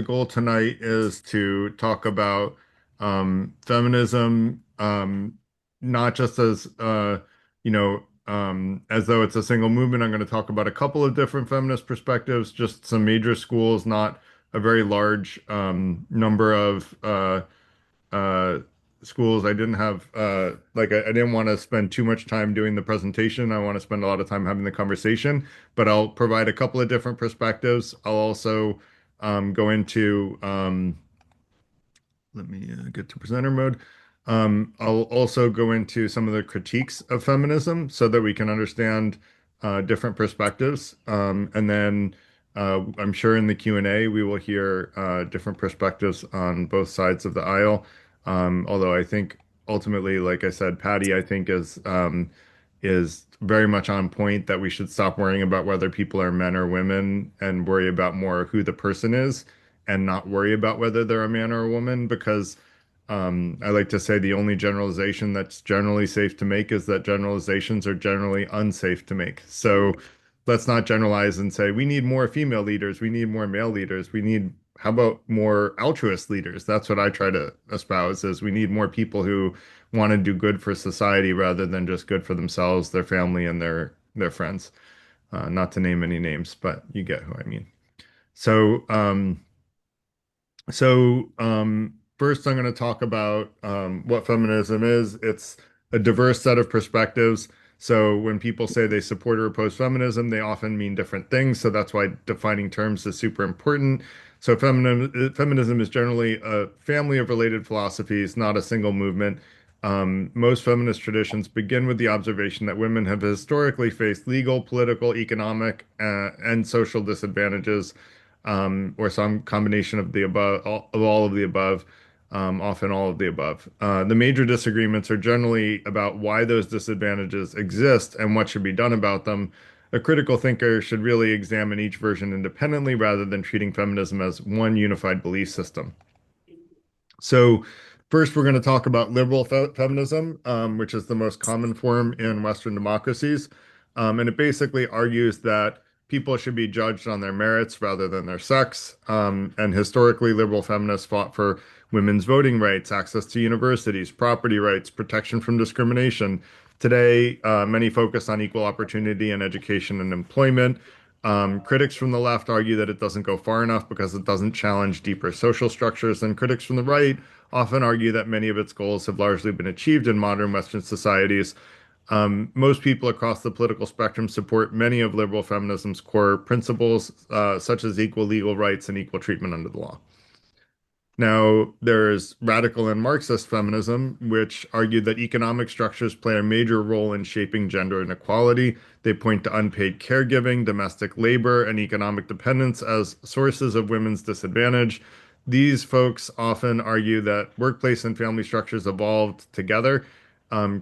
goal tonight is to talk about feminism, not just as as though it's a single movement. I'm going to talk about a couple of different feminist perspectives, just some major schools, not a very large number of uh, schools. I didn't have I didn't want to spend too much time doing the presentation. I want to spend a lot of time having the conversation, but I'll provide a couple of different perspectives. I'll also go into let me get to presenter mode. I'll also go into some of the critiques of feminism so that we can understand different perspectives. And then I'm sure in the Q&A we will hear different perspectives on both sides of the aisle. Although I think ultimately, like I said, Patty, I think is very much on point that we should stop worrying about whether people are men or women and worry about more who the person is and not worry about whether they're a man or a woman because I like to say the only generalization that's generally safe to make is that generalizations are generally unsafe to make. So let's not generalize and say we need more female leaders, we need more male leaders, we need how about more altruist leaders? That's what I try to espouse is we need more people who want to do good for society rather than just good for themselves, their family, and their friends. Not to name any names, but you get who I mean. So, first, I'm going to talk about what feminism is. It's a diverse set of perspectives. So, when people say they support or oppose feminism, they often mean different things. So, that's why defining terms is super important. So, feminism is generally a family of related philosophies, not a single movement. Most feminist traditions begin with the observation that women have historically faced legal, political, economic, and social disadvantages or some combination of the above, of all of the above, often all of the above. The major disagreements are generally about why those disadvantages exist and what should be done about them. A critical thinker should really examine each version independently rather than treating feminism as one unified belief system. So, first, we're going to talk about liberal feminism, which is the most common form in Western democracies. And it basically argues that people should be judged on their merits rather than their sex. And historically, liberal feminists fought for women's voting rights, access to universities, property rights, protection from discrimination. Today, many focus on equal opportunity in education and employment. Critics from the left argue that it doesn't go far enough because it doesn't challenge deeper social structures, and critics from the right often argue that many of its goals have largely been achieved in modern Western societies. Most people across the political spectrum support many of liberal feminism's core principles, such as equal legal rights and equal treatment under the law. Now, there's radical and Marxist feminism, which argued that economic structures play a major role in shaping gender inequality. They point to unpaid caregiving, domestic labor, and economic dependence as sources of women's disadvantage. These folks often argue that workplace and family structures evolved together.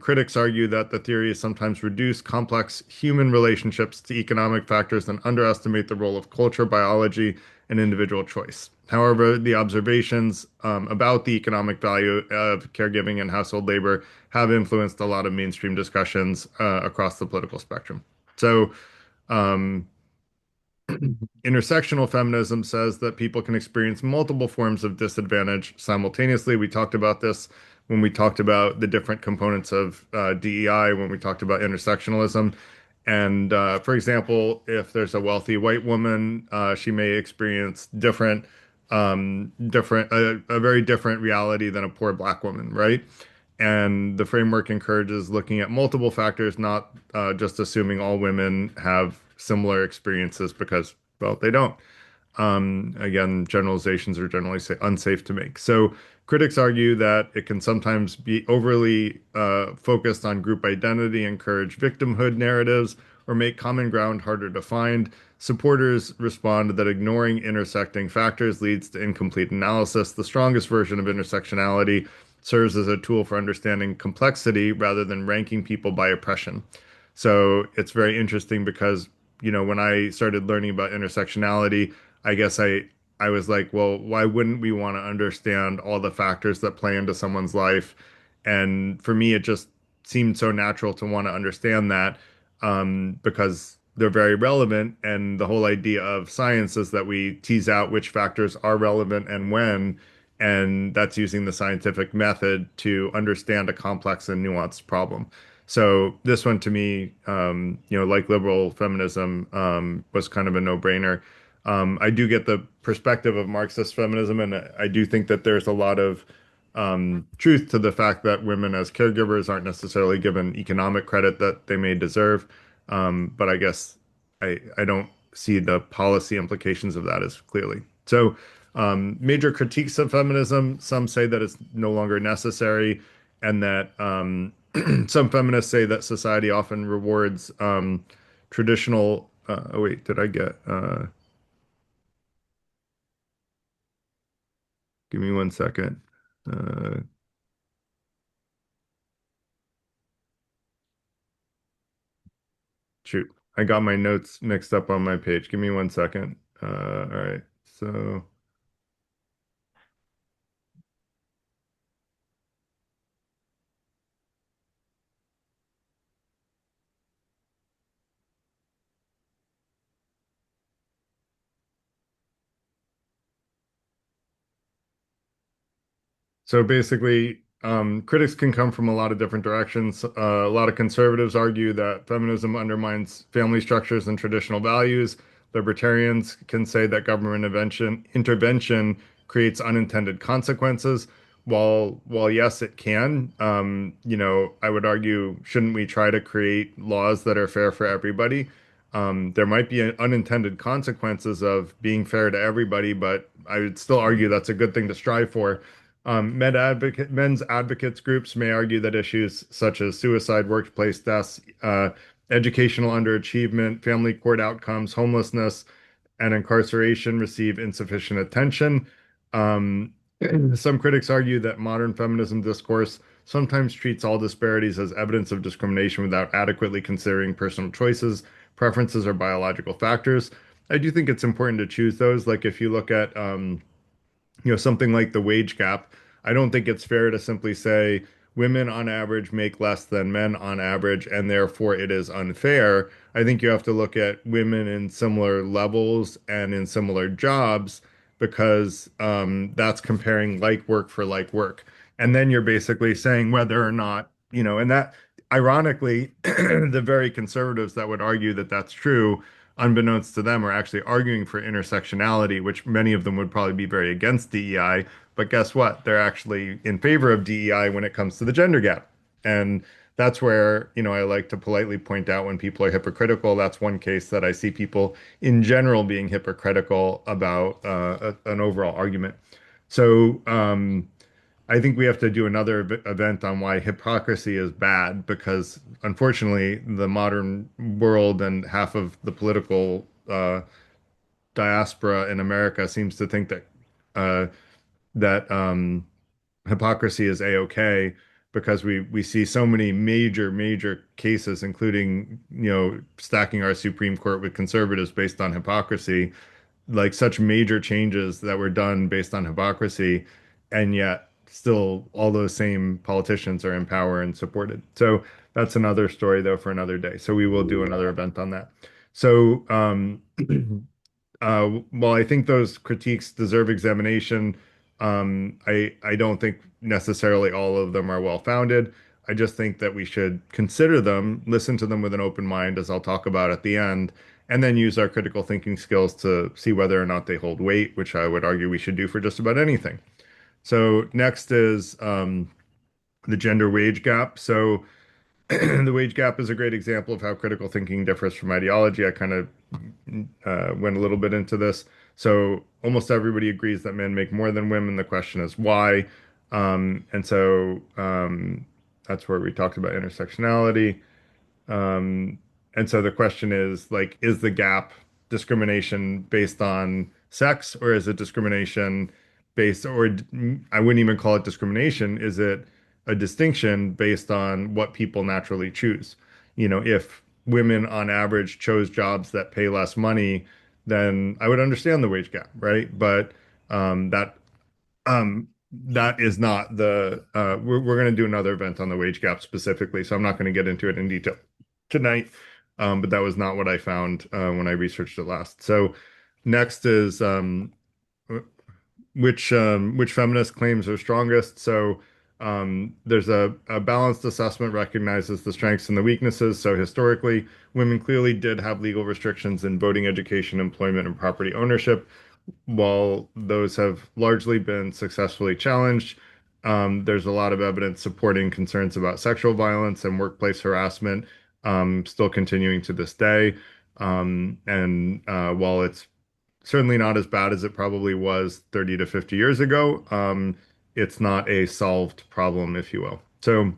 Critics argue that the theories sometimes reduce complex human relationships to economic factors and underestimate the role of culture, biology, and individual choice. However, the observations about the economic value of caregiving and household labor have influenced a lot of mainstream discussions across the political spectrum. So, um, intersectional feminism says that people can experience multiple forms of disadvantage simultaneously. We talked about this when we talked about the different components of DEI, when we talked about intersectionalism. And for example, if there's a wealthy white woman, she may experience a very different reality than a poor black woman, right? And the framework encourages looking at multiple factors, not just assuming all women have similar experiences because, well, they don't. Again, generalizations are generally unsafe to make. So critics argue that it can sometimes be overly focused on group identity, encourage victimhood narratives, or make common ground harder to find. Supporters respond that ignoring intersecting factors leads to incomplete analysis. The strongest version of intersectionality serves as a tool for understanding complexity rather than ranking people by oppression. So it's very interesting because, when I started learning about intersectionality, I guess I was like, well, why wouldn't we want to understand all the factors that play into someone's life? And for me, it just seemed so natural to want to understand that because they're very relevant. And the whole idea of science is that we tease out which factors are relevant and when, and that's using the scientific method to understand a complex and nuanced problem. So this one to me, like liberal feminism, was kind of a no-brainer. I do get the perspective of Marxist feminism, and I do think that there's a lot of truth to the fact that women as caregivers aren't necessarily given economic credit that they may deserve. But I guess I don't see the policy implications of that as clearly. So, major critiques of feminism, some say that it's no longer necessary, and that some feminists say that society often rewards traditional. Oh, wait, did I get? Give me one second. Uh, Shoot, I got my notes mixed up on my page. Give me one second. All right. So, so basically, critics can come from a lot of different directions. A lot of conservatives argue that feminism undermines family structures and traditional values. Libertarians can say that government intervention creates unintended consequences. While yes, it can. I would argue, shouldn't we try to create laws that are fair for everybody? There might be unintended consequences of being fair to everybody, but I would still argue that's a good thing to strive for. Men's advocates groups may argue that issues such as suicide, workplace deaths, educational underachievement, family court outcomes, homelessness, and incarceration receive insufficient attention. Um, some critics argue that modern feminism discourse sometimes treats all disparities as evidence of discrimination without adequately considering personal choices, preferences, or biological factors. I do think it's important to choose those. Like if you look at something like the wage gap, I don't think it's fair to simply say women on average make less than men on average, and therefore it is unfair. I think you have to look at women in similar levels and in similar jobs because that's comparing like work for like work. And then you're basically saying whether or not, and that ironically, the very conservatives that would argue that that's true unbeknownst to them, are actually arguing for intersectionality, which many of them would probably be very against DEI. But guess what? They're actually in favor of DEI when it comes to the gender gap. And that's where, I like to politely point out when people are hypocritical. That's one case that I see people in general being hypocritical about an overall argument. So, I think we have to do another event on why hypocrisy is bad because unfortunately, the modern world and half of the political diaspora in America seems to think uh, that hypocrisy is a-okay because we see so many major cases, including stacking our Supreme Court with conservatives based on hypocrisy, like such major changes that were done based on hypocrisy, and yet still all those same politicians are in power and supported. So that's another story though for another day. So we will do another event on that. So while I think those critiques deserve examination, I don't think necessarily all of them are well founded. I just think that we should consider them, listen to them with an open mind, as I'll talk about at the end, and then use our critical thinking skills to see whether or not they hold weight, which I would argue we should do for just about anything. So next is the gender wage gap. So the wage gap is a great example of how critical thinking differs from ideology. I kind of went a little bit into this. So almost everybody agrees that men make more than women. The question is why. And so that's where we talked about intersectionality. Um, and so the question is like, is the gap discrimination based on sex, or is it discrimination based, or I wouldn't even call it discrimination. Is it a distinction based on what people naturally choose? If women on average chose jobs that pay less money, then I would understand the wage gap, right? But that that is not the we're going to do another event on the wage gap specifically, so I'm not going to get into it in detail tonight. but that was not what I found when I researched it last. So next is which feminist claims are strongest. So there's a balanced assessment recognizes the strengths and the weaknesses. So historically, women clearly did have legal restrictions in voting, education, employment, and property ownership. While those have largely been successfully challenged, there's a lot of evidence supporting concerns about sexual violence and workplace harassment still continuing to this day. And while it's certainly not as bad as it probably was 30 to 50 years ago, it's not a solved problem, if you will. So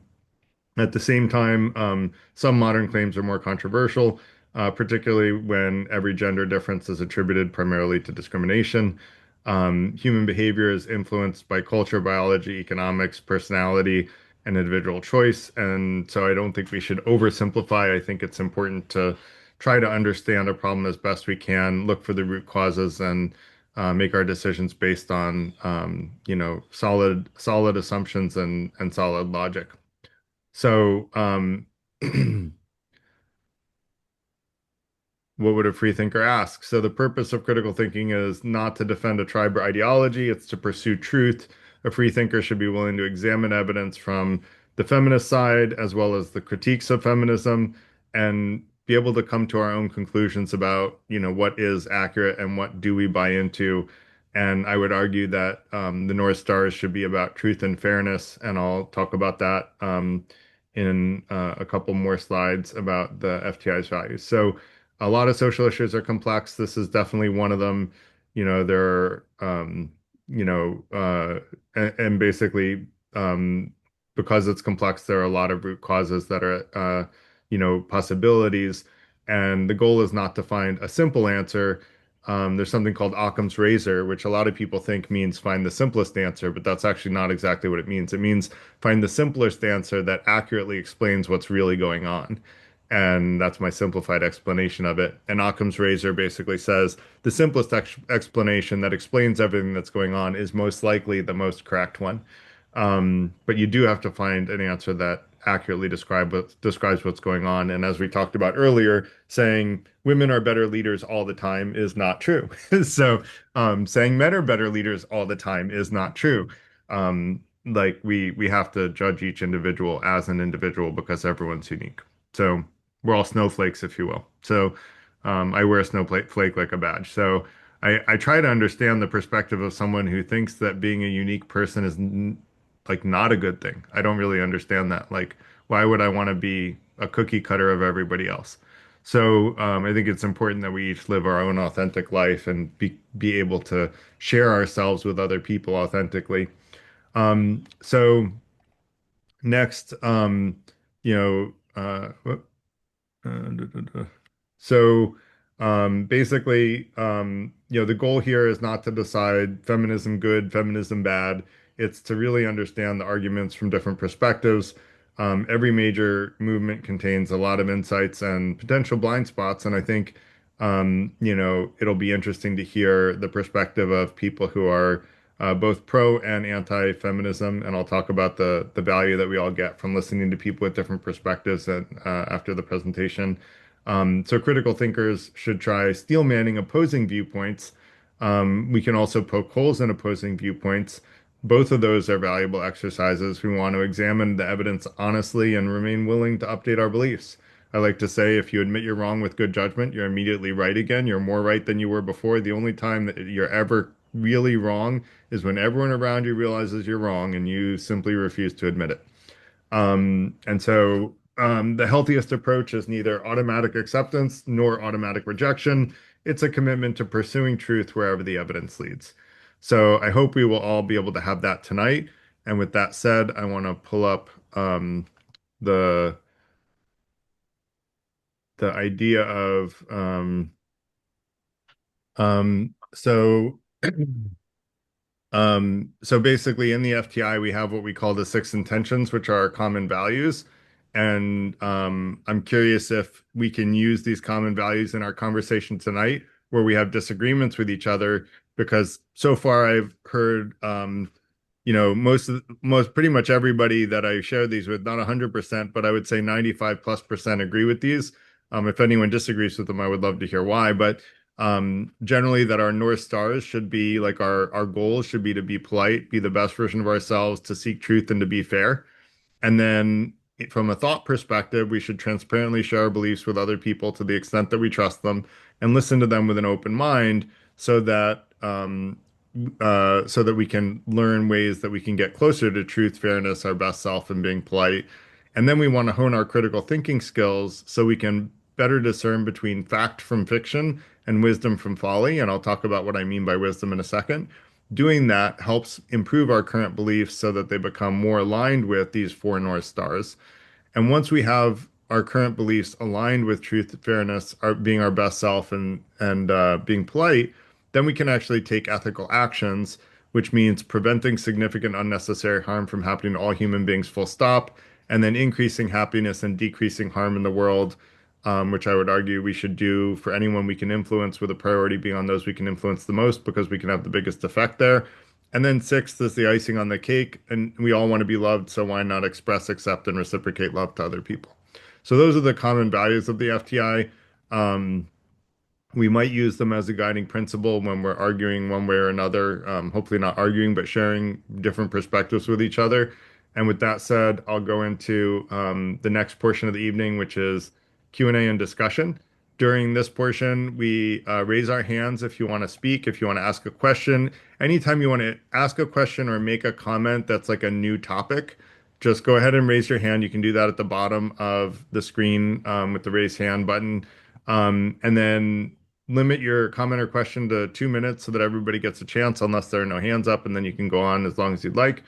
at the same time, some modern claims are more controversial, particularly when every gender difference is attributed primarily to discrimination. Human behavior is influenced by culture, biology, economics, personality, and individual choice. And so I don't think we should oversimplify. I think it's important to try to understand a problem as best we can, look for the root causes, and make our decisions based on, solid assumptions and solid logic. So, what would a free thinker ask? So, the purpose of critical thinking is not to defend a tribe or ideology, it's to pursue truth. A free thinker should be willing to examine evidence from the feminist side as well as the critiques of feminism and be able to come to our own conclusions about, what is accurate and what do we buy into. And I would argue that the North Stars should be about truth and fairness. And I'll talk about that in a couple more slides about the FTI's values. So, a lot of social issues are complex. This is definitely one of them. There are, and basically, because it's complex, there are a lot of root causes that are, possibilities. And the goal is not to find a simple answer. There's something called Occam's razor, which a lot of people think means find the simplest answer, but that's actually not exactly what it means. It means find the simplest answer that accurately explains what's really going on. And that's my simplified explanation of it. And Occam's razor basically says the simplest explanation that explains everything that's going on is most likely the most correct one. But you do have to find an answer that accurately describes what's going on. And as we talked about earlier, saying women are better leaders all the time is not true. So saying men are better leaders all the time is not true. Like we have to judge each individual as an individual because everyone's unique. So we're all snowflakes, if you will. So I wear a snowflake like a badge. So I try to understand the perspective of someone who thinks that being a unique person is like not a good thing. I don't really understand that. Like, why would I want to be a cookie cutter of everybody else? So I think it's important that we each live our own authentic life and be able to share ourselves with other people authentically. So next, you know, duh, duh, duh. So basically, the goal here is not to decide feminism good, feminism bad. It's to really understand the arguments from different perspectives. Every major movement contains a lot of insights and potential blind spots, and I think, it'll be interesting to hear the perspective of people who are both pro and anti-feminism, and I'll talk about the value that we all get from listening to people with different perspectives and, after the presentation. So critical thinkers should try steel manning opposing viewpoints. We can also poke holes in opposing viewpoints. Both of those are valuable exercises. We want to examine the evidence honestly and remain willing to update our beliefs. I like to say if you admit you're wrong with good judgment, you're immediately right again. You're more right than you were before. The only time that you're ever really wrong is when everyone around you realizes you're wrong and you simply refuse to admit it. And so the healthiest approach is neither automatic acceptance nor automatic rejection. It's a commitment to pursuing truth wherever the evidence leads. So I hope we will all be able to have that tonight. And with that said, I want to pull up the the idea of so so basically in the FTI, we have what we call the six intentions, which are our common values. And I'm curious if we can use these common values in our conversation tonight, where we have disagreements with each other, because so far I've heard, most pretty much everybody that I share these with, not 100%, but I would say 95+% agree with these. If anyone disagrees with them, I would love to hear why. But generally, that our North Stars should be like our goals should be to be polite, be the best version of ourselves, to seek truth, and to be fair. And then from a thought perspective, we should transparently share our beliefs with other people to the extent that we trust them and listen to them with an open mind so that so that we can learn ways that we can get closer to truth, fairness, our best self, and being polite. And then we want to hone our critical thinking skills so we can better discern between fact from fiction and wisdom from folly. And I'll talk about what I mean by wisdom in a second. Doing that helps improve our current beliefs so that they become more aligned with these four North Stars. And once we have our current beliefs aligned with truth, fairness, being our best self, and being polite, then we can actually take ethical actions, which means preventing significant unnecessary harm from happening to all human beings, full stop, and then increasing happiness and decreasing harm in the world, which I would argue we should do for anyone we can influence, with a priority being on those we can influence the most because we can have the biggest effect there. And then sixth is the icing on the cake, and we all want to be loved, so why not express, accept, and reciprocate love to other people? So those are the common values of the FTI. Um, we might use them as a guiding principle when we're arguing one way or another. Hopefully not arguing, but sharing different perspectives with each other. And with that said, I'll go into the next portion of the evening, which is Q&A and discussion. During this portion, we raise our hands if you want to speak, if you want to ask a question. Anytime you want to ask a question or make a comment that's like a new topic, just go ahead and raise your hand. You can do that at the bottom of the screen with the raise hand button. And then limit your comment or question to 2 minutes so that everybody gets a chance, unless there are no hands up, and then you can go on as long as you'd like,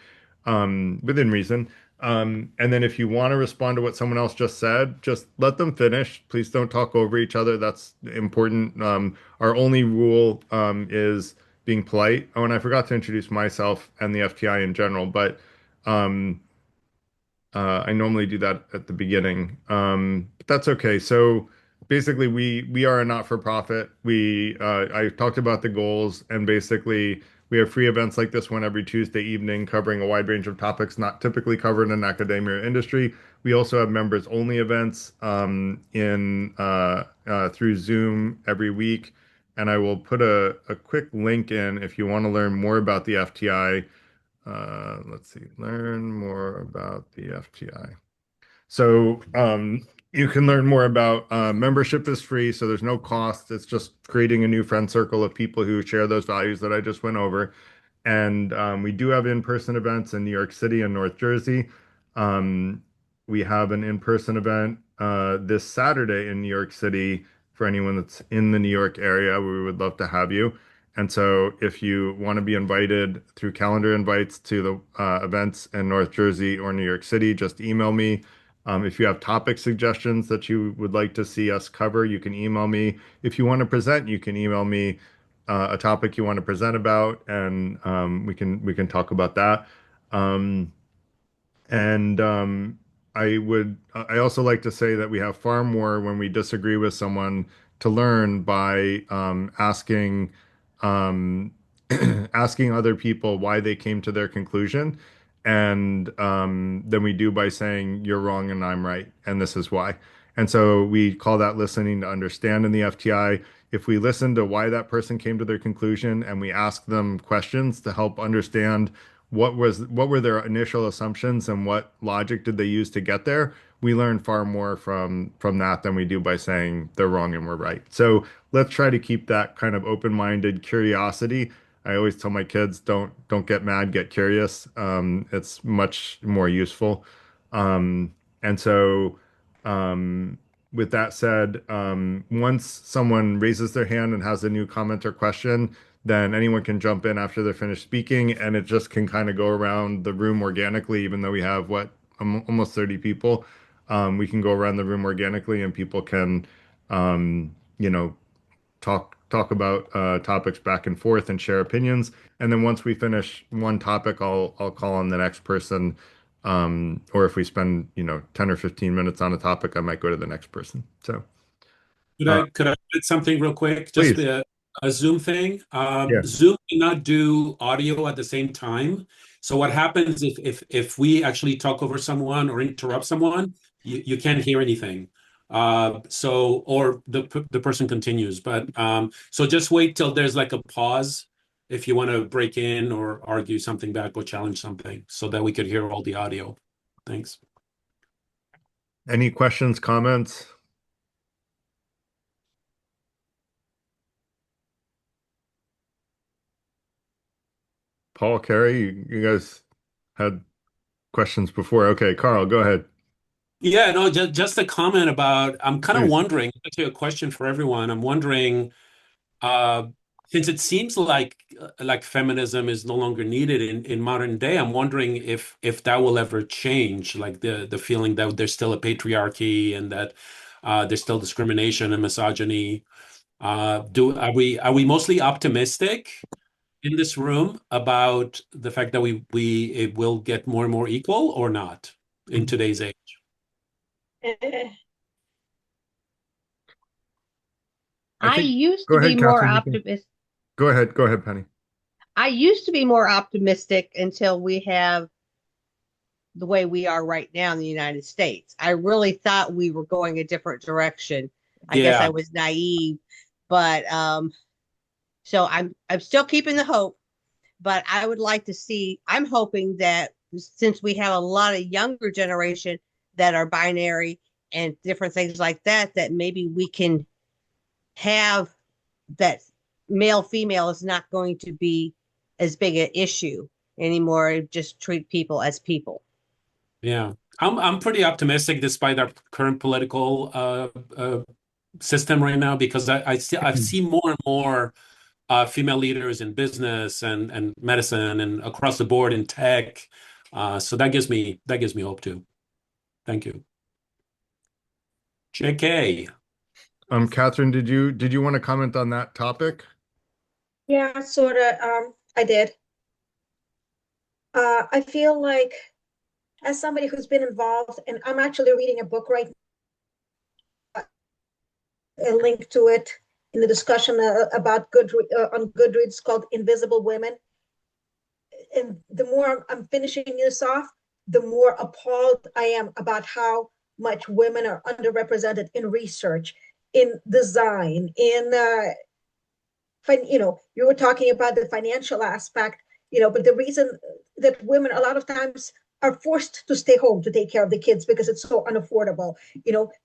within reason. And then if you want to respond to what someone else just said, just let them finish. Please don't talk over each other. That's important. Our only rule is being polite. Oh, and I forgot to introduce myself and the FTI in general, but um, I normally do that at the beginning, but that's okay. So basically, we are a not-for-profit. We I talked about the goals, and basically we have free events like this one every Tuesday evening, covering a wide range of topics not typically covered in academia or industry. We also have members-only events in through Zoom every week, and I will put a quick link in if you want to learn more about the FTI. Let's see, learn more about the FTI. So you can learn more about membership is free, so there's no cost. It's just creating a new friend circle of people who share those values that I just went over. And we do have in-person events in New York City and North Jersey. Um, we have an in-person event this Saturday in New York City for anyone that's in the New York area. We would love to have you. And so if you want to be invited through calendar invites to the events in North Jersey or New York City, just email me. If you have topic suggestions that you would like to see us cover, you can email me. If you want to present, you can email me a topic you want to present about, and we can talk about that. Um, and I also like to say that we have far more when we disagree with someone to learn by um, asking other people why they came to their conclusion, and than we do by saying you're wrong and I'm right, and this is why. And so we call that listening to understand in the FTI. If we listen to why that person came to their conclusion and we ask them questions to help understand what were their initial assumptions and what logic did they use to get there, we learn far more from that than we do by saying they're wrong and we're right. So let's try to keep that kind of open-minded curiosity. I always tell my kids, don't get mad, get curious. It's much more useful. And so with that said, once someone raises their hand and has a new comment or question, then anyone can jump in after they're finished speaking, and it just can kind of go around the room organically, even though we have almost 30 people. We can go around the room organically, and people can, you know, talk about topics back and forth and share opinions. And then once we finish one topic, I'll call on the next person. Or if we spend, 10 or 15 minutes on a topic, I might go to the next person. So, Could uh, I add something real quick? Just please. a Zoom thing. Yeah. Zoom cannot do audio at the same time. So what happens if we actually talk over someone or interrupt someone, you can't hear anything. So, or the person continues, but so just wait till there's like a pause if you want to break in or argue something back or challenge something so that we could hear all the audio. Thanks. Any questions, comments? Paul, Carrie, you guys had questions before. Okay, Carl, go ahead, Yeah, no, just a comment about I'm kind of please. wondering, actually a question for everyone. I'm wondering, uh, since it seems like feminism is no longer needed in modern day, I'm wondering if that will ever change, like the feeling that there's still a patriarchy and that there's still discrimination and misogyny. Do are we mostly optimistic in this room about the fact that we it will get more and more equal or not in today's age? Eh, I I think, used go to be ahead, more Catherine. You can optimistic. go ahead, Penny. I used to be more optimistic until we have the way we are right now in the United States. I really thought we were going a different direction. I guess I Yeah, was naive, but so I'm still keeping the hope, but I would like to see, I'm hoping that since we have a lot of younger generation that are binary and different things like that, that maybe we can have that male female is not going to be as big an issue anymore. Just treat people as people. yeah. I'm pretty optimistic despite our current political system right now because I see more and more female leaders in business and medicine and across the board in tech. So that gives me hope too. Thank you. JK. Catherine, did you want to comment on that topic? Yeah, sort of. I did. I feel like, as somebody who's been involved, and I'm actually reading a book right now, a link to it in the discussion about on Goodreads called Invisible Women. And the more I'm finishing this off, the more appalled I am about how much women are underrepresented in research, in design, in you were talking about the financial aspect, but the reason that women a lot of times are forced to stay home to take care of the kids because it's so unaffordable,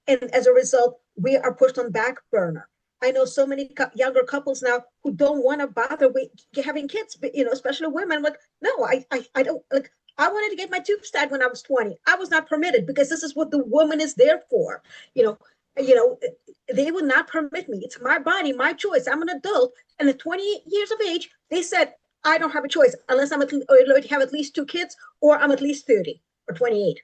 and as a result, we are pushed on back burner. I know so many younger couples now who don't want to bother with having kids, but, especially women. I'm like, no, I don't like. I wanted to get my tubes tied when I was 20. I was not permitted because this is what the woman is there for. You know, you know, they would not permit me. It's my body, my choice. I'm an adult, and at 20 years of age, they said, I don't have a choice unless I'm have at least two kids or I'm at least 30 or 28.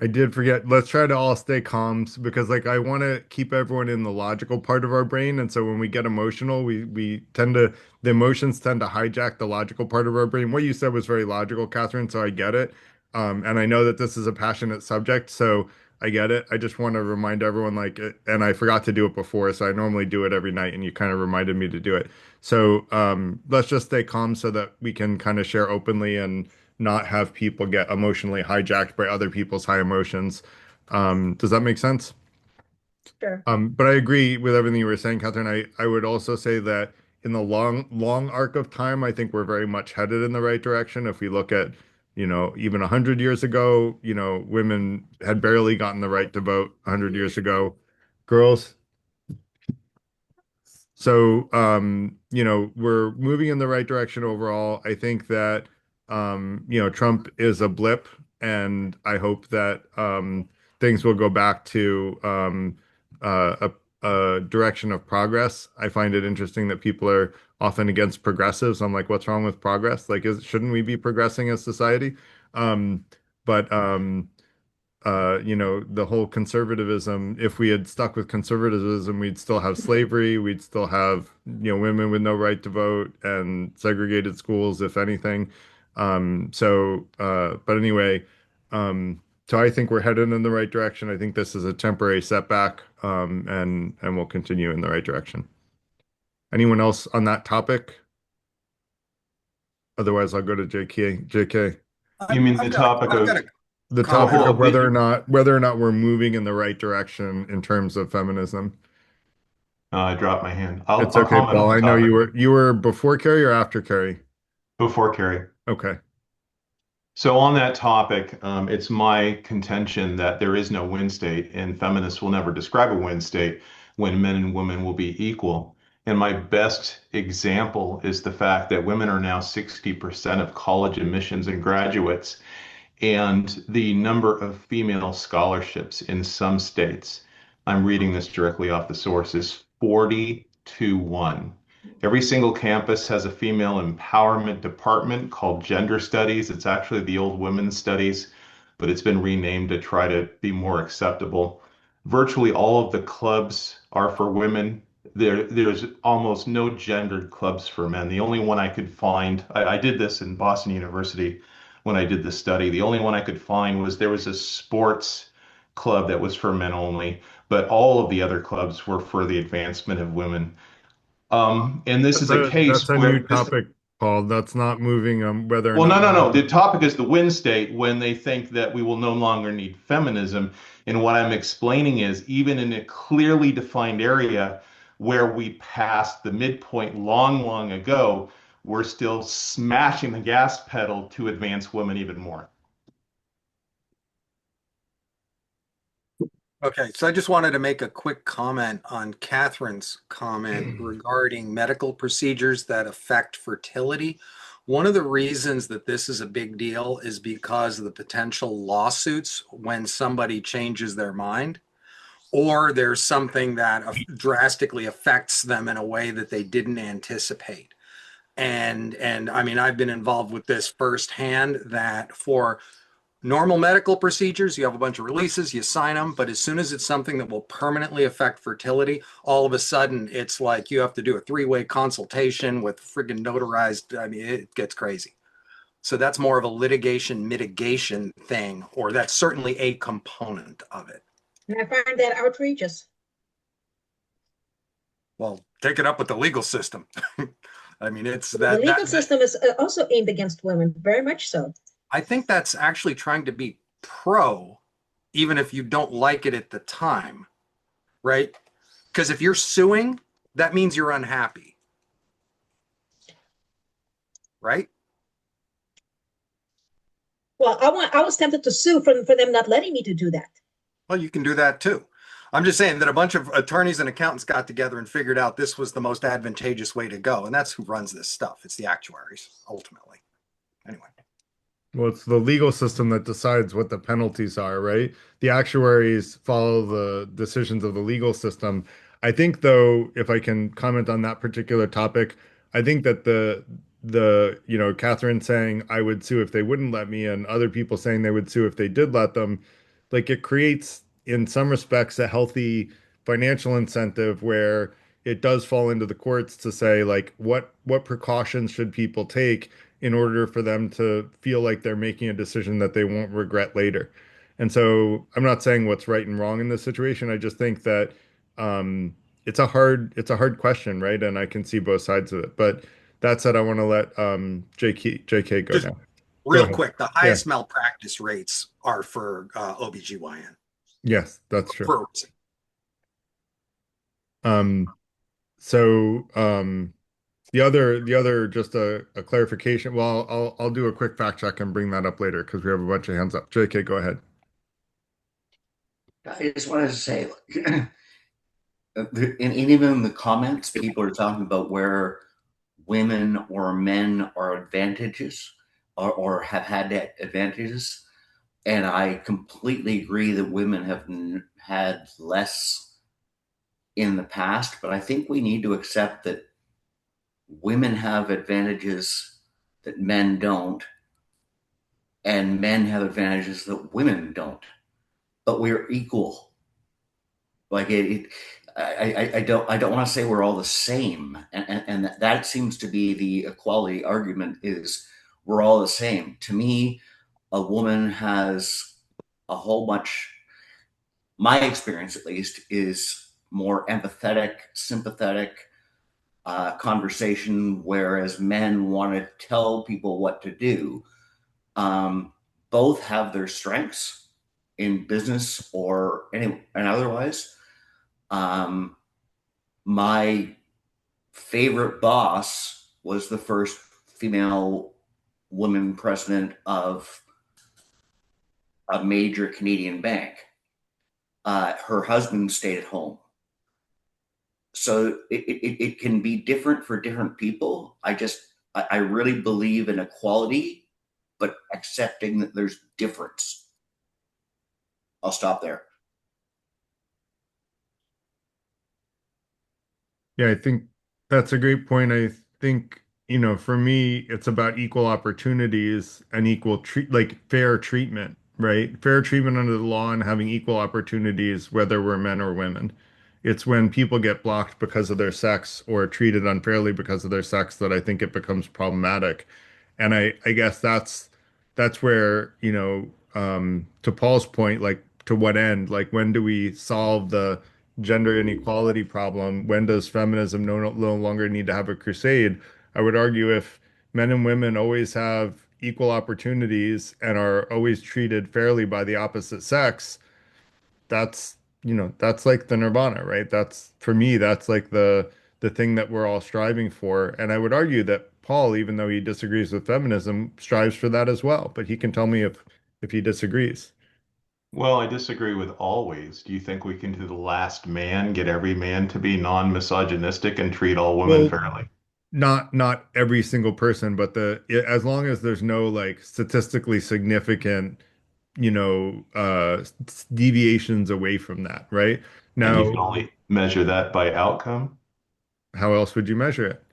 I did forget. Let's try to all stay calm because like I want to keep everyone in the logical part of our brain. And so when we get emotional, we tend to the emotions tend to hijack the logical part of our brain. What you said was very logical, Catherine, so I get it. And I know that this is a passionate subject, so I get it. I just want to remind everyone and I forgot to do it before, so I normally do it every night, and you kind of reminded me to do it. So let's just stay calm so that we can kind of share openly and not have people get emotionally hijacked by other people's high emotions. Does that make sense? Sure. But I agree with everything you were saying, Catherine. I would also say that in the long arc of time, I think we're very much headed in the right direction. If we look at, even 100 years ago, women had barely gotten the right to vote 100 years ago. Girls, so, we're moving in the right direction overall. I think that, Trump is a blip, and I hope that things will go back to a direction of progress. I find it interesting that people are often against progressives. I'm like, what's wrong with progress? Like, shouldn't we be progressing as society? Um, but the whole conservatism, if we had stuck with conservatism, we'd still have slavery, we'd still have, women with no right to vote and segregated schools, if anything. But anyway, so I think we're headed in the right direction. I think this is a temporary setback, and we'll continue in the right direction. Anyone else on that topic? Otherwise, I'll go to JK. JK. You mean the topic I've of got a the comment topic on of that. whether or not we're moving in the right direction in terms of feminism. I dropped my hand. I'll It's I'll okay, comment on Paul. the I know topic you were before Carrie or after Carrie? before Carrie. Okay. So on that topic, it's my contention that there is no win state, and feminists will never describe a win state when men and women will be equal. And my best example is the fact that women are now 60% of college admissions and graduates, and the number of female scholarships in some states, I'm reading this directly off the source, is 40 to 1. Every single campus has a female empowerment department called Gender Studies. It's actually the old Women's Studies, but it's been renamed to try to be more acceptable. Virtually all of the clubs are for women. There's almost no gendered clubs for men. The only one I could find, I did this in Boston University when I did the study. The only one I could find was there was a sports club that was for men only, but all of the other clubs were for the advancement of women. And this That's is a that's case a new where this, topic, Paul. That's not moving whether or well, not no, no, no. we're The topic is the win state when they think that we will no longer need feminism. And what I'm explaining is even in a clearly defined area where we passed the midpoint long, long ago, we're still smashing the gas pedal to advance women even more. Okay, so I just wanted to make a quick comment on Catherine's comment regarding medical procedures that affect fertility. One of the reasons that this is a big deal is because of the potential lawsuits when somebody changes their mind or there's something that drastically affects them in a way that they didn't anticipate. And I mean, I've been involved with this firsthand that for normal medical procedures, you have a bunch of releases, you sign them, but as soon as it's something that will permanently affect fertility, all of a sudden it's like you have to do a three-way consultation with friggin' notarized. I mean, it gets crazy. So that's more of a litigation mitigation thing, or that's certainly a component of it. And I find that outrageous. Well, take it up with the legal system. I mean, it's The that legal system is also aimed against women, very much so. I think that's actually trying to be pro, even if you don't like it at the time, right? Because if you're suing, that means you're unhappy, right? Well, I was tempted to sue for them not letting me to do that. Well, you can do that too. I'm just saying that a bunch of attorneys and accountants got together and figured out this was the most advantageous way to go. And that's who runs this stuff. It's the actuaries, ultimately. Anyway. Well, it's the legal system that decides what the penalties are, right? The actuaries follow the decisions of the legal system. I think, though, if I can comment on that particular topic, I think that Catherine saying I would sue if they wouldn't let me, and other people saying they would sue if they did let them, like it creates, in some respects, a healthy financial incentive where it does fall into the courts to say, like, what precautions should people take in order for them to feel like they're making a decision that they won't regret later. And so I'm not saying what's right and wrong in this situation. I just think that it's a hard question, right? And I can see both sides of it. But that said, I want to let JK go Just now. Go real ahead. quick, the Yeah. highest malpractice rates are for OBGYN. Yes, that's true. For a reason. So the other just a clarification. Well, I'll do a quick fact check and bring that up later because we have a bunch of hands up. JK, go ahead. I just wanted to say, and even in the comments, people are talking about where women or men are advantages or have had advantages. And I completely agree that women have had less in the past, but I think we need to accept that women have advantages that men don't, and men have advantages that women don't, but we're equal. Like I don't want to say we're all the same, and that seems to be the equality argument is we're all the same. To me, a woman has a whole much. My experience, at least, is more empathetic, sympathetic conversation, whereas men want to tell people what to do. both have their strengths in business or any and otherwise. Um, my favorite boss was the first female woman president of a major Canadian bank. Her husband stayed at home. So it can be different for different people. I really believe in equality, but accepting that there's difference. I'll stop there. Yeah, I think that's a great point. I think, for me, it's about equal opportunities and equal like fair treatment, right? Fair treatment under the law and having equal opportunities, whether we're men or women. It's when people get blocked because of their sex or treated unfairly because of their sex that I think it becomes problematic. And I guess that's where, to Paul's point, like to what end? Like when do we solve the gender inequality problem? When does feminism no longer need to have a crusade? I would argue if men and women always have equal opportunities and are always treated fairly by the opposite sex, that's, that's like the nirvana, right? That's for me, that's like the thing that we're all striving for. And I would argue that Paul, even though he disagrees with feminism, strives for that as well. But he can tell me if he disagrees. Well, I disagree with always. Do you think we can, to the last man, get every man to be non-misogynistic and treat all women Well, fairly? not every single person, but as long as there's no like statistically significant, deviations away from that, right? And you Now, can only measure that by outcome? how else would you measure it?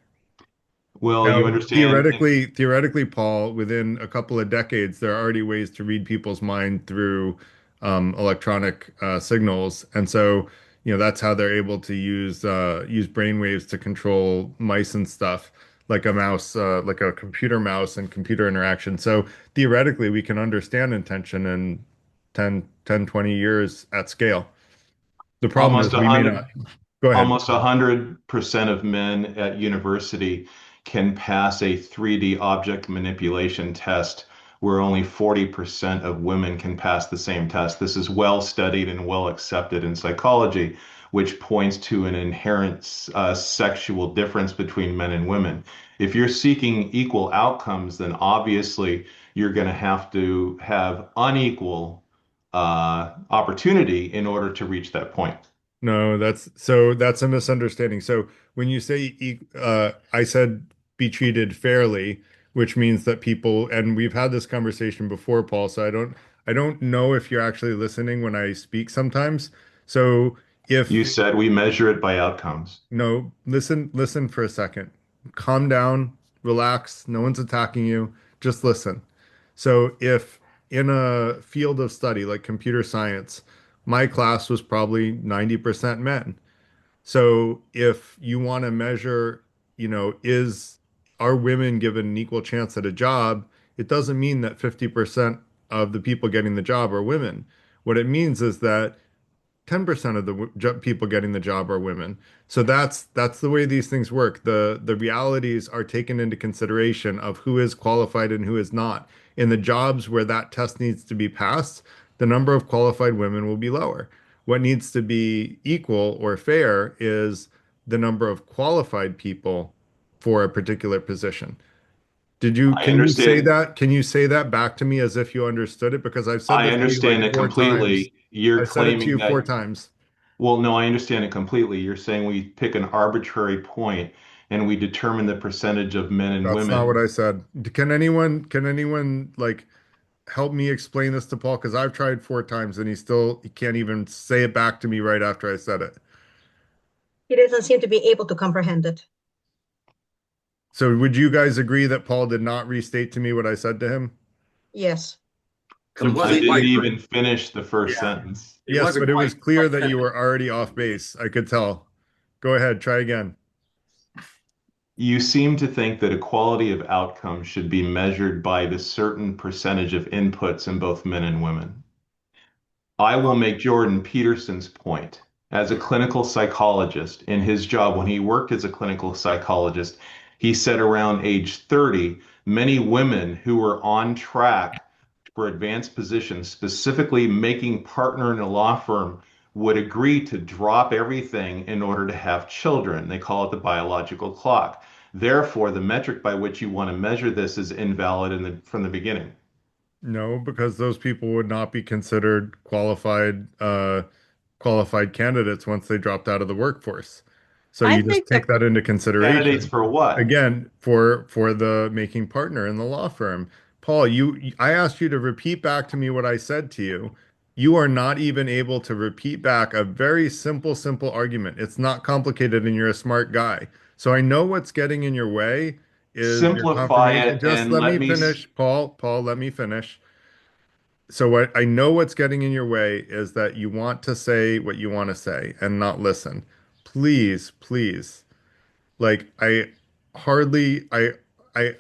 Well, you Now, understand. theoretically, Paul, within a couple of decades, there are already ways to read people's mind through electronic signals, and so that's how they're able to use brainwaves to control mice and stuff, like a mouse, like a computer mouse and computer interaction. So theoretically, we can understand intention in 20 years at scale. The problem almost is a we may hundred not. Go ahead. Almost 100% of men at university can pass a 3D object manipulation test, where only 40% of women can pass the same test. This is well studied and well accepted in psychology, which points to an inherent sexual difference between men and women. If you're seeking equal outcomes, then obviously you're going to have unequal opportunity in order to reach that point. No, that's a misunderstanding. So when you say I said be treated fairly, which means that people, and we've had this conversation before, Paul, so I don't know if you're actually listening when I speak sometimes. So You if said we measure it by outcomes. no, listen for a second. Calm down, relax, no one's attacking you. Just listen. So if in a field of study like computer science, my class was probably 90% men. So if you want to measure, are women given an equal chance at a job? It doesn't mean that 50% of the people getting the job are women. What it means is that 10% of the people getting the job are women. So that's the way these things work. The realities are taken into consideration of who is qualified and who is not. In the jobs where that test needs to be passed, the number of qualified women will be lower. What needs to be equal or fair is the number of qualified people for a particular position. I Can you say understand. that? Can you say that back to me as if you understood it? Because I've said I this to you understand like it four times. completely. You're I said it to claiming you four that, times. well, no, I understand it completely. You're saying we pick an arbitrary point and we determine the percentage of men and That's not what women. I said. Can anyone like help me explain this to Paul? Because I've tried four times and he can't even say it back to me right after I said it. He doesn't seem to be able to comprehend it. So would you guys agree that Paul did not restate to me what I said to him? Yes. It I wasn't didn't quite, Completely. even finish the first yeah, sentence. it Yes, wasn't but it was clear quite that you finished. were already off base. I could tell. Go ahead, try again. You seem to think that equality of outcome should be measured by the certain percentage of inputs in both men and women. I will make Jordan Peterson's point. As a clinical psychologist, in his job, when he worked as a clinical psychologist, he said around age 30, many women who were on track for advanced positions, specifically making partner in a law firm, would agree to drop everything in order to have children. They call it the biological clock. Therefore, the metric by which you want to measure this is invalid from the beginning. No, because those people would not be considered qualified candidates once they dropped out of the workforce. So I you just think take the that into Candidates consideration. for what? Again, for the making partner in the law firm. Paul, I asked you to repeat back to me what I said to you. You are not even able to repeat back a very simple argument. It's not complicated and you're a smart guy. So I know what's getting in your way is your Simplify confirmation. it Just and let let me me. finish, Paul. Paul, let me finish. So what I know what's getting in your way is that you want to say what you want to say and not listen. Please, please. Like hardly I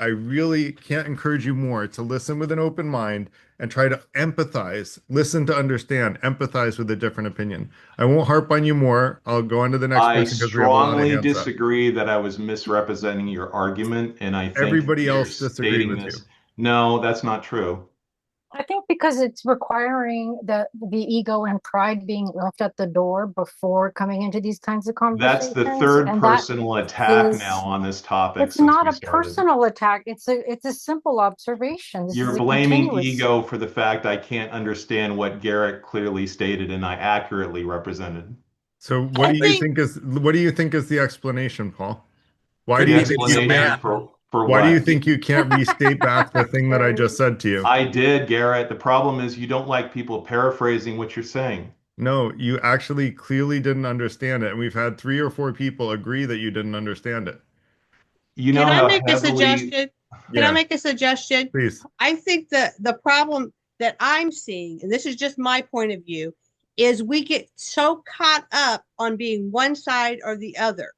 really can't encourage you more to listen with an open mind and try to empathize, listen to understand, empathize with a different opinion. I won't harp on you more. I'll go on to the next I person because we have a lot of strongly hands up. disagree that I was misrepresenting your argument, and I think Everybody you're else disagreed stating with you. this. No, that's not true. I think because it's requiring the ego and pride being left at the door before coming into these kinds of That's the conversations, third and that personal attack now is on this topic it's since not we a started. personal attack. It's a simple observation. This You're is a blaming continuous. ego for the fact I can't understand what Garrett clearly stated and I accurately represented. So I think what do you think is the explanation, Paul? Why do Could The you be think because you a explanation can't man. for why do you what? think you can't restate back the thing that I just said to you? I did, Garrett. The problem is you don't like people paraphrasing what you're saying. No, you actually clearly didn't understand it, and we've had three or four people agree that you didn't understand it. You Can know I how make a heavily suggestion? Can I Yeah, make a suggestion? please. I think that the problem that I'm seeing, and this is just my point of view, is we get so caught up on being one side or the other.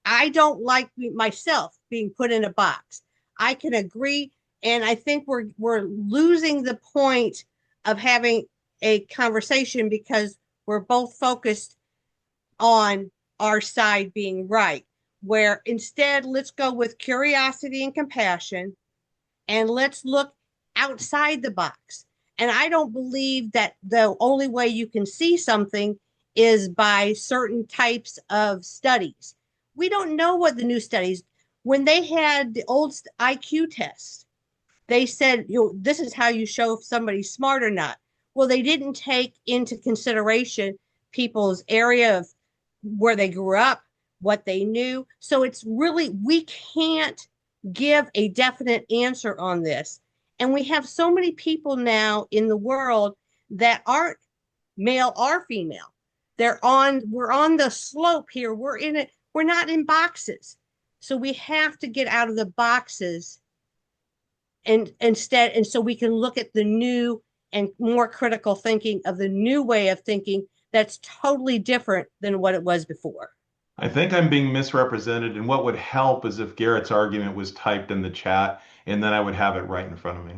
I don't like myself being put in a box. I can agree, and I think we're losing the point of having a conversation because we're both focused on our side being right. Where instead, let's go with curiosity and compassion and let's look outside the box. And I don't believe that the only way you can see something is by certain types of studies. We don't know what the new studies, when they had the old IQ tests, they said, this is how you show if somebody's smart or not. Well, they didn't take into consideration people's area of where they grew up, what they knew. So it's really, we can't give a definite answer on this. And we have so many people now in the world that aren't male or female. We're on the slope here. We're in it, we're not in boxes. So we have to get out of the boxes and so we can look at the new and more critical thinking of the new way of thinking that's totally different than what it was before. I think I'm being misrepresented, and what would help is if Garrett's argument was typed in the chat, and then I would have it right in front of me.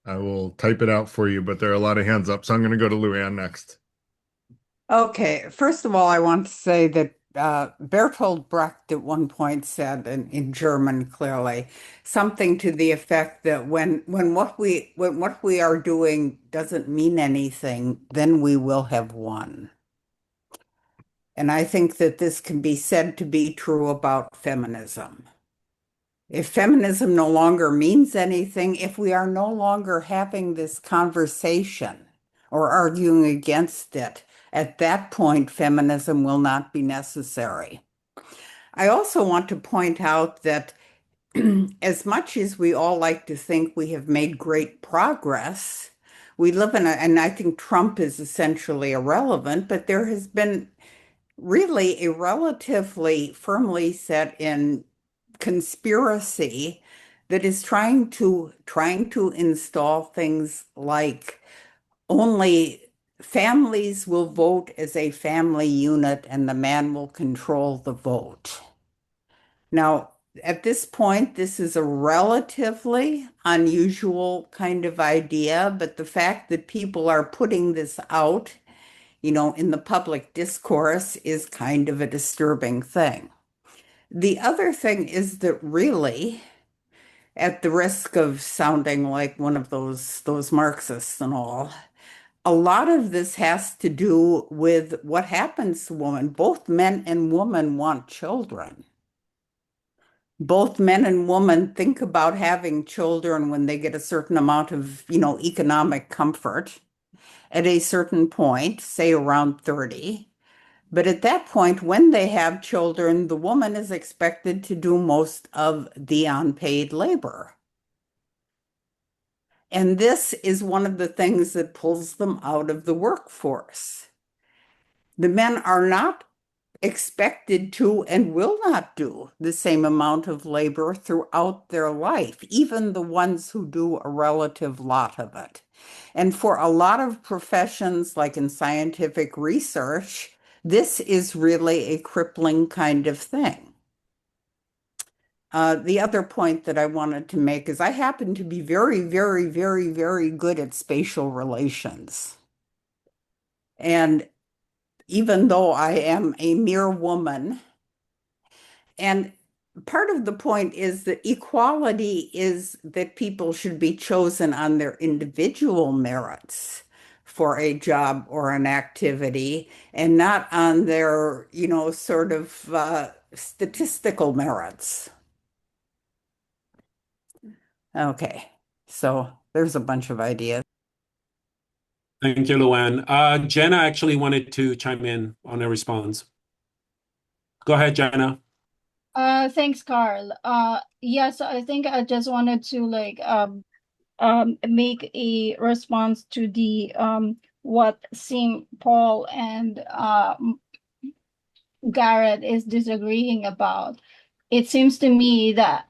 I will type it out for you, but there are a lot of hands up, so I'm going to go to Luann next. Okay, first of all, I want to say that Bertolt Brecht at one point said in German clearly something to the effect that when what we are doing doesn't mean anything, then we will have won. And I think that this can be said to be true about feminism. If feminism no longer means anything, if we are no longer having this conversation or arguing against it, at that point, feminism will not be necessary. I also want to point out that as much as we all like to think we have made great progress, we live and I think Trump is essentially irrelevant, but there has been really a relatively firmly set in conspiracy that is trying to install things like only families will vote as a family unit and the man will control the vote. Now, at this point, this is a relatively unusual kind of idea, but the fact that people are putting this out, in the public discourse is kind of a disturbing thing. The other thing is that really, at the risk of sounding like one of those Marxists and all, a lot of this has to do with what happens to women. Both men and women want children. Both men and women think about having children when they get a certain amount of, economic comfort at a certain point, say around 30. But at that point, when they have children, the woman is expected to do most of the unpaid labor. And this is one of the things that pulls them out of the workforce. The men are not expected to and will not do the same amount of labor throughout their life, even the ones who do a relative lot of it. And for a lot of professions, like in scientific research, this is really a crippling kind of thing. The other point that I wanted to make is I happen to be very, very, very, very good at spatial relations. And even though I am a mere woman, and part of the point is that equality is that people should be chosen on their individual merits for a job or an activity and not on their, sort of statistical merits. Okay, so there's a bunch of ideas. Thank you, Luann. Jenna actually wanted to chime in on a response. Go ahead, Jenna. Thanks, Carl. Yes, I think I just wanted to make a response to the what Sim Paul and Garrett is disagreeing about. It seems to me that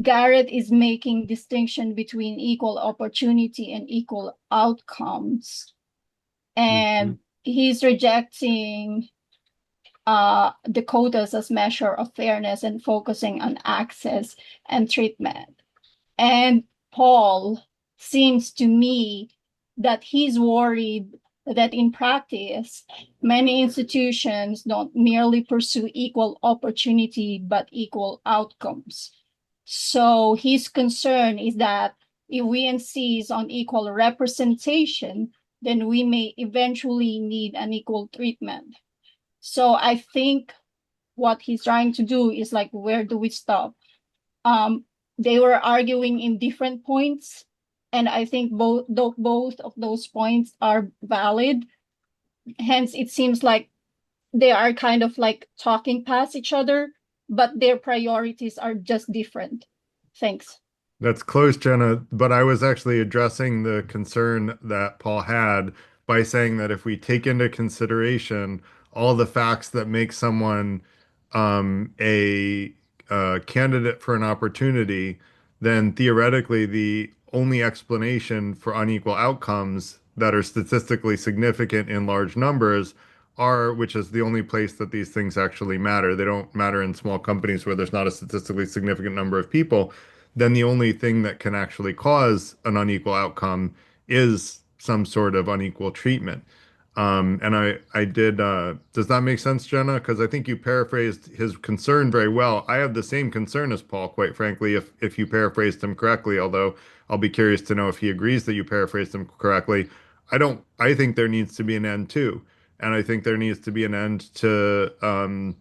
Garrett is making distinction between equal opportunity and equal outcomes, and he's rejecting the quotas as measure of fairness and focusing on access and treatment. And Paul seems to me that he's worried that in practice, many institutions don't merely pursue equal opportunity, but equal outcomes. So his concern is that if we insist on equal representation, then we may eventually need an equal treatment. So I think what he's trying to do is like, where do we stop? They were arguing in different points, and I think both of those points are valid. Hence, it seems like they are kind of like talking past each other, but their priorities are just different. Thanks. That's close, Jenna, but I was actually addressing the concern that Paul had by saying that if we take into consideration all the facts that make someone a candidate for an opportunity, then theoretically the only explanation for unequal outcomes that are statistically significant in large numbers are, which is the only place that these things actually matter. They don't matter in small companies where there's not a statistically significant number of people. Then the only thing that can actually cause an unequal outcome is some sort of unequal treatment. And I did, does that make sense, Jenna? Because I think you paraphrased his concern very well. I have the same concern as Paul, quite frankly, if you paraphrased him correctly, although I'll be curious to know if he agrees that you paraphrased him correctly. I think there needs to be an end too. And I think there needs to be an end to,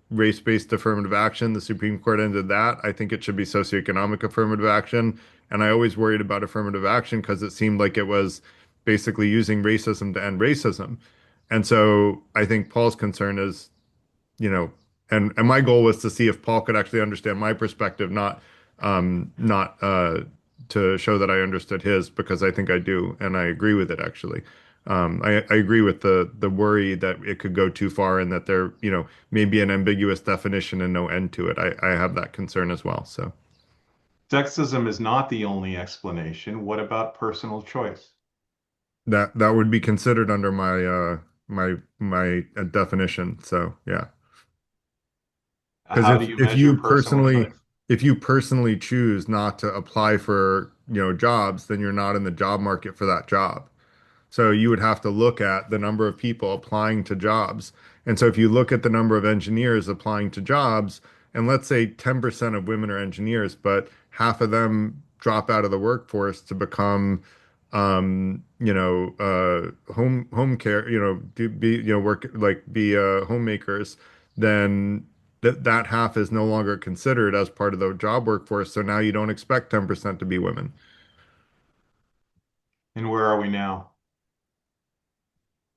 race-based affirmative action. The Supreme Court ended that. I think it should be socioeconomic affirmative action. And I always worried about affirmative action because it seemed like it was basically using racism to end racism. And so I think Paul's concern is, and my goal was to see if Paul could actually understand my perspective, not to show that I understood his, because I think I do, and I agree with it actually. I agree with the worry that it could go too far and that there, may be an ambiguous definition and no end to it. I have that concern as well. So Sexism is not the only explanation. What about personal choice? that would be considered under my definition. So yeah. How Because do you if measure you personal personally choice? if you personally choose not to apply for, jobs, then you're not in the job market for that job. So you would have to look at the number of people applying to jobs. And so if you look at the number of engineers applying to jobs and let's say 10% of women are engineers, but half of them drop out of the workforce to become home care, work like be homemakers, then that half is no longer considered as part of the job workforce. So now you don't expect 10% to be women. And where are we now?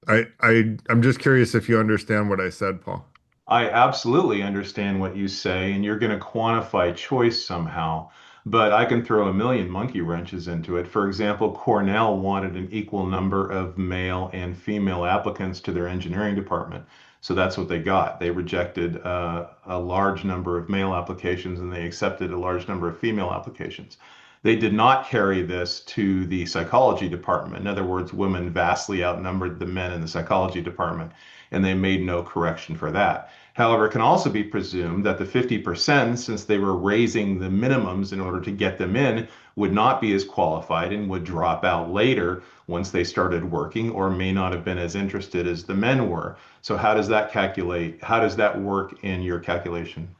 I'm just curious if you understand what I said, Paul. I absolutely understand what you say, and you're going to quantify choice somehow, but I can throw a million monkey wrenches into it. For example, Cornell wanted an equal number of male and female applicants to their engineering department. So that's what they got. They rejected a large number of male applications and they accepted a large number of female applications. They did not carry this to the psychology department. In other words, women vastly outnumbered the men in the psychology department, and they made no correction for that. However, it can also be presumed that the 50%, since they were raising the minimums in order to get them in, would not be as qualified and would drop out later once they started working or may not have been as interested as the men were. So how does that calculate? How does that work in your calculation?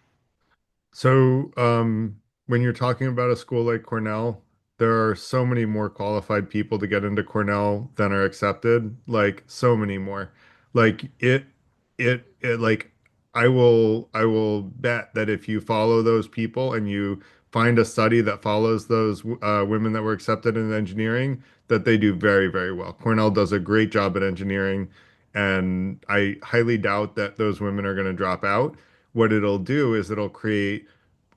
So, when you're talking about a school like Cornell, there are so many more qualified people to get into Cornell than are accepted. Like so many more. Like like I will bet that if you follow those people and you find a study that follows those women that were accepted in engineering, that they do very, very well. Cornell does a great job at engineering, and I highly doubt that those women are going to drop out. What it'll do is it'll create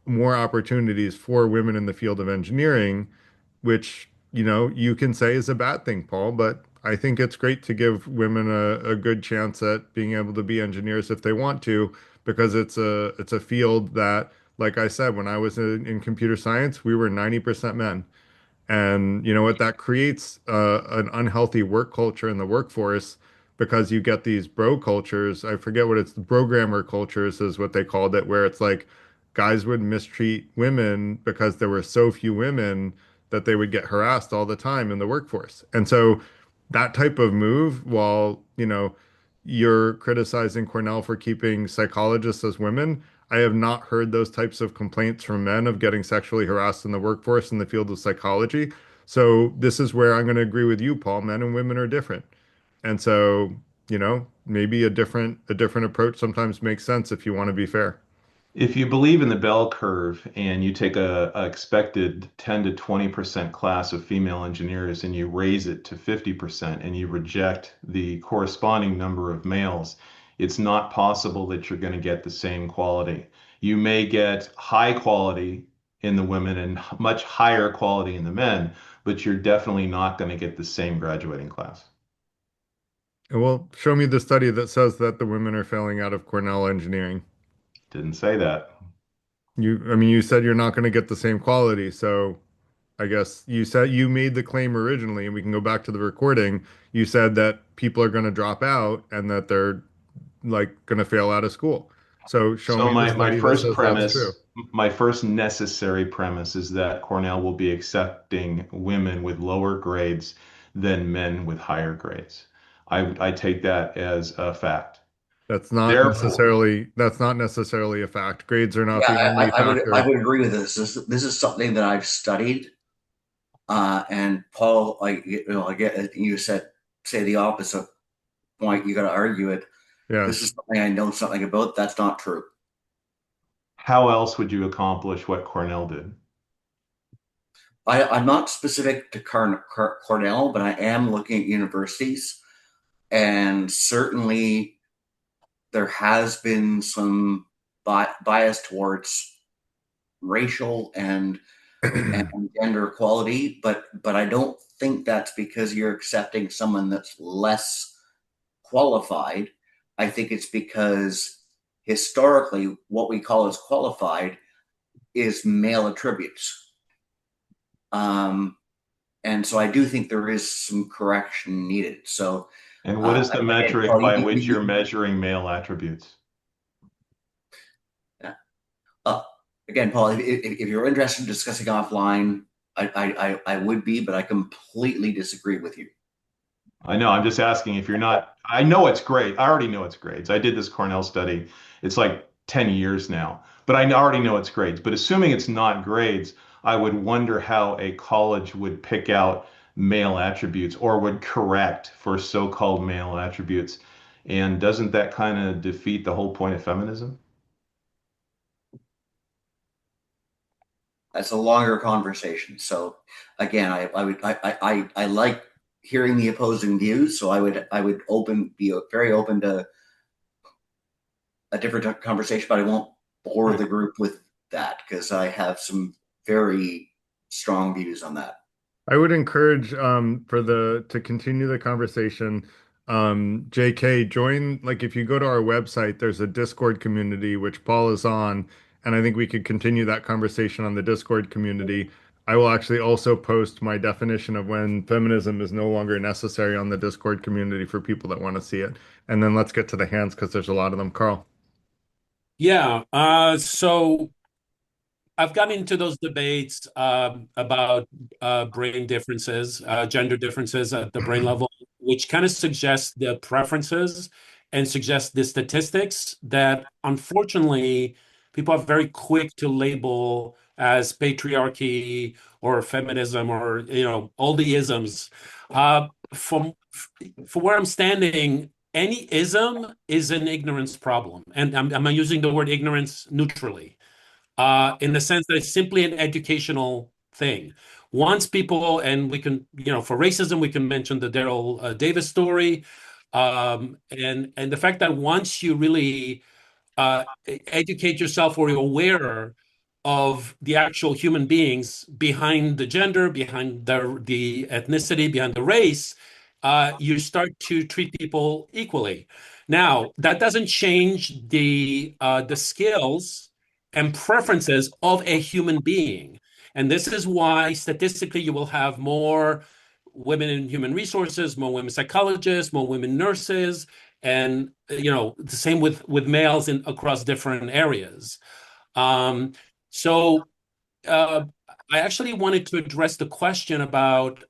more opportunities for women in the field of engineering, which, you can say is a bad thing, Paul, but I think it's great to give women a good chance at being able to be engineers if they want to, because it's a field that, like I said, when I was in computer science, we were 90% men. And you know what? That creates an unhealthy work culture in the workforce because you get these bro cultures. I forget what it's, programmer cultures is what they called it, where it's like guys would mistreat women because there were so few women that they would get harassed all the time in the workforce. And so that type of move, while, you're criticizing Cornell for keeping psychologists as women, I have not heard those types of complaints from men of getting sexually harassed in the workforce in the field of psychology. So this is where I'm going to agree with you, Paul. Men and women are different. And so, maybe a different approach sometimes makes sense if you want to be fair. If you believe in the bell curve and you take a expected 10 to 20% class of female engineers and you raise it to 50% and you reject the corresponding number of males, it's not possible that you're going to get the same quality. You may get high quality in the women and much higher quality in the men, but you're definitely not going to get the same graduating class. Well, show me the study that says that the women are failing out of Cornell engineering. Didn't say that. I mean, you said you're not going to get the same quality, so I guess you said you made the claim originally, and we can go back to the recording. You said that people are going to drop out and that they're like going to fail out of school. So show So me the my study that first says that's true. premise, my first necessary premise is that Cornell will be accepting women with lower grades than men with higher grades. I take that as a fact. Therefore, That's not necessarily a fact. Grades are not Yeah, the only I factor. would agree with this is something that I've studied. And Paul, I get you said say the opposite point. You got to argue it. Yeah. This is something I know something about. That's not true. how else would you accomplish what Cornell did? I'm not specific to Cornell, but I am looking at universities, and certainly there has been some bias towards racial and gender equality, but I don't think that's because you're accepting someone that's less qualified. I think it's because historically what we call as qualified is male attributes. Um, and so I do think there is some correction needed. So And what is the again, metric Paul, by which you're measuring male attributes? uh, again, Paul, if you're interested in discussing offline, I would be, but I completely disagree with you. I know, I'm just asking if you're not, I know it's great. I already know it's grades. I did this Cornell study. It's like 10 years now. But I already know it's grades. But assuming it's not grades, I would wonder how a college would pick out male attributes or would correct for so-called male attributes. And doesn't that kind of defeat the whole point of feminism? That's a longer conversation. So again, I like hearing the opposing views. So I would be very open to a different conversation, but I won't bore the group with that because I have some very strong views on that. I would encourage to continue the conversation. JK, join, like, if you go to our website, there's a Discord community which Paul is on, and I think we could continue that conversation on the Discord community. I will actually also post my definition of when feminism is no longer necessary on the Discord community for people that want to see it. And then let's get to the hands because there's a lot of them. Carl. Yeah. So I've gotten into those debates about brain differences, gender differences at the brain level, which kind of suggests the preferences and suggests the statistics that unfortunately people are very quick to label as patriarchy or feminism or all the isms. From for where I'm standing, any ism is an ignorance problem, and I'm using the word ignorance neutrally in the sense that it's simply an educational thing. Once people, and we can, for racism, we can mention the Daryl Davis story, and the fact that once you really educate yourself or you're aware of the actual human beings behind the gender, behind the ethnicity, behind the race, you start to treat people equally. Now, that doesn't change the skills and preferences of a human being. And this is why statistically you will have more women in human resources, more women psychologists, more women nurses, and the same with males in across different areas. So I actually wanted to address the question about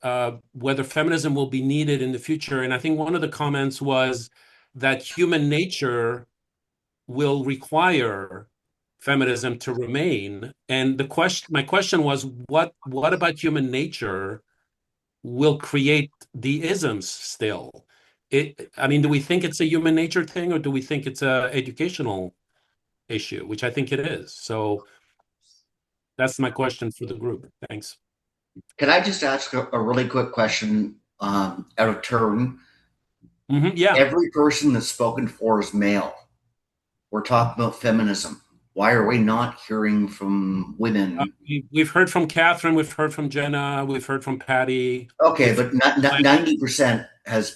whether feminism will be needed in the future. And I think one of the comments was that human nature will require feminism to remain. And my question was, what about human nature will create the isms still? I mean, do we think it's a human nature thing, or do we think it's a educational issue, which I think it is? So that's my question for the group. Thanks. Can I just ask a really quick question out of turn? Yeah. Every person that's spoken for is male. We're talking about feminism. Why are we not hearing from women? We've heard from Catherine, we've heard from Jenna, we've heard from Patty. Okay, but 90% has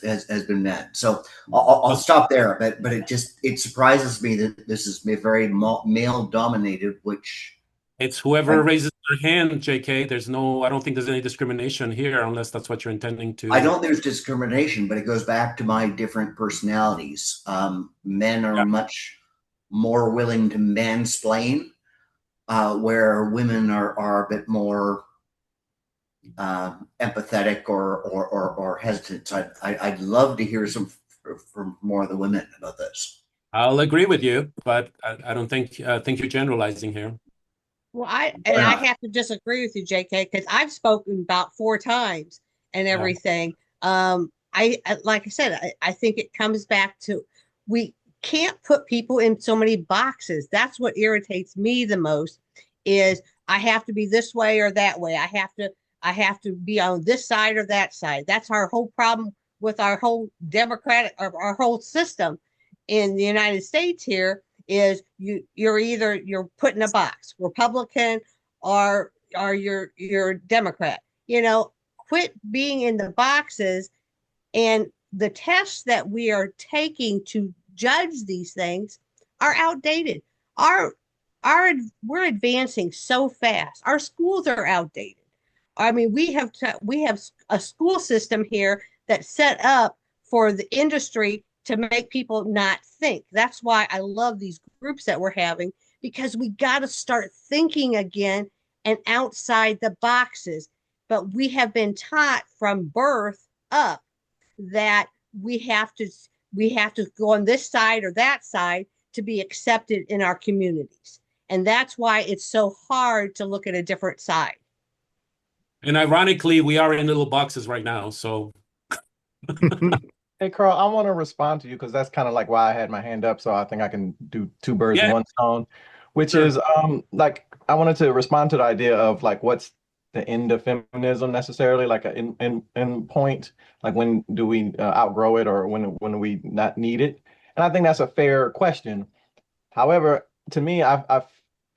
been met. So I'll stop there. But it surprises me that this is very male dominated, which it's whoever raises their hand, JK. I don't think there's any discrimination here unless that's what you're intending to. I don't think there's discrimination, but it goes back to my different personalities. Men are much more willing to mansplain, where women are a bit more empathetic or hesitant. So I'd love to hear from more of the women about this. I'll agree with you, but I don't think you're generalizing here. Well, I have to disagree with you, JK, because I've spoken about 4 times and everything. I like I said, I think it comes back to we can't put people in so many boxes. That's what irritates me the most is I have to be this way or that way. I have to be on this side or that side. That's our whole problem with our whole democratic or our whole system in the United States here is you're put in a box, Republican or you're Democrat. Quit being in the boxes, and the tests that we are taking to judge these things are outdated. We're advancing so fast. Our schools are outdated. I mean, we have a school system here that's set up for the industry to make people not think. That's why I love these groups that we're having, because we got to start thinking again and outside the boxes. But we have been taught from birth up that we have to go on this side or that side to be accepted in our communities. And that's why it's so hard to look at a different side. And ironically, we are in little boxes right now. So Hey, Carl, I want to respond to you because that's kind of like why I had my hand up. So I think I can do two birds, yeah, one stone, which sure. is like I wanted to respond to the idea of like what's the end of feminism necessarily, like an end point, like when do we outgrow it or when do we not need it? And I think that's a fair question. However, to me, I've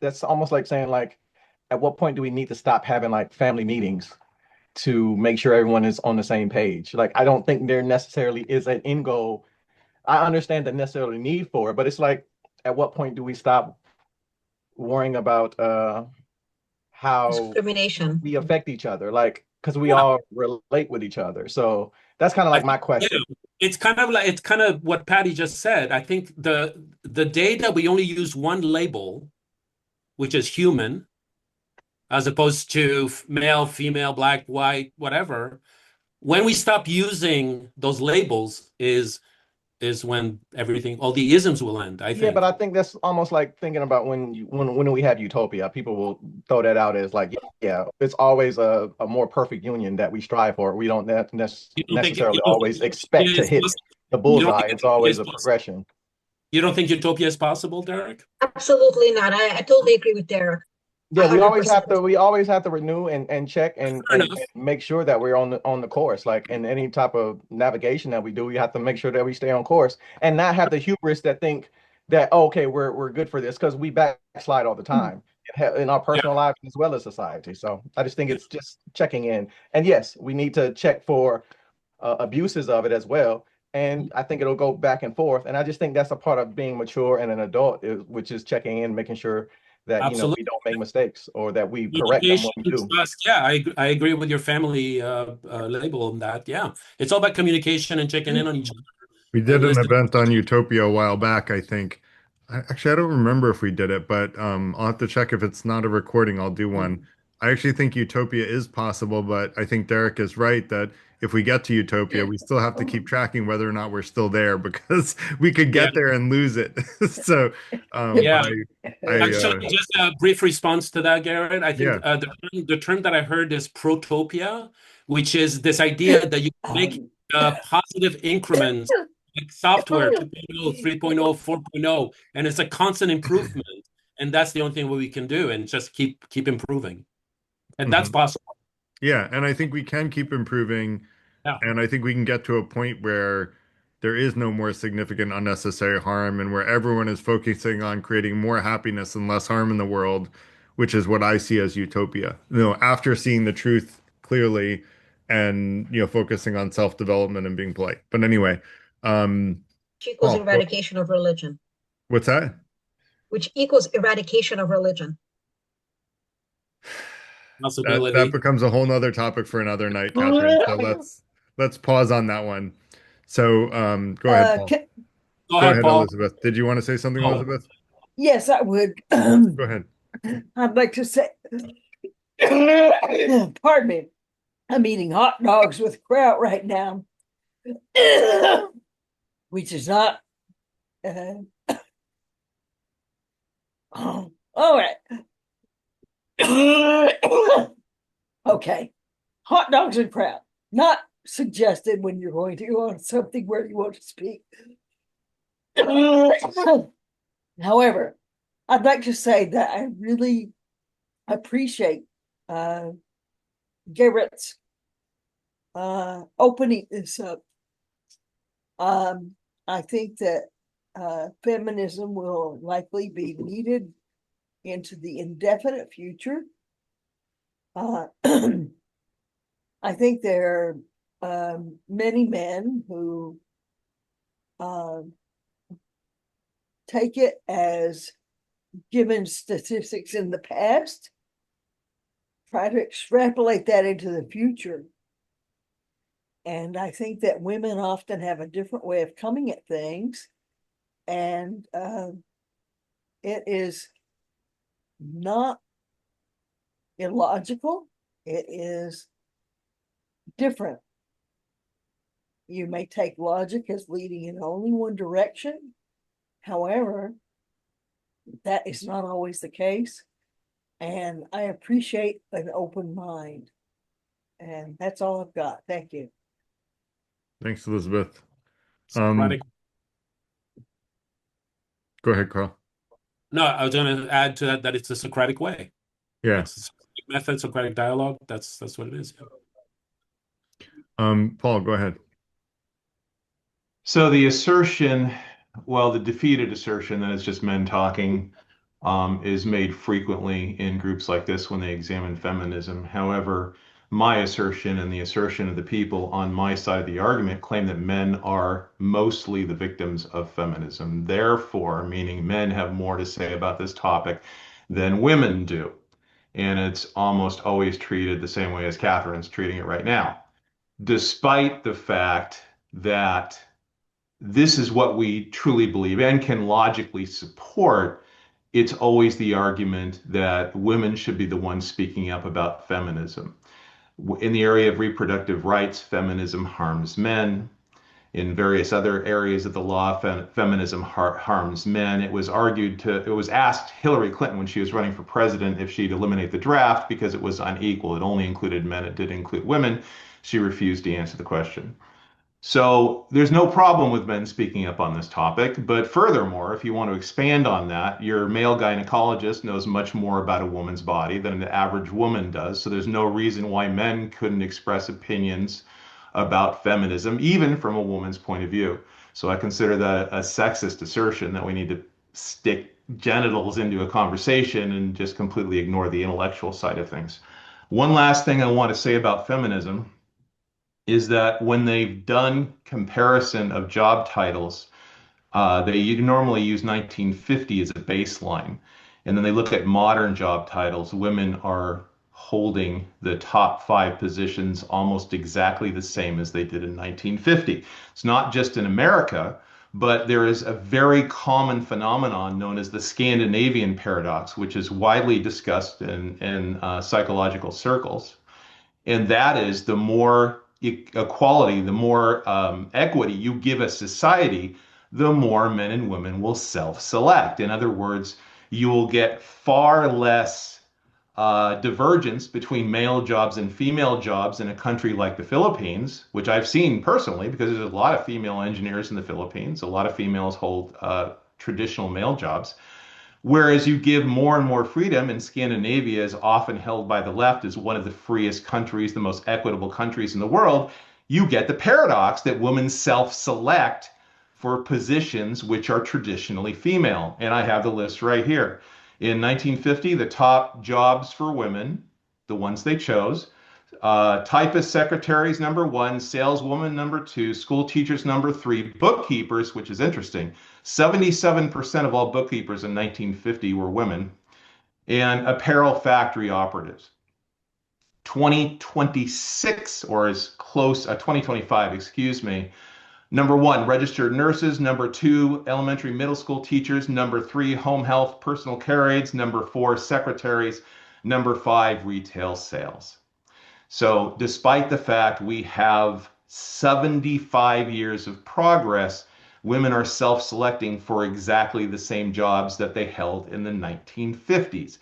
that's almost like saying like, at what point do we need to stop having like family meetings to make sure everyone is on the same page? Like, I don't think there necessarily is an end goal. I understand the necessarily need for it, but it's like, at what point do we stop worrying about how Discrimination. we affect each other? Like, because we Yeah. all relate with each other. So that's kind of like my Yeah, question. it's kind of what Patty just said. I think the day that we only use one label, which is human, as opposed to male, female, black, white, whatever, when we stop using those labels is when everything, all the isms will end, I Yeah, but think. I think that's almost like thinking about when we have utopia, people will throw that out as like, yeah, it's always a more perfect union that we strive for. We don't necessarily always expect to hit the You don't bullseye. think It's utopia always is a possible? progression. You don't think utopia is possible, Derek? Absolutely not. I totally agree with Derek. Yeah, 100%. we always have to renew and check Fair and enough. make sure that we're on the course. Like in any type of navigation that we do, we have to make sure that we stay on course and not have the hubris that think that, oh, okay, we're good for this, because we backslide all the time in our Yeah, personal lives as well as society. So I just think yeah. it's just checking in. And yes, we need to check for abuses of it as well. And I think it'll go back and forth. And I just think that's a part of being mature and an adult, which is checking in, making sure that, we Absolutely. don't make mistakes or that we correct them when Communication, we do. trust. Yeah, I agree with your family label on that. Yeah, it's all about communication and checking in on each other We and did an listening. event on Utopia a while back, I think. Actually, I don't remember if we did it, but I'll have to check. If it's not a recording, I'll do one. I actually think Utopia is possible, but I think Derek is right that if we get to Utopia, we still have to keep tracking whether or not we're still there, because we could Yeah, get there and lose it. So, yeah. I Actually, just a brief response to that, Garrett. I think yeah. the term that I heard is protopia, which is this idea that you make positive increments like software 2.0, 3.0, 4.0, and it's a constant improvement. And that's the only thing we can do, and just keep improving. And that's Mhm. possible. Yeah, and I think we can keep improving. Yeah, And I think we can get to a point where there is no more significant unnecessary harm, and where everyone is focusing on creating more happiness and less harm in the world, which is what I see as utopia. After seeing the truth clearly and, focusing on self-development and being polite. But anyway, Which equals Paul, eradication of religion. what's that? Which equals eradication of religion. That possibility. becomes a whole nother topic for another night, Catherine. So let's pause on that one. So go ahead, Paul. Go Go ahead, ahead, Paul. Elizabeth. Did you want to say something, Oh, Elizabeth? Yes, I would. Go ahead. I'd like to say, pardon me, I'm eating hot dogs with kraut right now, which is not. All right. Okay. Hot dogs and kraut. Not suggested when you're going to go on something where you want to speak. However, I'd like to say that I really appreciate Garrett's opening this up. I think that feminism will likely be needed into the indefinite future. I think there are many men who take it as given statistics in the past, try to extrapolate that into the future. And I think that women often have a different way of coming at things. And it is not illogical. It is different. You may take logic as leading in only one direction. However, that is not always the case. And I appreciate an open mind. And that's all I've got. Thank you. Thanks, Elizabeth. Socratic. Go ahead, Carl. No, I was going to add to that that it's the Socratic way. Yeah. It's the Socratic method, Socratic dialogue. That's what it is. Paul, go ahead. So the assertion, well, the defeated assertion that it's just men talking, is made frequently in groups like this when they examine feminism. However, my assertion and the assertion of the people on my side of the argument claim that men are mostly the victims of feminism. Therefore, meaning men have more to say about this topic than women do. And it's almost always treated the same way as Catherine's treating it right now, despite the fact that this is what we truly believe and can logically support. It's always the argument that women should be the ones speaking up about feminism. In the area of reproductive rights, feminism harms men. In various other areas of the law, feminism harms men. It was asked Hillary Clinton when she was running for president if she'd eliminate the draft because it was unequal. It only included men, it didn't include women. She refused to answer the question. So there's no problem with men speaking up on this topic. But furthermore, if you want to expand on that, your male gynecologist knows much more about a woman's body than the average woman does. So there's no reason why men couldn't express opinions about feminism, even from a woman's point of view. So I consider that a sexist assertion that we need to stick genitals into a conversation and just completely ignore the intellectual side of things. One last thing I want to say about feminism is that when they've done comparison of job titles, they normally use 1950 as a baseline. And then they look at modern job titles. Women are holding the top 5 positions almost exactly the same as they did in 1950. It's not just in America, but there is a very common phenomenon known as the Scandinavian paradox, which is widely discussed in psychological circles. And that is the more equality, the more equity you give a society, the more men and women will self-select. In other words, you will get far less divergence between male jobs and female jobs in a country like the Philippines, which I've seen personally because there's a lot of female engineers in the Philippines. A lot of females hold traditional male jobs. Whereas you give more and more freedom, and Scandinavia is often held by the left as one of the freest countries, the most equitable countries in the world, you get the paradox that women self-select for positions which are traditionally female. And I have the list right here. In 1950, the top jobs for women, the ones they chose, typist secretaries number 1, saleswoman number 2, school teachers number 3, bookkeepers, which is interesting. 77% of all bookkeepers in 1950 were women, and apparel factory operatives. 2026, or as close, 2025, excuse me. Number 1, registered nurses. Number 2, elementary middle school teachers. Number 3, home health personal care aides. Number 4, secretaries. Number 5, retail sales. So despite the fact we have 75 years of progress, women are self-selecting for exactly the same jobs that they held in the 1950s.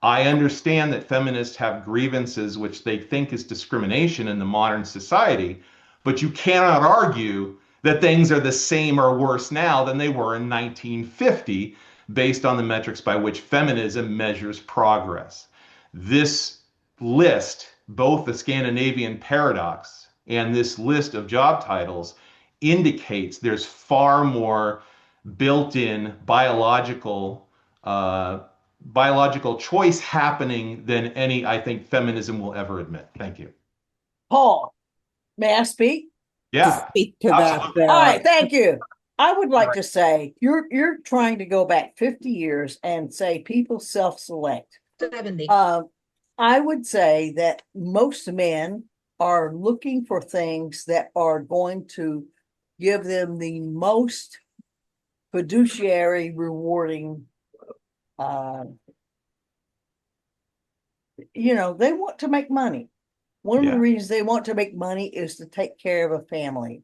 I understand that feminists have grievances which they think is discrimination in the modern society, but you cannot argue that things are the same or worse now than they were in 1950 based on the metrics by which feminism measures progress. This list, both the Scandinavian paradox and this list of job titles, indicates there's far more built-in biological choice happening than any, I think, feminism will ever admit. Thank you. Paul, may I speak? Yeah, Speak to that. absolutely. All right, thank you. I would like to say you're trying to go back 50 years and say people self-select. 70. I would say that most men are looking for things that are going to give them the most fiduciary rewarding. They want to make money. One of the reasons they want to make money is to take care of a family.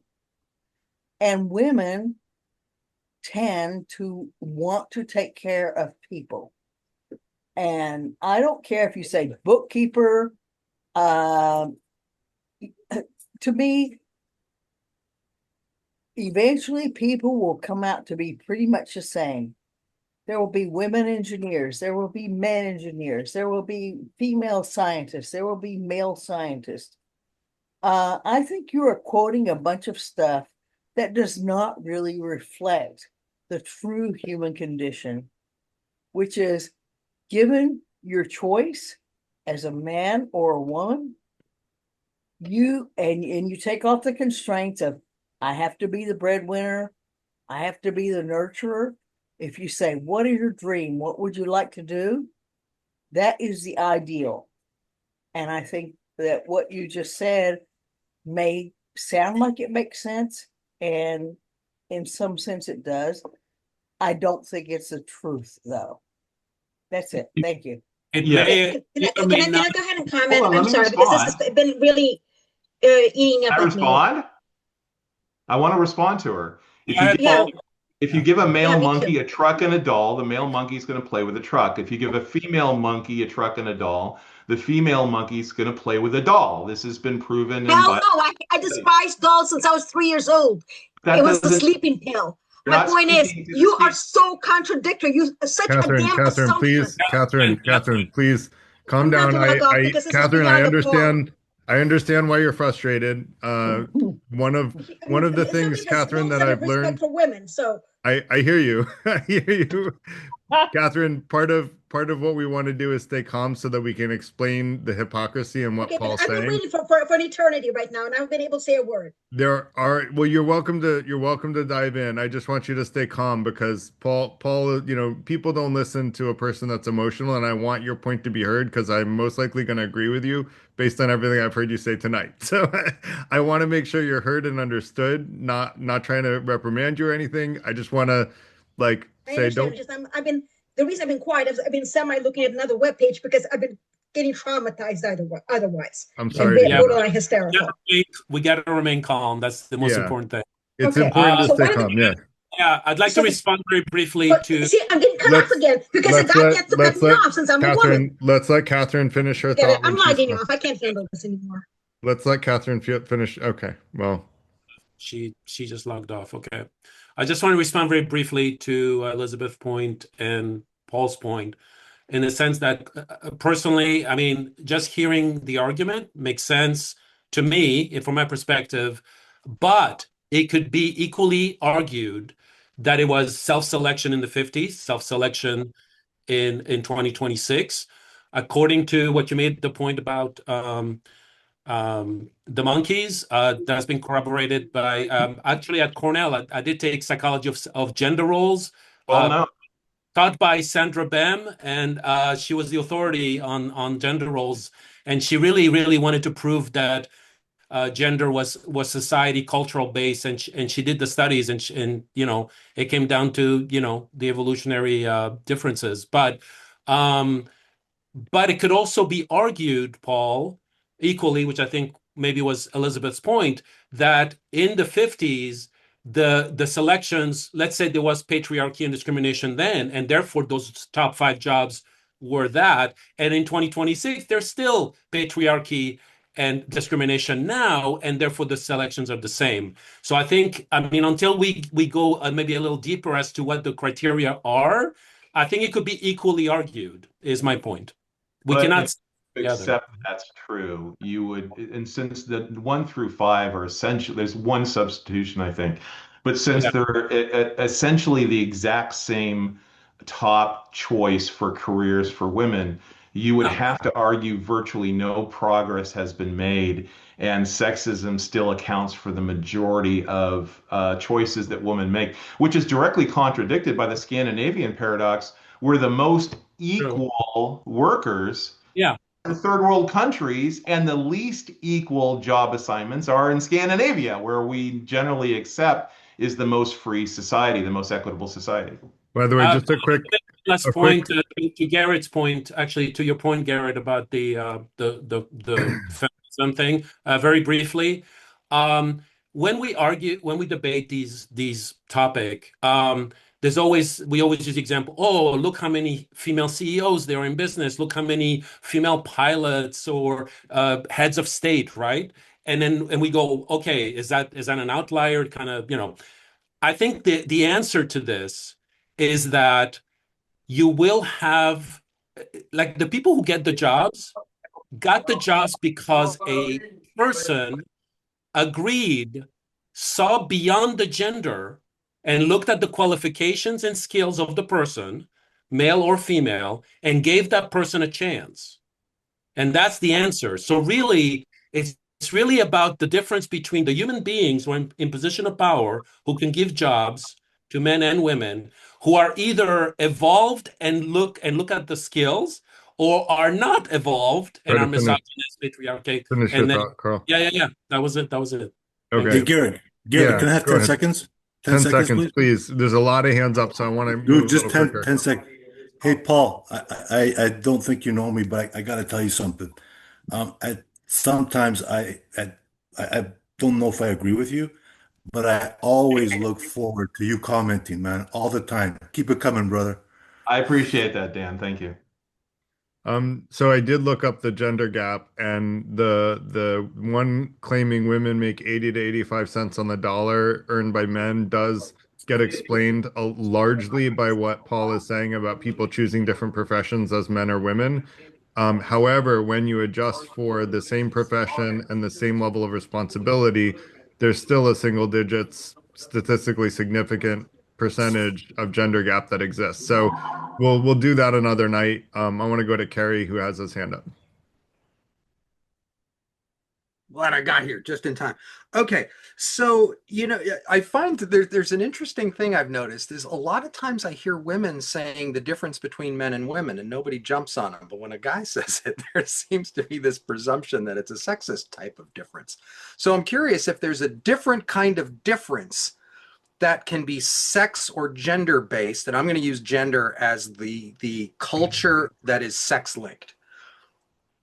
And women tend to want to take care of people. And I don't care if you say bookkeeper, to me, eventually people will come out to be pretty much the same. There will be women engineers, there will be men engineers, there will be female scientists, there will be male scientists. I think you are quoting a bunch of stuff that does not really reflect the true human condition, which is given your choice as a man or a woman, you take off the constraints of I have to be the breadwinner, I have to be the nurturer. If you say, what is your dream? What would you like to do? That is the ideal. And I think that what you just said may sound like it makes sense, and in some sense it does. I don't think it's the truth, though. That's it. Thank you. It Yeah. may, Can may or I, may can not. I go ahead and Hold comment? on, let I'm me sorry, because this respond. has been really eating up Can I at me. respond? I want to respond to her. If Go you ahead, give, Yeah, Paul. if you give a yeah, male me too. monkey a truck and a doll, the male monkey is going to play with a truck. If you give a female monkey a truck and a doll, the female monkey is going to play with a doll. This has been proven in Hell bio. no, I despised dolls since I was 3 years old. That It was the doesn't, sleeping pill. you're My not point is, speaking to the you are same. so contradictory. You such a damn Catherine, assumption. please, Catherine, please calm I'm going down. to log off because this is Catherine, I beyond the pale. understand. I understand why you're frustrated. One of I one mean, of the somebody things, has Catherine, no that set of I've respect learned. for women. So I hear you. I hear you. Catherine, part of what we want to do is stay calm so that we can explain the hypocrisy and what okay, but Paul's I've been saying. waiting for an eternity right now, and I haven't been able to say a word. Well, you're welcome to dive in. I just want you to stay calm because Paul, people don't listen to a person that's emotional, and I want your point to be heard because I'm most likely going to agree with you based on everything I've heard you say tonight. So I want to make sure you're heard and understood, not trying to reprimand you or anything. I just want to I say understand. don't. It's just I've been the reason I've been quiet is I've been semi looking at another webpage because I've been getting traumatized otherwise I'm and sorry to hear Yeah, that. borderline hysterical. we got to remain calm. That's the most Yeah, important thing. it's Okay, important to Uh, so stay one of the calm. Yeah. yeah, I'd like to so respond very briefly but to. see, I'm getting cut off Let's again because a let's guy let gets to cut let's me let off since I'm a woman. Let's let Catherine finish her Forget it. thought when I'm she's logging done. off. I can't handle this anymore. Let's let Catherine finish. Okay. Well, She just logged off. Okay. I just want to respond very briefly to Elizabeth's point and Paul's point in the sense that personally, I mean, just hearing the argument makes sense to me from my perspective, but it could be equally argued that it was self-selection in the 50s, self-selection in 2026. According to what you made the point about the monkeys, that's been corroborated by actually at Cornell. I did take psychology of gender roles, Well, uh, no. taught by Sandra Bem, and she was the authority on gender roles, and she really wanted to prove that gender was society cultural based, and she did the studies, and it came down to the evolutionary differences, but it could also be argued, Paul, equally, which I think maybe was Elizabeth's point, that in the 50s, the selections, let's say there was patriarchy and discrimination then, and therefore those top 5 jobs were that. And in 2026, there's still patriarchy and discrimination now, and therefore the selections are the same. So I think, I mean, until we go maybe a little deeper as to what the criteria are, I think it could be equally argued, is my point. We But if cannot you together. accept that's true, you would, and since the 1 through 5 are essentially, there's one substitution, I think, but since Yeah. they're essentially the exact same top choice for careers for women, you would Yeah. have to argue virtually no progress has been made, and sexism still accounts for the majority of choices that women make, which is directly contradicted by the Scandinavian paradox, where the most True. equal workers Yeah. are in third world countries, and the least equal job assignments are in Scandinavia, where we generally accept is the most free society, the most equitable society. by the way, just Last a quick. point to Garrett's point, actually, to your point, Garrett, about the feminism thing, very briefly. Um, when we argue, when we debate these topic, we always use the example, oh, look how many female CEOs there are in business, look how many female pilots or heads of state, right? And we go, okay, is that an outlier? Kind of, I think the answer to this is that you will have, like, the people who get the jobs got the jobs because a person agreed, saw beyond the gender, and looked at the qualifications and skills of the person, male or female, and gave that person a chance. And that's the answer. So really, it's really about the difference between the human beings who are in position of power, who can give jobs to men and women, who are either evolved and look at the skills, or are not evolved and Try are to misogynist, patriarchate. finish your And then, thought, Carl. yeah. That was it. That was it. Thank Hey, Okay. you. Garrett, Yeah, can I have go 10 ahead. seconds? 10 10 seconds, seconds, please? please. There's a lot of hands up, so I want to Dude, move a just little 10, quicker. 10 seconds. Hey, Paul, I don't think you know me, but I got to tell you something. Sometimes I don't know if I agree with you, but I always look forward to you commenting, man, all the time. Keep it coming, brother. I appreciate that, Dan. Thank you. So I did look up the gender gap, and the one claiming women make 80 to 85 cents on the dollar earned by men does get explained largely by what Paul is saying about people choosing different professions as men or women. However, when you adjust for the same profession and the same level of responsibility, there's still a single digits statistically significant percentage of gender gap that exists. So we'll do that another night. I want to go to Kerry, who has his hand up. Glad I got here just in time. Okay, so I find that there's an interesting thing I've noticed is a lot of times I hear women saying the difference between men and women, and nobody jumps on them. But when a guy says it, there seems to be this presumption that it's a sexist type of difference. So I'm curious if there's a different kind of difference that can be sex or gender based, and I'm going to use gender as the culture that is sex linked.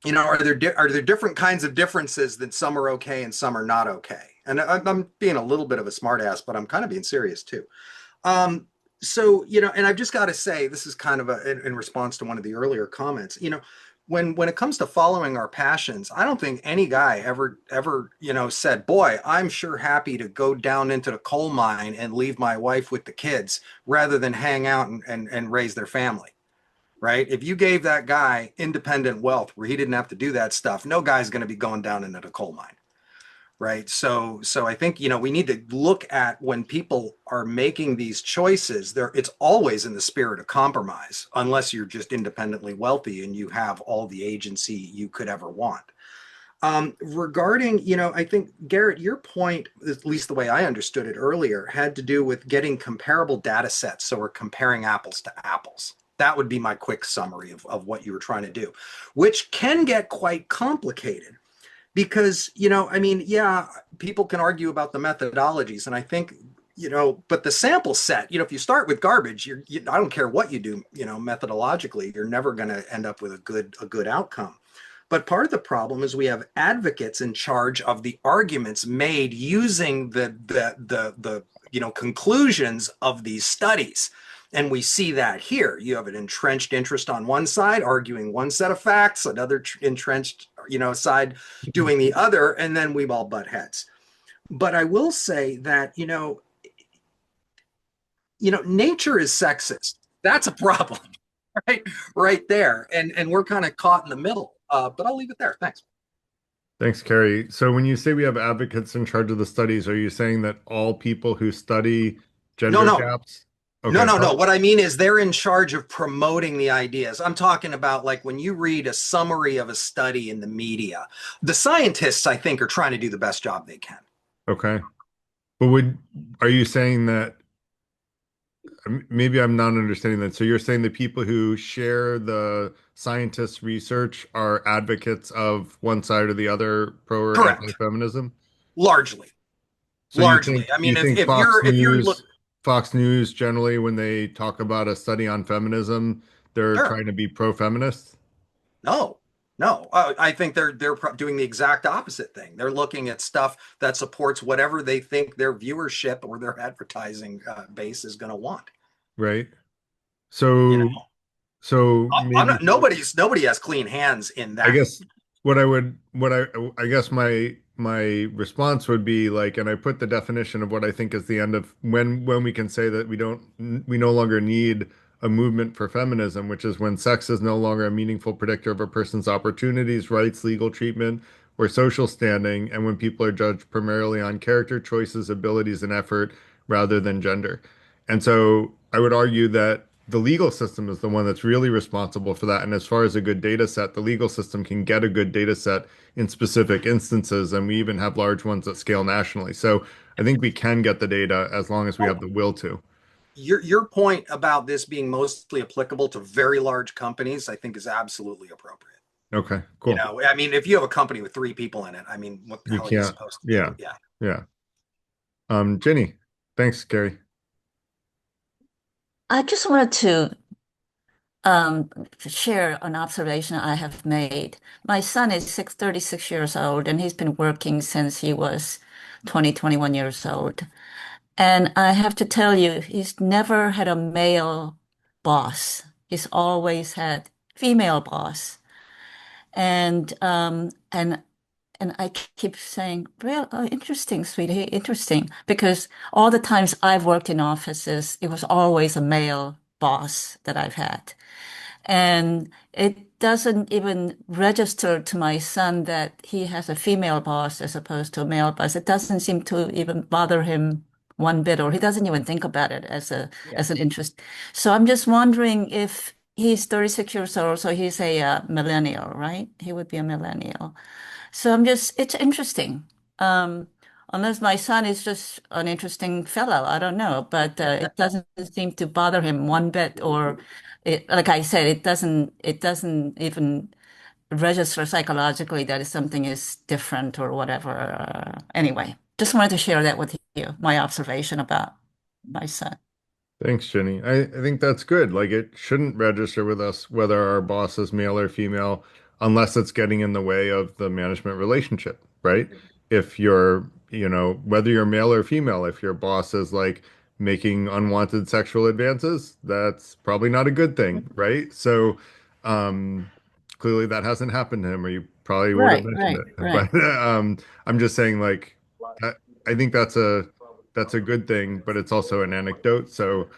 Are there different kinds of differences that some are okay and some are not okay? And I'm being a little bit of a smartass, but I'm kind of being serious too. And I've just got to say, this is kind of in response to one of the earlier comments. When it comes to following our passions, I don't think any guy ever said, "Boy, I'm sure happy to go down into the coal mine and leave my wife with the kids rather than hang out and raise their family." Right? If you gave that guy independent wealth where he didn't have to do that stuff, no guy's going to be going down into the coal mine. Right. So I think, we need to look at when people are making these choices, it's always in the spirit of compromise, unless you're just independently wealthy and you have all the agency you could ever want. Regarding, I think, Garrett, your point, at least the way I understood it earlier, had to do with getting comparable data sets. So we're comparing apples to apples. That would be my quick summary of what you were trying to do, which can get quite complicated because, yeah, people can argue about the methodologies. And I think, but the sample set, if you start with garbage, I don't care what you do, methodologically, you're never going to end up with a good outcome. But part of the problem is we have advocates in charge of the arguments made using the conclusions of these studies. And we see that here. You have an entrenched interest on one side arguing one set of facts, another entrenched, side doing the other, and then we all butt heads. But I will say that, nature is sexist. That's a problem, right there. And we're kind of caught in the middle. But I'll leave it there. Thanks. Thanks, Kerry. So when you say we have advocates in charge of the studies, are you saying that all people who study gender No. gaps? No. Okay. What I mean is they're in charge of promoting the ideas. I'm talking about like when you read a summary of a study in the media, the scientists, I think, are trying to do the best job they can. Okay. But are you saying that maybe I'm not understanding that? So you're saying the people who share the scientists' research are advocates of one side or the other, pro or Correct. anti-feminism? Largely. So Largely. I mean, if you're Fox News generally, when they talk about a study on feminism, they're Sure. trying to be pro-feminist? No. No, I think they're doing the exact opposite thing. They're looking at stuff that supports whatever they think their viewership or their advertising base is going to want. Right. You know, So I'm maybe not. Nobody has clean hands in I that. guess I guess my response would be like, and I put the definition of what I think is the end of when we can say that we no longer need a movement for feminism, which is when sex is no longer a meaningful predictor of a person's opportunities, rights, legal treatment, or social standing, and when people are judged primarily on character, choices, abilities, and effort rather than gender. And so I would argue that the legal system is the one that's really responsible for that. And as far as a good data set, the legal system can get a good data set in specific instances. And we even have large ones that scale nationally. So I think we can get the data as long as we have the will to. Your point about this being mostly applicable to very large companies, I think, is absolutely appropriate. Okay, cool. I mean, if you have a company with 3 people in it, I mean, what the You hell are you can't. supposed to Yeah. do? Yeah. Yeah. Jenny, thanks, Gary. I just wanted to um, share an observation I have made. My son is 36 years old, and he's been working since he was 20, 21 years old. And I have to tell you, he's never had a male boss. He's always had female boss. And I keep saying, real interesting, sweetie, interesting. Because all the times I've worked in offices, it was always a male boss that I've had. And it doesn't even register to my son that he has a female boss as opposed to a male boss. It doesn't seem to even bother him one bit, or he doesn't even think about it as as an interest. So I'm just wondering if he's 36 years old, so he's a millennial, right? He would be a millennial. So it's interesting. Um, Unless my son is just an interesting fellow, I don't know, but it doesn't seem to bother him one bit, or like I said, it doesn't even register psychologically that something is different or whatever. Anyway, just wanted to share that with you, my observation about my son. Thanks, Jenny. I think that's good. Like it shouldn't register with us whether our boss is male or female unless it's getting in the way of the management relationship, right? If you're, whether you're male or female, if your boss is like making unwanted sexual advances, that's probably not a good thing, right? So, um, clearly that hasn't happened to him, or you probably would have Right, mentioned right, it. right. But I'm just saying, like, I think that's a good thing, but it's also an anecdote. So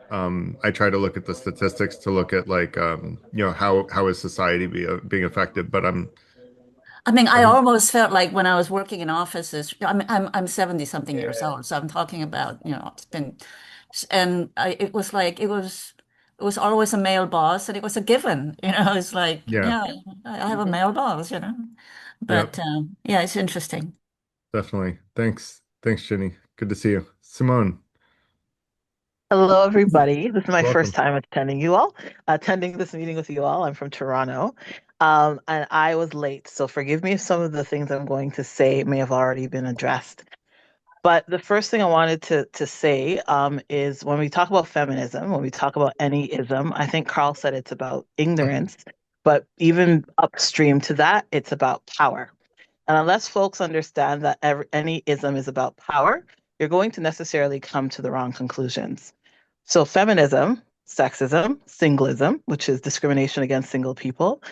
I try to look at the statistics to look at like how is society being affected. But I mean, I I'm almost felt like when I was working in offices, I'm 70 something years old, so I'm talking about, it's been, and it was like it was always a male boss, and it was a given, it's like, yeah, yeah, I have a male boss, yeah, but yeah, it's interesting. definitely. Thanks, Jenny. Good to see you, Simone. Hello, everybody. This is my first Welcome. time attending this meeting with you all. I'm from Toronto, and I was late, so forgive me if some of the things I'm going to say may have already been addressed. But the first thing I wanted to say is when we talk about feminism, when we talk about any ism, I think Carl said it's about ignorance, but even upstream to that, it's about power. And unless folks understand that any ism is about power, you're going to necessarily come to the wrong conclusions. So, feminism, sexism, singlism, which is discrimination against single people,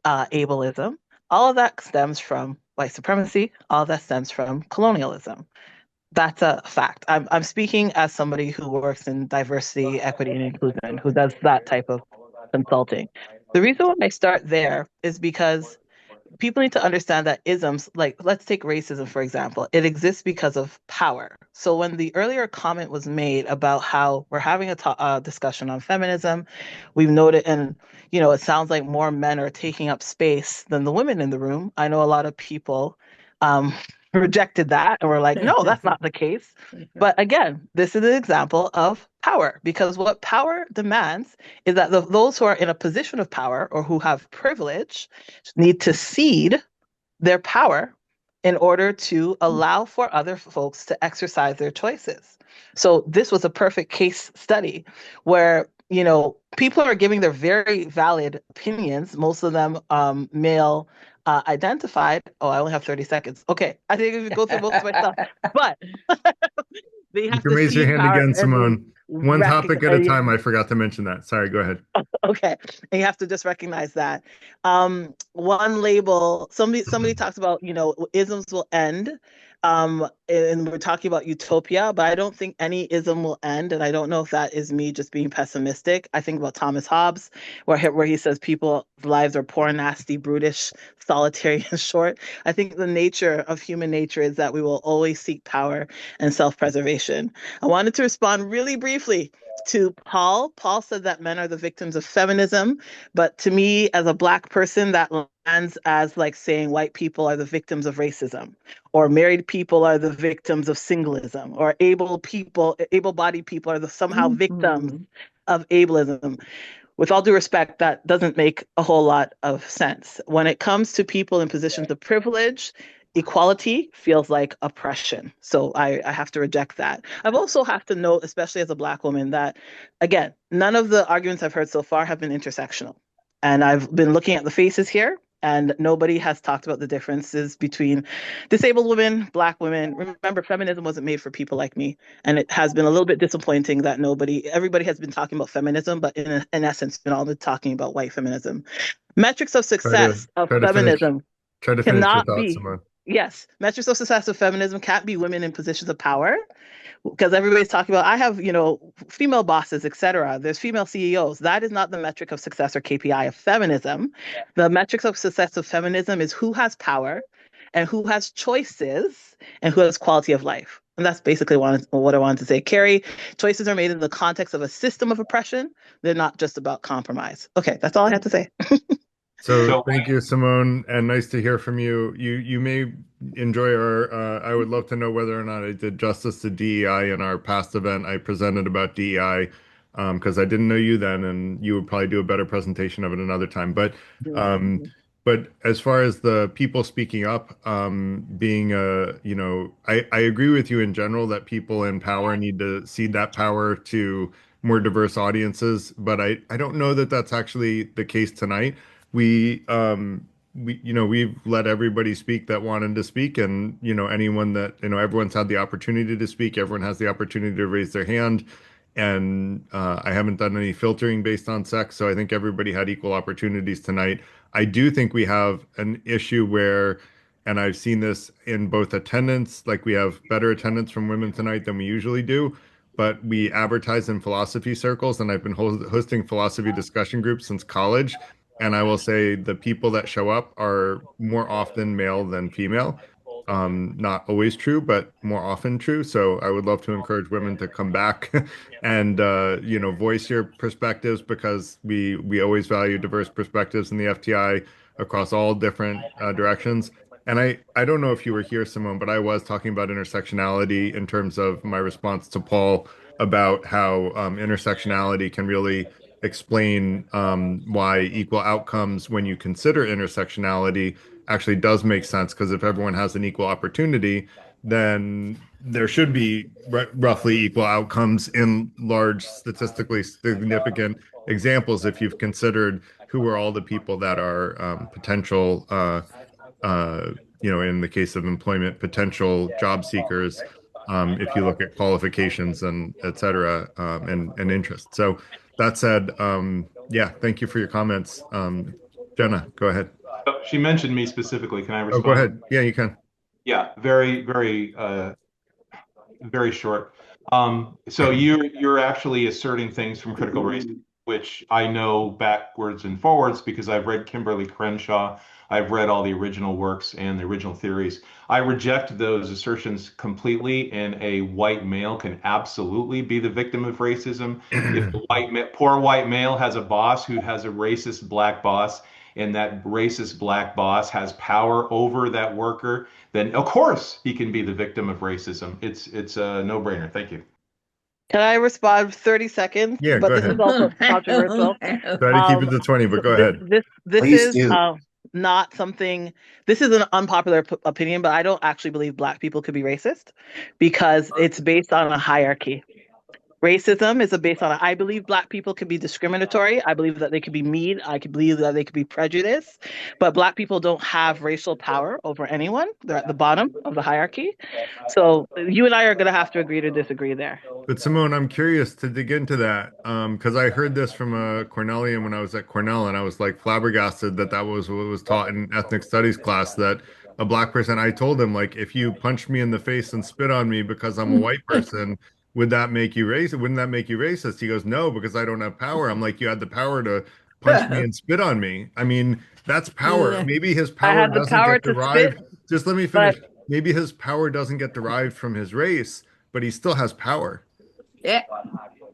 ableism, all of that stems from white supremacy, all of that stems from colonialism. That's a fact. I'm speaking as somebody who works in diversity, equity, and inclusion, who does that type of consulting. The reason why I start there is because people need to understand that isms, like let's take racism for example, it exists because of power. So when the earlier comment was made about how we're having a discussion on feminism, we've noted, and it sounds like more men are taking up space than the women in the room. I know a lot of people um, rejected that and were like, no, that's not the case. But again, this is an example of power, because what power demands is that those who are in a position of power or who have privilege need to cede their power in order to allow for other folks to exercise their choices. So this was a perfect case study where people are giving their very valid opinions, most of them male identified. Oh, I only have 30 seconds. Okay, I think we go through most of my stuff, but they You have can to raise your see hand power again, and they Simone. One topic at a time. I forgot to mention that. Sorry, go ahead. Okay, and you have to just recognize that. One label, somebody talks about, isms will end. And we're talking about utopia, but I don't think any ism will end. And I don't know if that is me just being pessimistic. I think about Thomas Hobbes, where he says people's lives are poor, nasty, brutish, solitary, and short. I think the nature of human nature is that we will always seek power and self-preservation. I wanted to respond really briefly to Paul. Paul said that men are the victims of feminism, but to me, as a Black person, that lands as like saying white people are the victims of racism, or married people are the victims of singlism, or able-bodied people are the somehow victims of ableism. With all due respect, that doesn't make a whole lot of sense. When it comes to people in positions of privilege, equality feels like oppression. So I have to reject that. I've also have to note, especially as a Black woman, that again, none of the arguments I've heard so far have been intersectional. And I've been looking at the faces here, and nobody has talked about the differences between disabled women, Black women. Remember, feminism wasn't made for people like me. And it has been a little bit disappointing that everybody has been talking about feminism, but in essence, been all talking about white feminism. Metrics of success of feminism Try to finish your cannot thoughts, be, Simone. yes, metrics of success of feminism can't be women in positions of power, because everybody's talking about, I have, female bosses, etc. There's female CEOs. That is not the metric of success or KPI of feminism. The metrics of success of feminism is who has power and who has choices and who has quality of life. And that's basically what I wanted to say. Carrie, choices are made in the context of a system of oppression. They're not just about compromise. Okay, that's all I had to say. So thank you, Simone, and nice to hear from you. You may enjoy our. I would love to know whether or not I did justice to DEI in our past event. I presented about DEI because I didn't know you then, and you would probably do a better presentation of it another time. But as far as the people speaking up, being I agree with you in general that people in power need to cede that power to more diverse audiences. But I don't know that that's actually the case tonight. We've let everybody speak that wanted to speak, and anyone that everyone's had the opportunity to speak, everyone has the opportunity to raise their hand, and I haven't done any filtering based on sex, so I think everybody had equal opportunities tonight. I do think we have an issue where, and I've seen this in both attendance, like we have better attendance from women tonight than we usually do, but we advertise in philosophy circles, and I've been hosting philosophy discussion groups since college. And I will say the people that show up are more often male than female. Not always true, but more often true. So I would love to encourage women to come back and voice your perspectives, because we always value diverse perspectives in the FTI across all different directions. And I don't know if you were here, Simone, but I was talking about intersectionality in terms of my response to Paul about how intersectionality can really explain why equal outcomes, when you consider intersectionality, actually does make sense. Because if everyone has an equal opportunity, then there should be roughly equal outcomes in large, statistically significant examples if you've considered who are all the people that are potential in the case of employment, potential job seekers, if you look at qualifications and et cetera, and interest. So that said, yeah, thank you for your comments. Jenna, go ahead. She mentioned me specifically. Can I Oh, go respond? ahead. Yeah, you can. Yeah, very, very, very short. So you're actually asserting things from critical race, which I know backwards and forwards because I've read Kimberly Crenshaw. I've read all the original works and the original theories. I reject those assertions completely, and a white male can absolutely be the victim of racism. If the poor white male has a boss who has a racist black boss, and that racist black boss has power over that worker, then of course he can be the victim of racism. It's a no-brainer. Thank you. Can I respond 30 seconds? Yeah, But go this is ahead. also controversial. Try to keep it to 20, but go This ahead. this Please is do. not something. This is an unpopular opinion, but I don't actually believe Black people could be racist because it's based on a hierarchy. Racism is based on, I believe Black people can be discriminatory. I believe that they could be mean. I could believe that they could be prejudiced. But Black people don't have racial power over anyone. They're at the bottom of the hierarchy. So you and I are going to have to agree to disagree there. But Simone, I'm curious to dig into that because I heard this from a Cornellian when I was at Cornell, and I was like flabbergasted that that was what was taught in ethnic studies class, that a black person, I told him, like, if you punched me in the face and spit on me because I'm a white person, would that make you racist? Wouldn't that make you racist? He goes, no, because I don't have power. I'm like, you had the power to punch me and spit on me. I mean, that's power. Maybe his I power had the doesn't power get to spit, derived. Just let me but finish. Maybe his power doesn't get derived from his race, but he still has power. Yeah.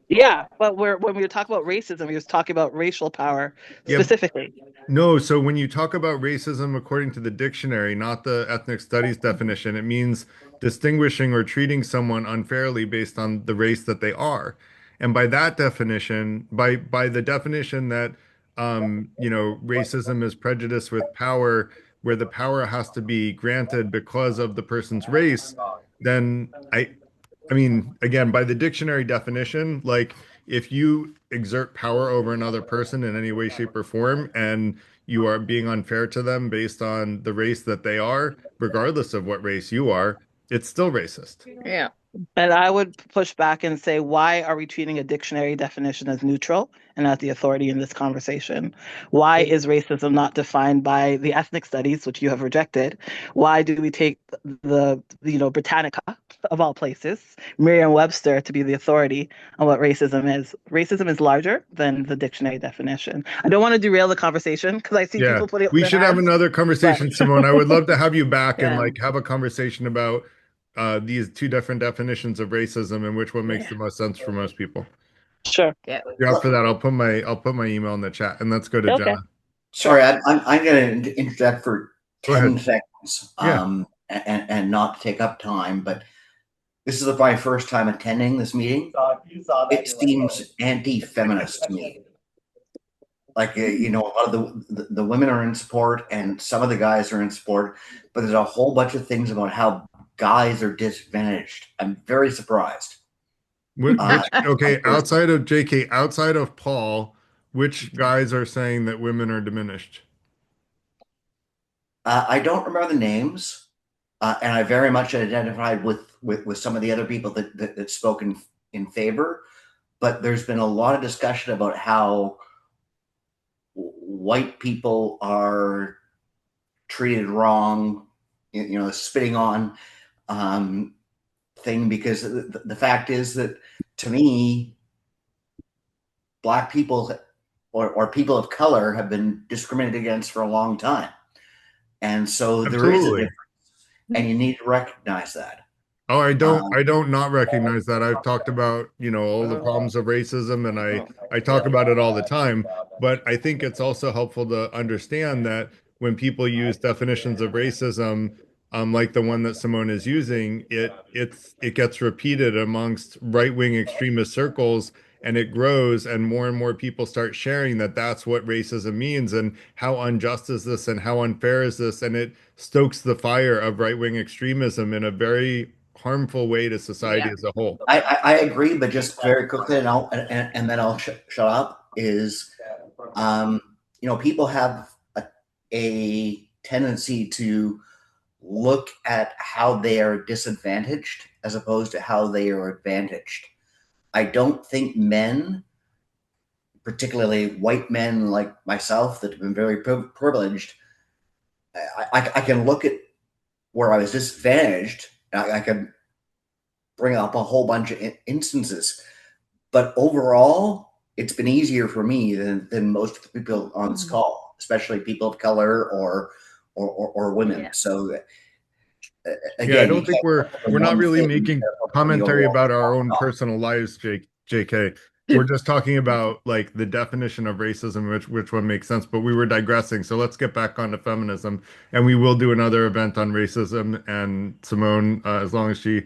yeah, but when we were talking about racism, we was talking about racial power Yeah, specifically. no, so when you talk about racism according to the dictionary, not the ethnic studies definition, it means distinguishing or treating someone unfairly based on the race that they are. And by that definition, by the definition that racism is prejudice with power, where the power has to be granted because of the person's race, then I mean, again, by the dictionary definition, like if you exert power over another person in any way, shape, or form, and you are being unfair to them based on the race that they are, regardless of what race you are, it's still racist. Yeah. And I would push back and say, why are we treating a dictionary definition as neutral and as the authority in this conversation? Why is racism not defined by the ethnic studies, which you have rejected? Why do we take Britannica, of all places, Merriam-Webster, to be the authority on what racism is? Racism is larger than the dictionary definition. I don't want to derail the conversation because I see Yeah, people putting up we their should have hands, another but conversation, Simone. I would love to have you back and Yeah. like have a conversation about these two different definitions of racism and which one makes the most sense for most people. sure. Yeah. If you're up for that, I'll put my email in the chat, and let's go to Okay. Jenna. Sorry, I'm going to interject for Go ahead. 10 seconds Yeah. and not take up time, but this is my first time attending this meeting. It seems anti-feminist to me. Like, a lot of the women are in support and some of the guys are in support, but there's a whole bunch of things about how guys are disadvantaged. I'm very surprised. Okay, outside of JK, outside of Paul, which guys are saying that women are diminished? I don't remember the names, and I very much identified with some of the other people that spoke in favor. But there's been a lot of discussion about how white people are treated wrong, spitting on thing, because the fact is that, to me, Black people or people of color have been discriminated against for a long time. And so there is a Absolutely. difference, and you need to recognize that. Oh, Um, I don't not recognize that. I've talked about, all the problems of racism and I talk about it all the time, but I think it's also helpful to understand that when people use definitions of racism, like the one that Simone is using, it gets repeated amongst right-wing extremist circles and it grows and more people start sharing that that's what racism means and how unjust is this and how unfair is this, and it stokes the fire of right-wing extremism in a very harmful way to society Yeah. as a whole. I agree, but just very quickly, and then I'll shut up. People have a tendency to look at how they are disadvantaged as opposed to how they are advantaged. I don't think men, particularly white men like myself that have been very privileged, I can look at where I was disadvantaged. I can bring up a whole bunch of instances, but overall, it's been easier for me than most of the people on this call, especially people of color or women. Yeah. So Yeah, I again, you don't think can't we're focus on not one really thing making for the commentary overall about our own topic. personal lives, JK. We're just talking about like the definition of racism, which one makes sense, but we were digressing. So let's get back onto feminism, and we will do another event on racism. And Simone, as long as she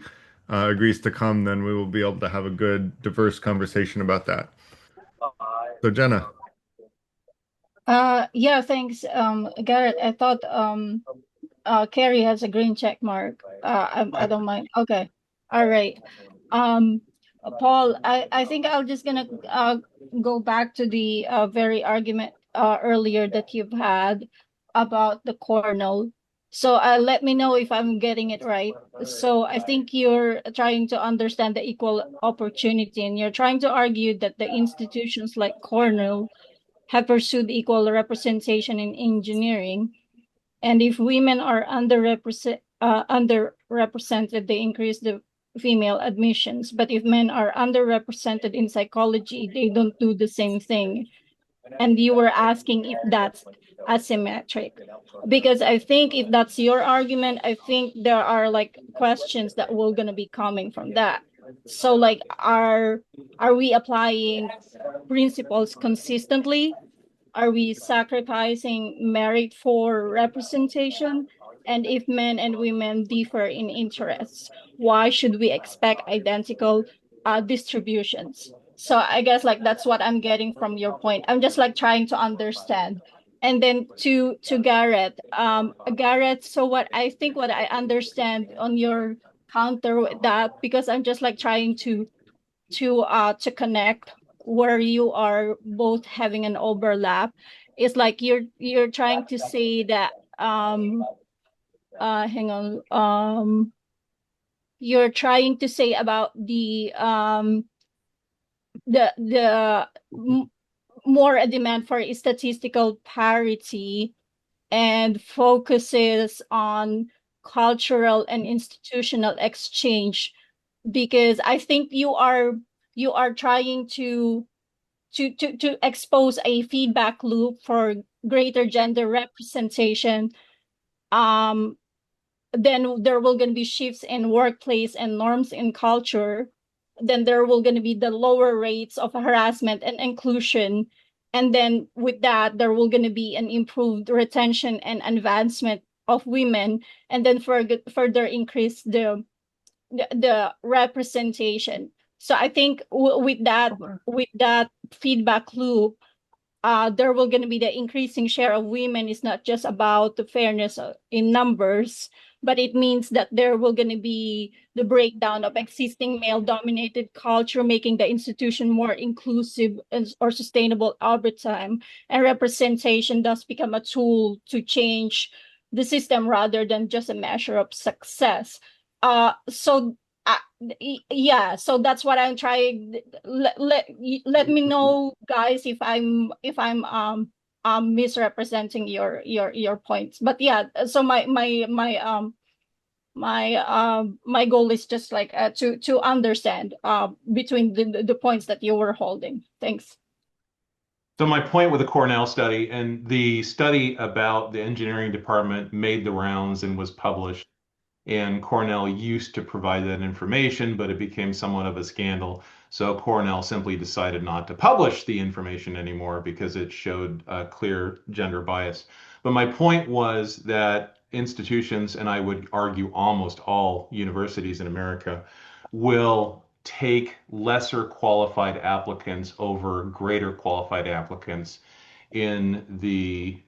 agrees to come, then we will be able to have a good, diverse conversation about that. So Jenna. Yeah, thanks, Garrett. I thought Carrie has a green check mark. I don't mind. Okay. All right. Paul, I think I'm just gonna go back to the very argument earlier that you've had about the Cornell. So let me know if I'm getting it right. So I think you're trying to understand the equal opportunity, and you're trying to argue that the institutions like Cornell have pursued equal representation in engineering. And if women are underrepresented, they increase the female admissions. But if men are underrepresented in psychology, they don't do the same thing. And you were asking if that's asymmetric. Because I think if that's your argument, I think there are like questions that will gonna be coming from that. So like are we applying principles consistently? Are we sacrificing merit for representation? And if men and women differ in interests, why should we expect identical distributions? So I guess like that's what I'm getting from your point. I'm just like trying to understand. And then to Garrett, Garrett. So what I understand on your counter with that, because I'm just like trying to connect where you are both having an overlap. It's like you're trying to say that hang on, you're trying to say about the more a demand for statistical parity and focuses on cultural and institutional exchange, because I think you are trying to expose a feedback loop for greater gender representation. um then there will going to be shifts in workplace and norms in culture. Then there will going to be the lower rates of harassment and inclusion. And then with that, there will going to be an improved retention and advancement of women. And then further increase the representation. So I think with that feedback loop, there will going to be the increasing share of women is not just about the fairness in numbers, but it means that there will going to be the breakdown of existing male-dominated culture, making the institution more inclusive or sustainable over time. And representation does become a tool to change the system rather than just a measure of success. So uh, yeah, so that's what I'm trying. Let me know, guys, if I'm misrepresenting your points. But yeah, so my goal is just like to understand between the points that you were holding. Thanks. So my point with the Cornell study, and the study about the engineering department made the rounds and was published. And Cornell used to provide that information, but it became somewhat of a scandal. So Cornell simply decided not to publish the information anymore because it showed a clear gender bias. But my point was that institutions, and I would argue almost all universities in America, will take lesser qualified applicants over greater qualified applicants in the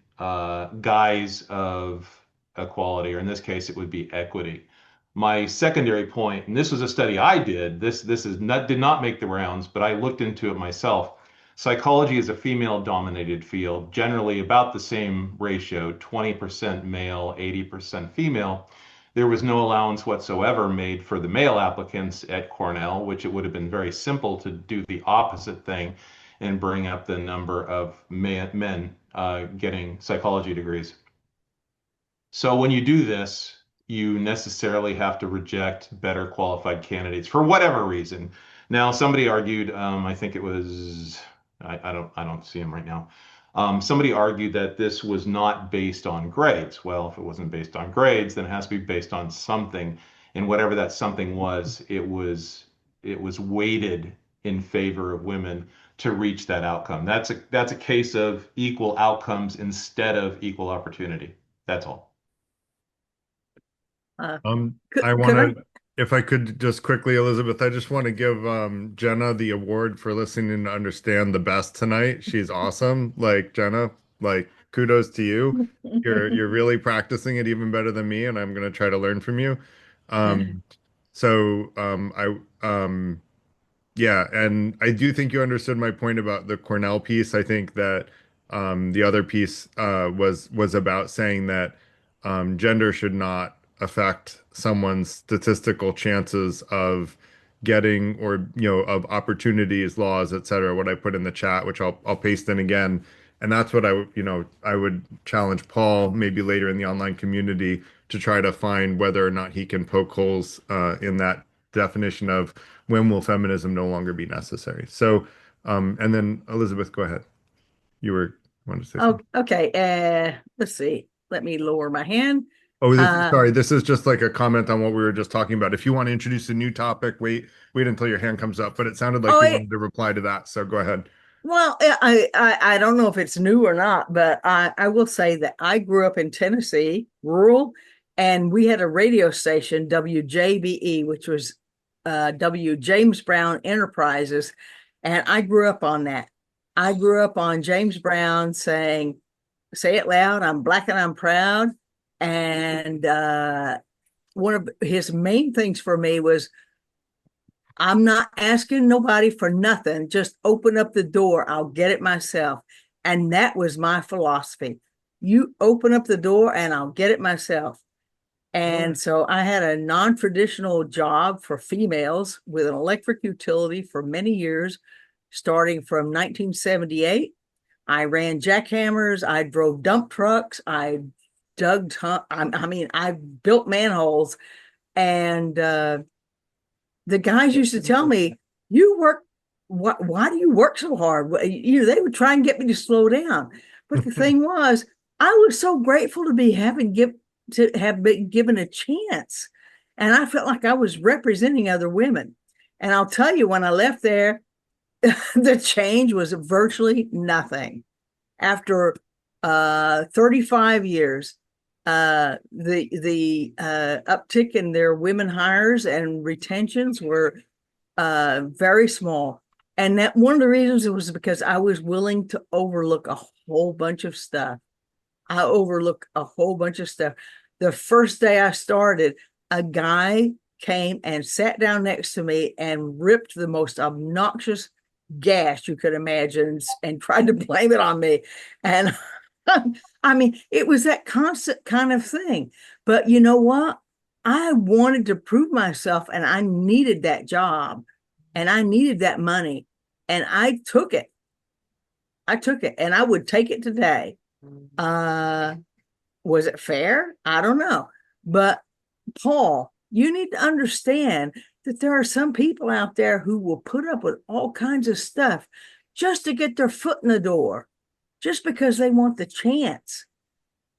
guise of equality, or in this case, it would be equity. My secondary point, and this was a study I did, this is not did not make the rounds, but I looked into it myself. Psychology is a female-dominated field, generally about the same ratio, 20% male, 80% female. There was no allowance whatsoever made for the male applicants at Cornell, which it would have been very simple to do the opposite thing and bring up the number of men getting psychology degrees. So when you do this, you necessarily have to reject better qualified candidates for whatever reason. Now, somebody argued, I think it was, I don't see him right now. Somebody argued that this was not based on grades. Well, if it wasn't based on grades, then it has to be based on something, and whatever that something was, it was weighted in favor of women to reach that outcome. That's a case of equal outcomes instead of equal opportunity. That's all. I Could I? want to, if I could just quickly, Elizabeth, I just want to give Jenna the award for listening to understand the best tonight. She's awesome. Like Jenna, like kudos to you. You're really practicing it even better than me, and I'm gonna try to learn from you. Um, so I Yeah, and I do think you understood my point about the Cornell piece. I think that the other piece was about saying that gender should not affect someone's statistical chances of getting or of opportunities, laws, et cetera. What I put in the chat, which I'll paste in again, and that's what I would challenge Paul maybe later in the online community to try to find whether or not he can poke holes in that definition of when will feminism no longer be necessary? So, and then Elizabeth, go ahead. You were wanted to say Oh, something. okay. Let's see. Let me lower my hand. Oh, Uh, sorry. This is just like a comment on what we were just talking about. If you want to introduce a new topic, wait until your hand comes up. But it sounded like oh, you wanted to reply to that. So go ahead. well, I don't know if it's new or not, but I will say that I grew up in Tennessee, rural, and we had a radio station, WJBE, which was W. James Brown Enterprises, and I grew up on that. I grew up on James Brown saying, "Say it loud, I'm black and I'm proud," and one of his main things for me was, I'm not asking nobody for nothing. Just open up the door. I'll get it myself. And that was my philosophy. You open up the door and I'll get it myself. And so I had a non-traditional job for females with an electric utility for many years, starting from 1978. I ran jackhammers. I drove dump trucks. I built manholes. And the guys used to tell me, "You work. Why do you work so hard?" They would try and get me to slow down. But the thing was, I was so grateful to have been given a chance, and I felt like I was representing other women. And I'll tell you, when I left there, the change was virtually nothing. After 35 years, the uptick in their women hires and retentions were very small. And that one of the reasons it was because I was willing to overlook a whole bunch of stuff. I overlooked a whole bunch of stuff. The first day I started, a guy came and sat down next to me and ripped the most obnoxious gas you could imagine and tried to blame it on me. And I mean, it was that constant kind of thing. But you know what? I wanted to prove myself and I needed that job and I needed that money. And I took it. I took it and I would take it today. Uh, was it fair? I don't know. But Paul, you need to understand that there are some people out there who will put up with all kinds of stuff just to get their foot in the door, just because they want the chance.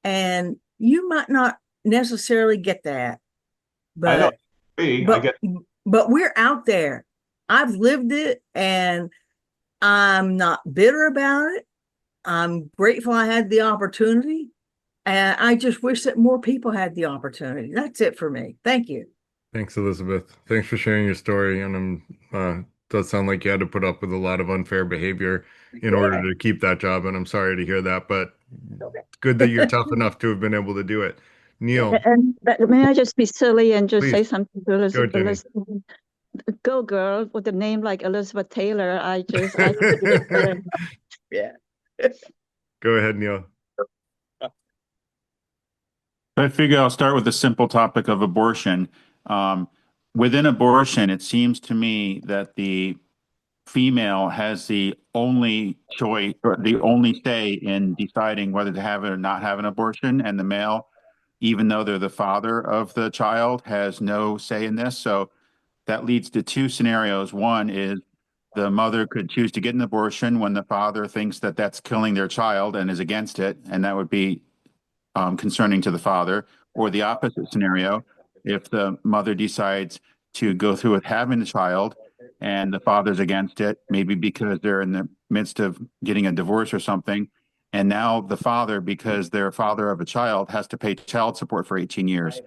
And you might not necessarily get that, I don't but agree. I but get but we're out there. I've lived it and I'm not bitter about it. I'm grateful I had the opportunity. And I just wish that more people had the opportunity. That's it for me. Thank you. Thanks, Elizabeth. Thanks for sharing your story. And does sound like you had to put up with a lot of unfair behavior in order Yeah. to keep that job. And I'm sorry to hear that, but it's good that you're tough enough to have been able to do it. Neil, And but may I just be silly and just say please something to go, Jenny. Elizabeth? Go girl with a name like Elizabeth Taylor. I think it is very Yeah. Go ahead, Neil. I figure I'll start with the simple topic of abortion. Um, Within abortion, it seems to me that the female has the only choice or the only say in deciding whether to have it or not have an abortion, and the male, even though they're the father of the child, has no say in this. So that leads to two scenarios. One is the mother could choose to get an abortion when the father thinks that that's killing their child and is against it, and that would be concerning to the father, or the opposite scenario, if the mother decides to go through with having the child and the father's against it, maybe because they're in the midst of getting a divorce or something. And now the father, because they're father of a child, has to pay child support for 18 years.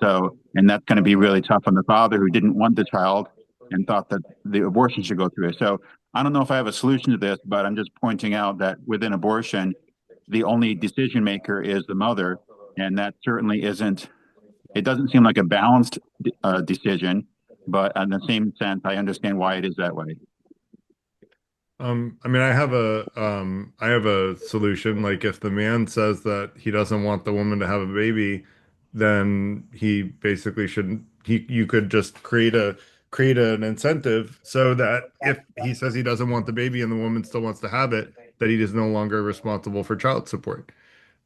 So, and that's going to be really tough on the father who didn't want the child and thought that the abortion should go through. So I don't know if I have a solution to this, but I'm just pointing out that within abortion, the only decision maker is the mother, and that certainly isn't. It doesn't seem like a balanced decision. But in the same sense, I understand why it is that way. I mean, I have a solution. Like if the man says that he doesn't want the woman to have a baby, then he basically shouldn't you could just create an incentive so that if he says he doesn't want the baby and the woman still wants to have it, that he is no longer responsible for child support,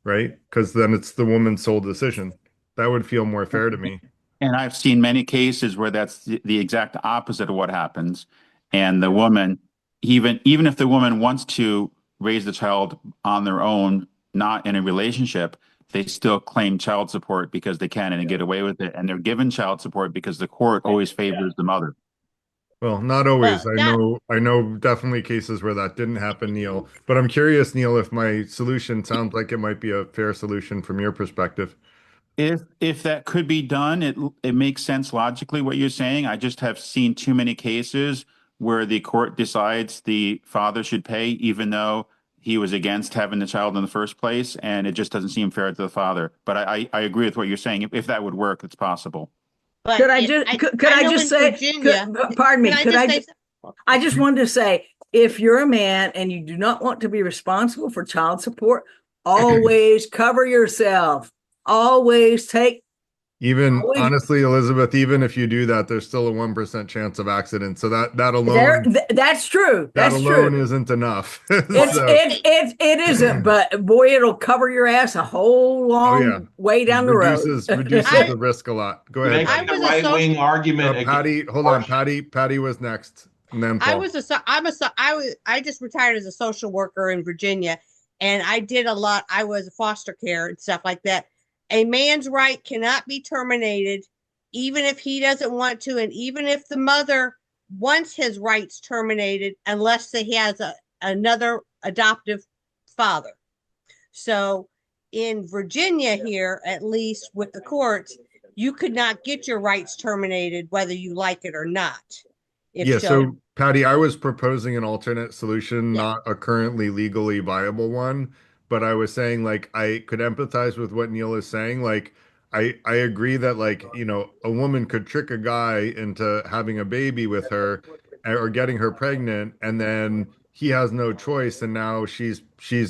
right? Because then it's the woman's sole decision. That would feel more fair to me. And I've seen many cases where that's the exact opposite of what happens. And the woman, even if the woman wants to raise the child on their own, not in a relationship, they still claim child support because they can and get away with it. And they're given child support because the court always favors the mother. Well, not Well, always. not I know definitely cases where that didn't happen, Neil. But I'm curious, Neil, if my solution sounds like it might be a fair solution from your perspective. If that could be done, it makes sense logically what you're saying. I just have seen too many cases where the court decides the father should pay, even though he was against having the child in the first place, and it just doesn't seem fair to the father. But I agree with what you're saying. If that would work, it's possible. but Could I it, just I could I I know just in say Virginia. pardon me, Can I could just I say just I just wanted to say, if you're a man and you do not want to be responsible for child support, always cover yourself. Always take Even always honestly, Elizabeth, even if you do that, there's still a 1% chance of accident. So there that's true. that That's true. alone isn't enough. It's So, it isn't, but boy, it'll cover your ass a whole oh yeah, long way down the road. reduces the risk a lot. Go ahead, Making I Patty. the was a right-wing social. argument against Patty, hold on, abortion. Patty was next, and then I Paul. was a. So- I'm a. So- I just retired as a social worker in Virginia, and I did a lot. I was foster care and stuff like that. A man's right cannot be terminated, even if he doesn't want to, and even if the mother wants his rights terminated, unless he has another adoptive father. So in Virginia here, at least with the courts, you could not get your rights terminated whether you like it or not. If Yeah, so, so Patty, I was proposing an alternate solution, yeah. not a currently legally viable one, but I was saying like I could empathize with what Neil is saying. Like I agree that like, a woman could trick a guy into having a baby with her or getting her pregnant and then he has no choice and now she's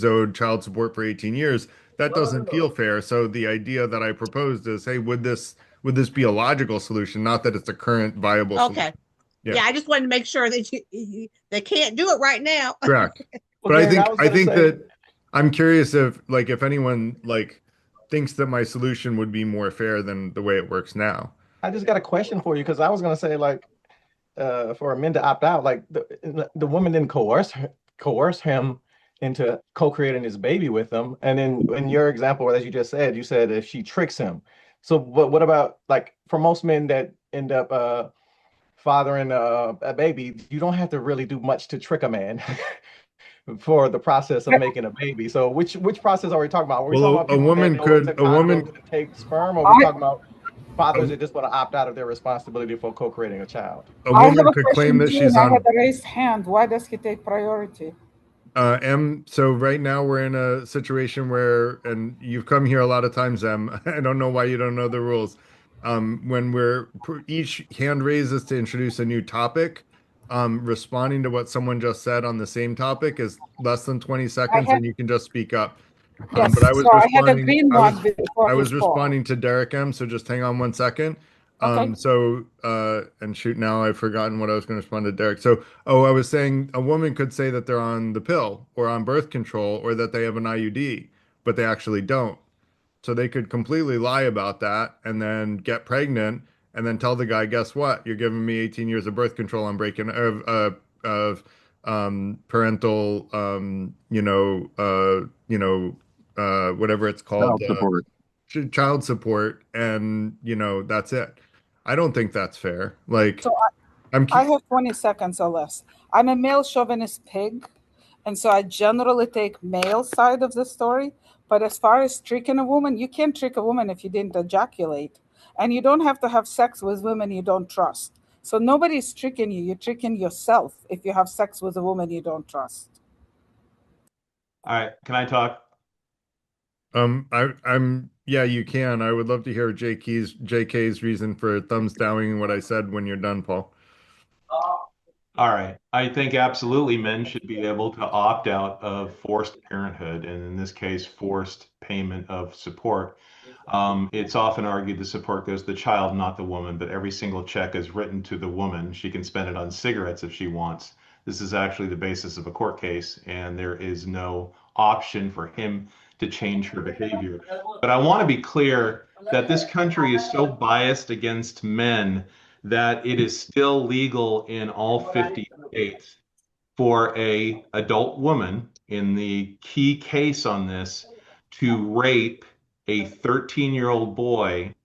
owed child support for 18 years. That doesn't feel fair. So the idea that I proposed is, hey, would this be a logical solution? Not that it's a current viable solution. Okay. Yeah. Yeah, I just wanted to make sure that they can't do it right now. Correct. Well, But I Gary, think I was I gonna think say, that I'm curious if anyone like thinks that my solution would be more fair than the way it works now. I just got a question for you because I was gonna say like for men to opt out, like the woman didn't coerce him into co-creating his baby with him. And then in your example, as you just said, you said if she tricks him. So what about like for most men that end up fathering a baby, you don't have to really do much to trick a man for the process of making a baby. So which process are we talking about? Are we talking Well, about people that go into a woman, condoms and take sperm, or are we talking about a, fathers that just want to opt out of their responsibility for co-creating a child? a I have woman a could claim question that too, and she's I had on a raised hand. Why does he take priority? So right now we're in a situation where, and you've come here a lot of times, I don't know why you don't know the rules. When each hand raise is to introduce a new topic. Responding to what someone just said on the same topic is less than 20 I seconds, had and you can just speak up. Yes, But I was so I had a responding, green one before I he was spoke. responding to Derek M. So just hang on 1 second. Okay. And shoot, now I've forgotten what I was going to respond to Derek. So, I was saying a woman could say that they're on the pill or on birth control or that they have an IUD, but they actually don't. So they could completely lie about that and then get pregnant and then tell the guy, guess what? You're giving me 18 years of birth control. I'm breaking of parental, whatever it's called, Child support. child support, and that's it. I don't think that's fair. Like, So I'm. I have 20 seconds or less. I'm a male chauvinist pig, and so I generally take male side of the story. But as far as tricking a woman, you can't trick a woman if you didn't ejaculate. And you don't have to have sex with women you don't trust. So nobody's tricking you. You're tricking yourself if you have sex with a woman you don't trust. All right, can I talk? Yeah, you can. I would love to hear JK's reason for thumbs downing what I said when you're done, Paul. All right. I think absolutely men should be able to opt out of forced parenthood, and in this case, forced payment of support. It's often argued the support goes to the child, not the woman, but every single check is written to the woman. She can spend it on cigarettes if she wants. This is actually the basis of a court case, and there is no option for him to change her behavior. But I want to be clear that this country is so biased against men that it is still legal in all 50 states for a adult woman in the key case on this to rape a 13-year-old boy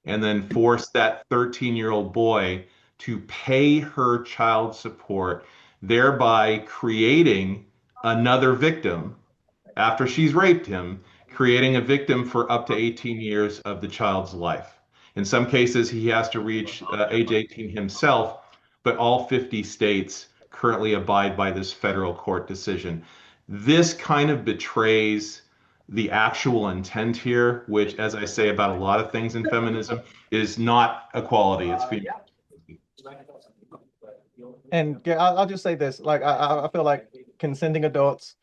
and then force that 13-year-old boy to pay her child support, thereby creating another victim after she's raped him, creating a victim for up to 18 years of the child's life. In some cases, he has to reach age 18 himself, but all 50 states currently abide by this federal court decision. This kind of betrays the actual intent here, which, as I say about a lot of things in feminism, is not equality, it's female. And yeah, I'll just say this: like I feel like consenting adults,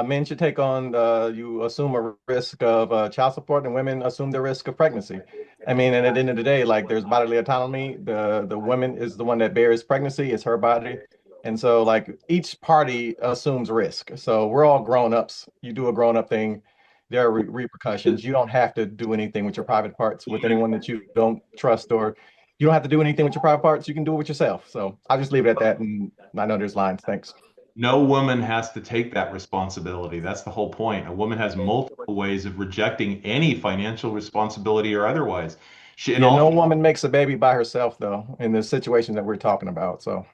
men should take on. You assume a risk of child support, and women assume the risk of pregnancy. I mean, and at the end of the day, like there's bodily autonomy. The woman is the one that bears pregnancy; it's her body, and so like each party assumes risk. So we're all grown ups. You do a grown up thing, there are repercussions. You don't have to do anything with your private parts with anyone that you don't trust, or you don't have to do anything with your private parts. You can do it with yourself. So I'll just leave it at that. And I know there's lines. Thanks. No woman has to take that responsibility. That's the whole point. A woman has multiple ways of rejecting any financial responsibility or otherwise. In Yeah, all, no woman makes a baby by herself, though, in the situation that we're talking about. So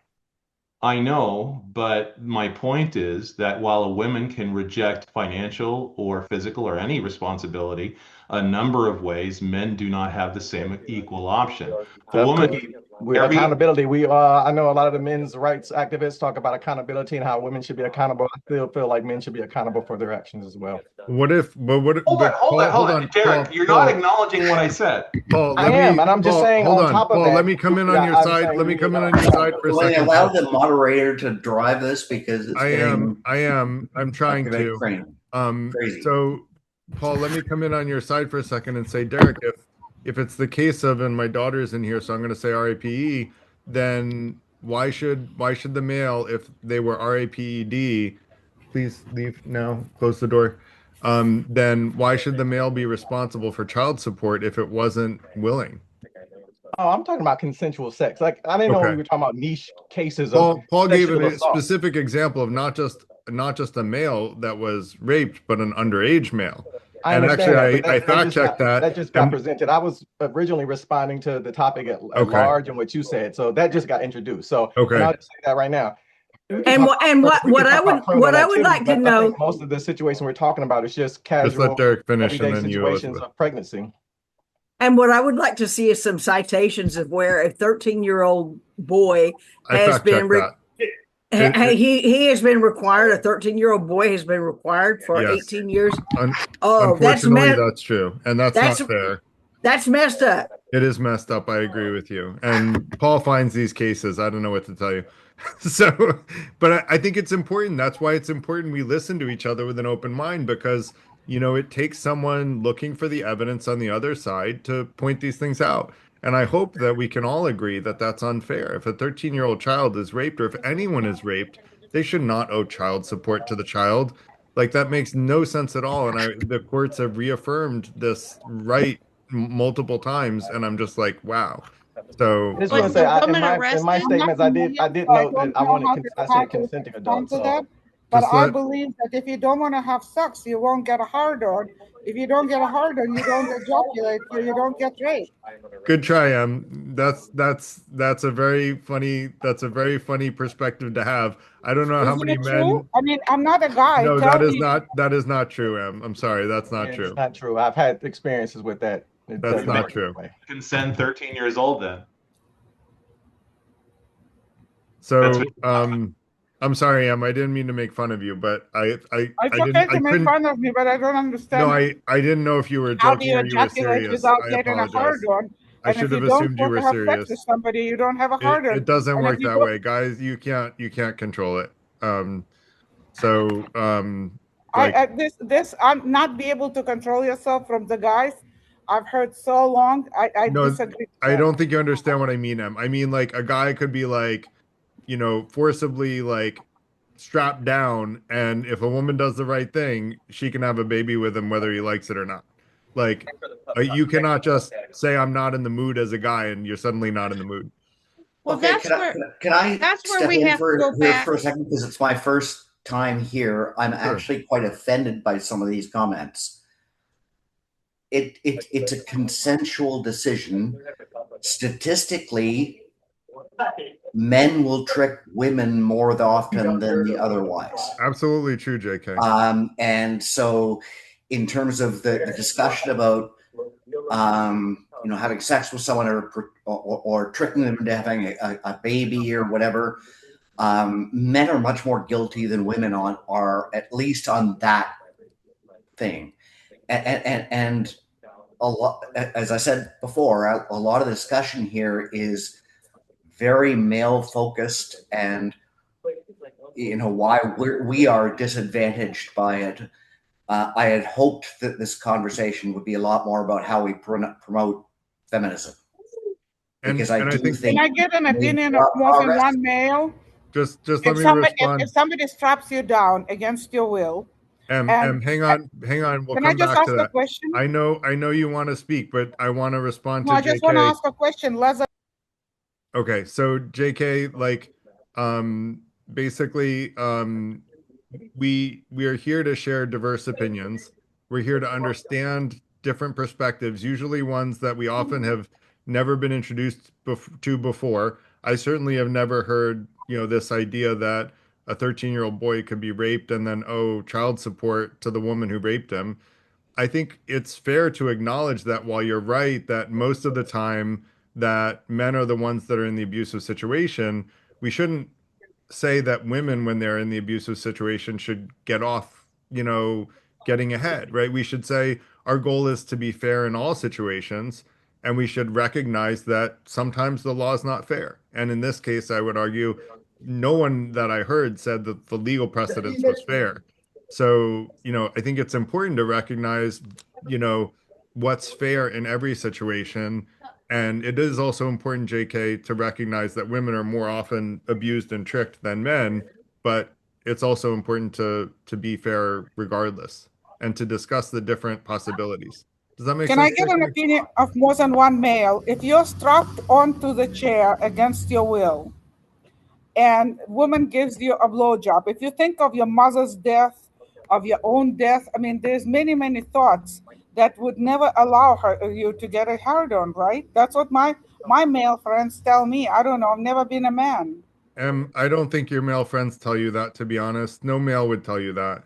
I know, but my point is that while a woman can reject financial or physical or any responsibility, a number of ways, men do not have the same equal option. A tough woman, cookie. With every accountability, I know a lot of the men's rights activists talk about accountability and how women should be accountable. I still feel like men should be accountable for their actions as well. But Paul, hold on, Derek, you're not acknowledging what I said. Paul, I am, and I'm just Paul, saying hold on on, top of Paul, that, let me come in on your I'm side. saying Let me we come need in to on your side for a Will I second, allow Paul. the moderator to drive us because it's getting I'm trying to. crazy. So Paul, let me come in on your side for a second and say, Derek, if it's the case of, and my daughter's in here, so I'm going to say RAPE, then why should the male, if they were RAPED, please leave now, close the door. Then why should the male be responsible for child support if it wasn't willing? Oh, I'm talking about consensual sex. Like I didn't know we Okay. were talking about niche cases of Paul gave sexual a assault. specific example of not just a male that was raped, but an underage male. I And understand that, actually, but I fact checked that. that just got And presented. I was originally responding to the topic at okay, large and what you said, so that just got introduced. So, and okay. I'll just say that right now. We can And talk, we can what I talk would about criminal activity, like to but I know. think most of the situation we're talking about is just Just let casual, Derek finish, and everyday then you, situations Elizabeth. of pregnancy. And what I would like to see is some citations of where a 13-year-old boy I has fact checked been that. he has been required. A 13-year-old boy has been required for Yes. 18 years. Oh, Unfortunately, that's true, and that's not that's fair. that's messed up. It is messed up. I agree with you. And Paul finds these cases. I don't know what to tell you. So, but I think it's important. That's why it's important we listen to each other with an open mind because, it takes someone looking for the evidence on the other side to point these things out. And I hope that we can all agree that that's unfair. If a 13-year-old child is raped or if anyone is raped, they should not owe child support to the child. Like that makes no sense at all. And the courts have reaffirmed this right multiple times, and I'm just like, wow. So, I just want to say, in my statements, I did so I note that don't know I how said to consenting respond adults. to So that. But just I let believe that if you don't want to have sex, you won't get a hard on. If you don't get a hard on, you don't ejaculate, you don't get raped. good try, that's a very funny perspective to have. I don't know how Isn't many it true? men. I mean, I'm not a guy. No, Tell me. that is not true, Em. I'm sorry, that's not yeah, it's true. not true. I've had experiences with that. It That's doesn't not work that true. way. Consent 13 years old then. That's So, I'm sorry, Em. I didn't mean to make fun of you, but It's I okay didn't to I make couldn't. fun of me, but I don't No, understand I didn't know if you were how do joking you or you were ejaculate serious. without I getting a apologize. hard on? I And if should you have don't assumed you want were to have sex with serious. somebody, you don't have a hard on. It doesn't And if work you that don't, way, guys. You can't control it. So like this I'm not be able to control yourself from the guys. I've heard so long. I no, disagree with I that. don't think you understand what I mean, Em. I mean like a guy could be like, forcibly like strapped down, and if a woman does the right thing, she can have a baby with him whether he likes it or not. Like you cannot just say I'm not in the mood as a guy and you're suddenly not in the mood. Well, Okay, can I that's where step we in have to for go here back. for a second because it's my first time here. I'm Sure. actually quite offended by some of these comments. It's a consensual decision. Statistically, men will trick women more often than the otherwise. Absolutely true, JK. And so, in terms of the discussion about having sex with someone or tricking them into having a baby or whatever, men are much more guilty than women are at least on that thing. And a lot, as I said before, a lot of the discussion here is very male focused, and why we are disadvantaged by it. I had hoped that this conversation would be a lot more about how we promote feminism, because I And I do think Can think I get an we made opinion of more than progress. one male? just let If me somebody if respond. somebody straps you down against your will, and Hang on. We'll can I come just back to ask a that. question? I know you want to speak, but I want to respond No, to I just want to JK. ask a question. Let's Okay, so JK, like, basically, we are here to share diverse opinions. We're here to understand different perspectives, usually ones that we often have never been introduced to before. I certainly have never heard, this idea that a 13-year-old boy could be raped and then owe child support to the woman who raped him. I think it's fair to acknowledge that while you're right that most of the time that men are the ones that are in the abusive situation, we shouldn't say that women, when they're in the abusive situation, should get off, getting ahead, right? We should say our goal is to be fair in all situations, and we should recognize that sometimes the law is not fair. And in this case, I would argue no one that I heard said that the legal precedence was fair. So, I think it's important to recognize, what's fair in every situation. And it is also important, JK, to recognize that women are more often abused and tricked than men, but it's also important to be fair regardless and to discuss the different possibilities. Does that make Can I sense, get an JK? opinion of more than one male? If you're strapped onto the chair against your will, and woman gives you a blowjob, if you think of your mother's death, of your own death, I mean, there's many, many thoughts that would never allow you to get a hard on, right? That's what my male friends tell me. I don't know. I've never been a man. I don't think your male friends tell you that, to be honest. No male would tell you that.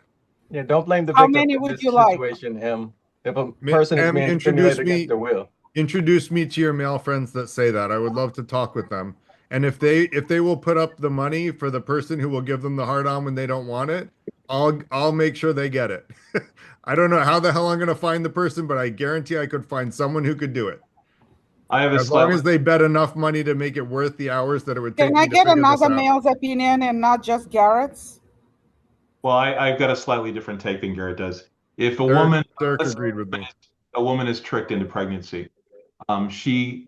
Yeah, don't blame the How victim many in would this you like? situation, M. If a person is being Introduce stimulated against me their will. introduce me to your male friends that say that. I would love to talk with them. And if they will put up the money for the person who will give them the hard on when they don't want it, I'll make sure they get it. I don't know how the hell I'm going to find the person, but I guarantee I could find someone who could do it. I have a As long slightly as they bet enough money to make it worth the hours that it would Can take I me to get figure this another out. male's opinion and not just Garrett's? Well, I've got a slightly different take than Garrett does. If a Derek, woman, Derek let's say agreed with me. a woman is tricked into pregnancy, she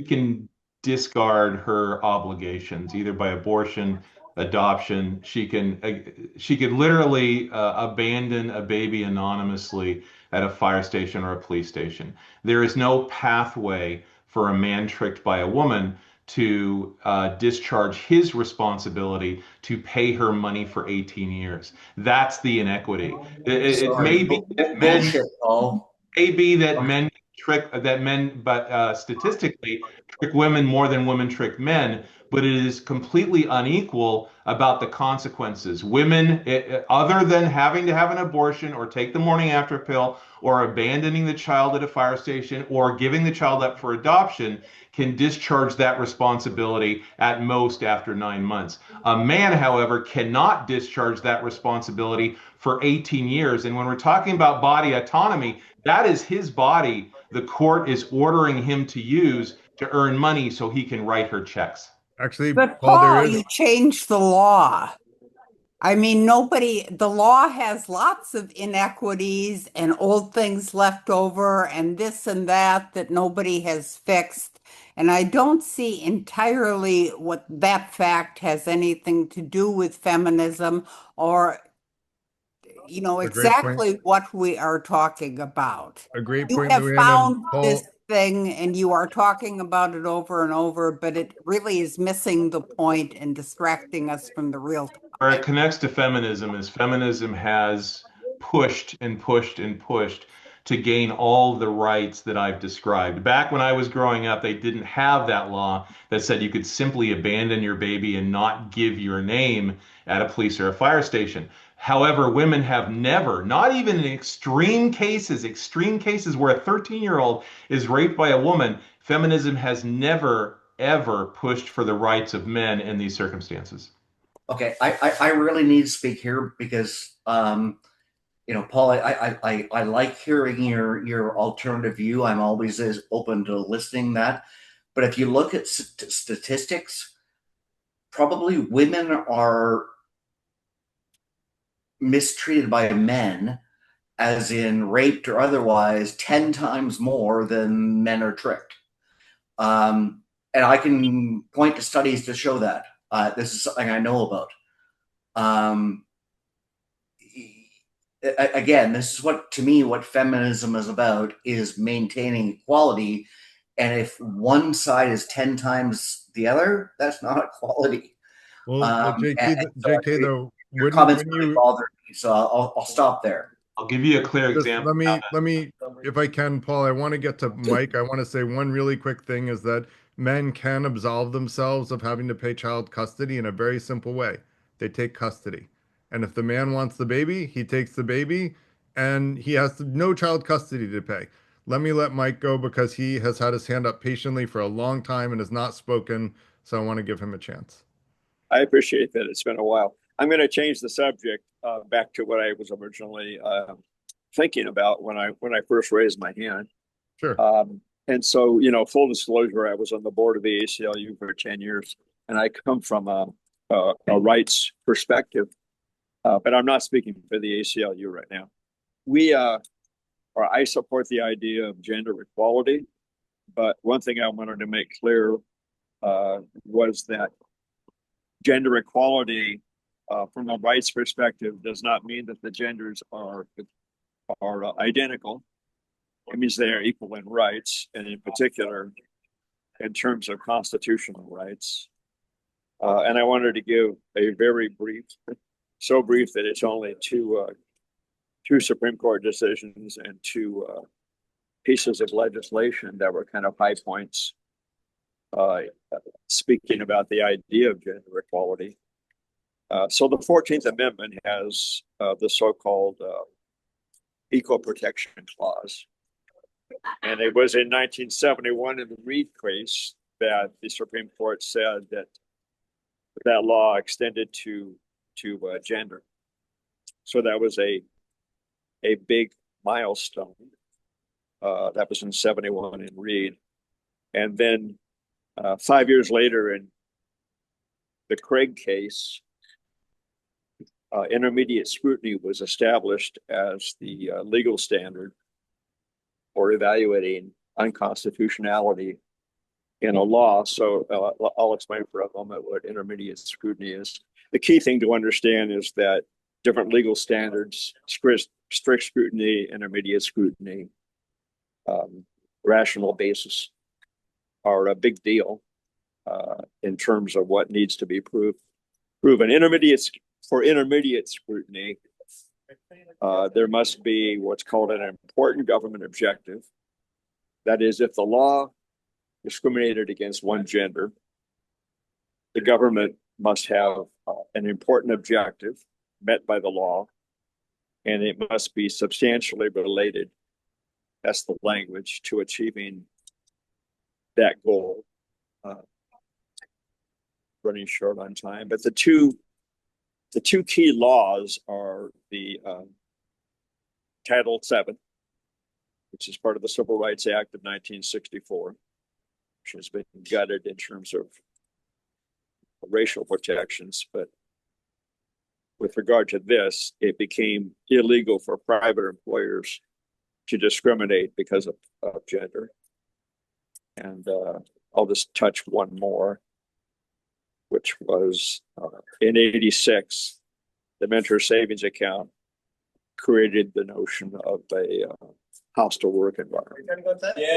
can discard her obligations either by abortion, adoption. She could literally abandon a baby anonymously at a fire station or a police station. There is no pathway for a man tricked by a woman to discharge his responsibility to pay her money for 18 years. That's the inequity. It Sorry, may be that men bullshit, Paul. may be that men, but statistically trick women more than women trick men. but it is completely unequal about the consequences. Women, other than having to have an abortion or take the morning after pill or abandoning the child at a fire station or giving the child up for adoption, can discharge that responsibility at most after 9 months. A man, however, cannot discharge that responsibility for 18 years. And when we're talking about body autonomy, that is his body the court is ordering him to use to earn money so he can write her checks. Actually, But Paul, there Paul, is. you changed the law. I mean, the law has lots of inequities and old things left over and this and that nobody has fixed. And I don't see entirely what that fact has anything to do with feminism or, A great point. exactly what we are talking about. A great You point, have Luann. And found this Paul, thing and you are talking about it over and over, but it really is missing the point and distracting us from the real Where it topic. connects to feminism is feminism has pushed and pushed and pushed to gain all the rights that I've described. Back when I was growing up, they didn't have that law that said you could simply abandon your baby and not give your name at a police or a fire station. However, women have never, not even in extreme cases where a 13-year-old is raped by a woman, feminism has never, ever pushed for the rights of men in these circumstances. Okay, I really need to speak here because Paul, I like hearing your alternative view. I'm always as open to listening that. But if you look at statistics, probably women are mistreated by men, as in raped or otherwise, 10 times more than men are tricked. And I can point to studies to show that. This is something I know about. Again, this is to me, what feminism is about, is maintaining equality. And if one side is 10 times the other, that's not equality. well, JK, though, your comments really bothered me, so I'll stop there. I'll give you a clear just example. let me, if I can, Paul, I want to get to Mike. I want to say one really quick thing is that men can absolve themselves of having to pay child custody in a very simple way. They take custody. And if the man wants the baby, he takes the baby and he has no child custody to pay. Let Mike go because he has had his hand up patiently for a long time and has not spoken. So I want to give him a chance. I appreciate that. It's been a while. I'm going to change the subject back to what I was originally thinking about when I first raised my hand. Sure. And so, full disclosure, I was on the board of the ACLU for 10 years, and I come from a rights perspective, but I'm not speaking for the ACLU right now. I support the idea of gender equality, but one thing I wanted to make clear was that gender equality from a rights perspective does not mean that the genders are identical. It means they are equal in rights, and in particular, in terms of constitutional rights. And I wanted to give a very brief, so brief that it's only two Supreme Court decisions and two pieces of legislation that were kind of high points, speaking about the idea of gender equality. So the 14th Amendment has the so-called Equal Protection Clause. And it was in 1971 in the Reed case that the Supreme Court said that that law extended to gender. So that was a big milestone. That was in 71 in Reed. And then 5 years later in the Craig case, intermediate scrutiny was established as the legal standard for evaluating unconstitutionality in a law. So I'll explain for a moment what intermediate scrutiny is. The key thing to understand is that different legal standards, strict scrutiny, intermediate scrutiny, rational basis, are a big deal in terms of what needs to be proven. For intermediate scrutiny, there must be what's called an important government objective. That is, if the law discriminated against one gender, the government must have an important objective met by the law, and it must be substantially related, that's the language, to achieving that goal. Running short on time, but the two key laws are the Title VII, which is part of the Civil Rights Act of 1964, which has been gutted in terms of racial protections. But with regard to this, it became illegal for private employers to discriminate because of gender. And I'll just touch one more, which was in '86, the Mentor Savings Account created the notion of a hostile work environment,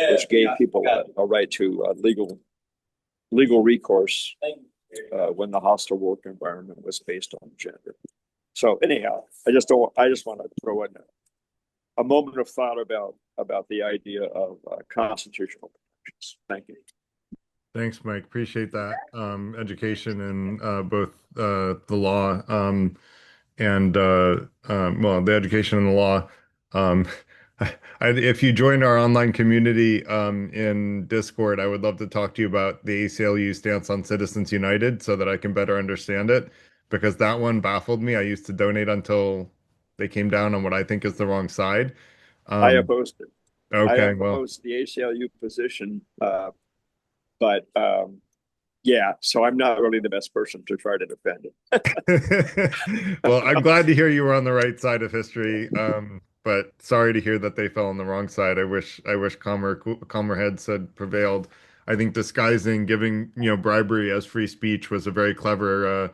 which gave people a right to legal recourse when the hostile work environment was based on gender. So anyhow, I just want to throw in a moment of thought about the idea of constitutional protections. Thank you. Thanks, Mike. Appreciate that education in both the law and well, the education and the law. If you join our online community in Discord, I would love to talk to you about the ACLU stance on Citizens United so that I can better understand it, because that one baffled me. I used to donate until they came down on what I think is the wrong side. I opposed it. Okay, I opposed the ACLU position, but yeah, so I'm not really the best person to try to defend it. Well, I'm glad to hear you were on the right side of history, but sorry to hear that they fell on the wrong side. I wish calmer heads had prevailed. I think disguising, giving bribery as free speech was a very clever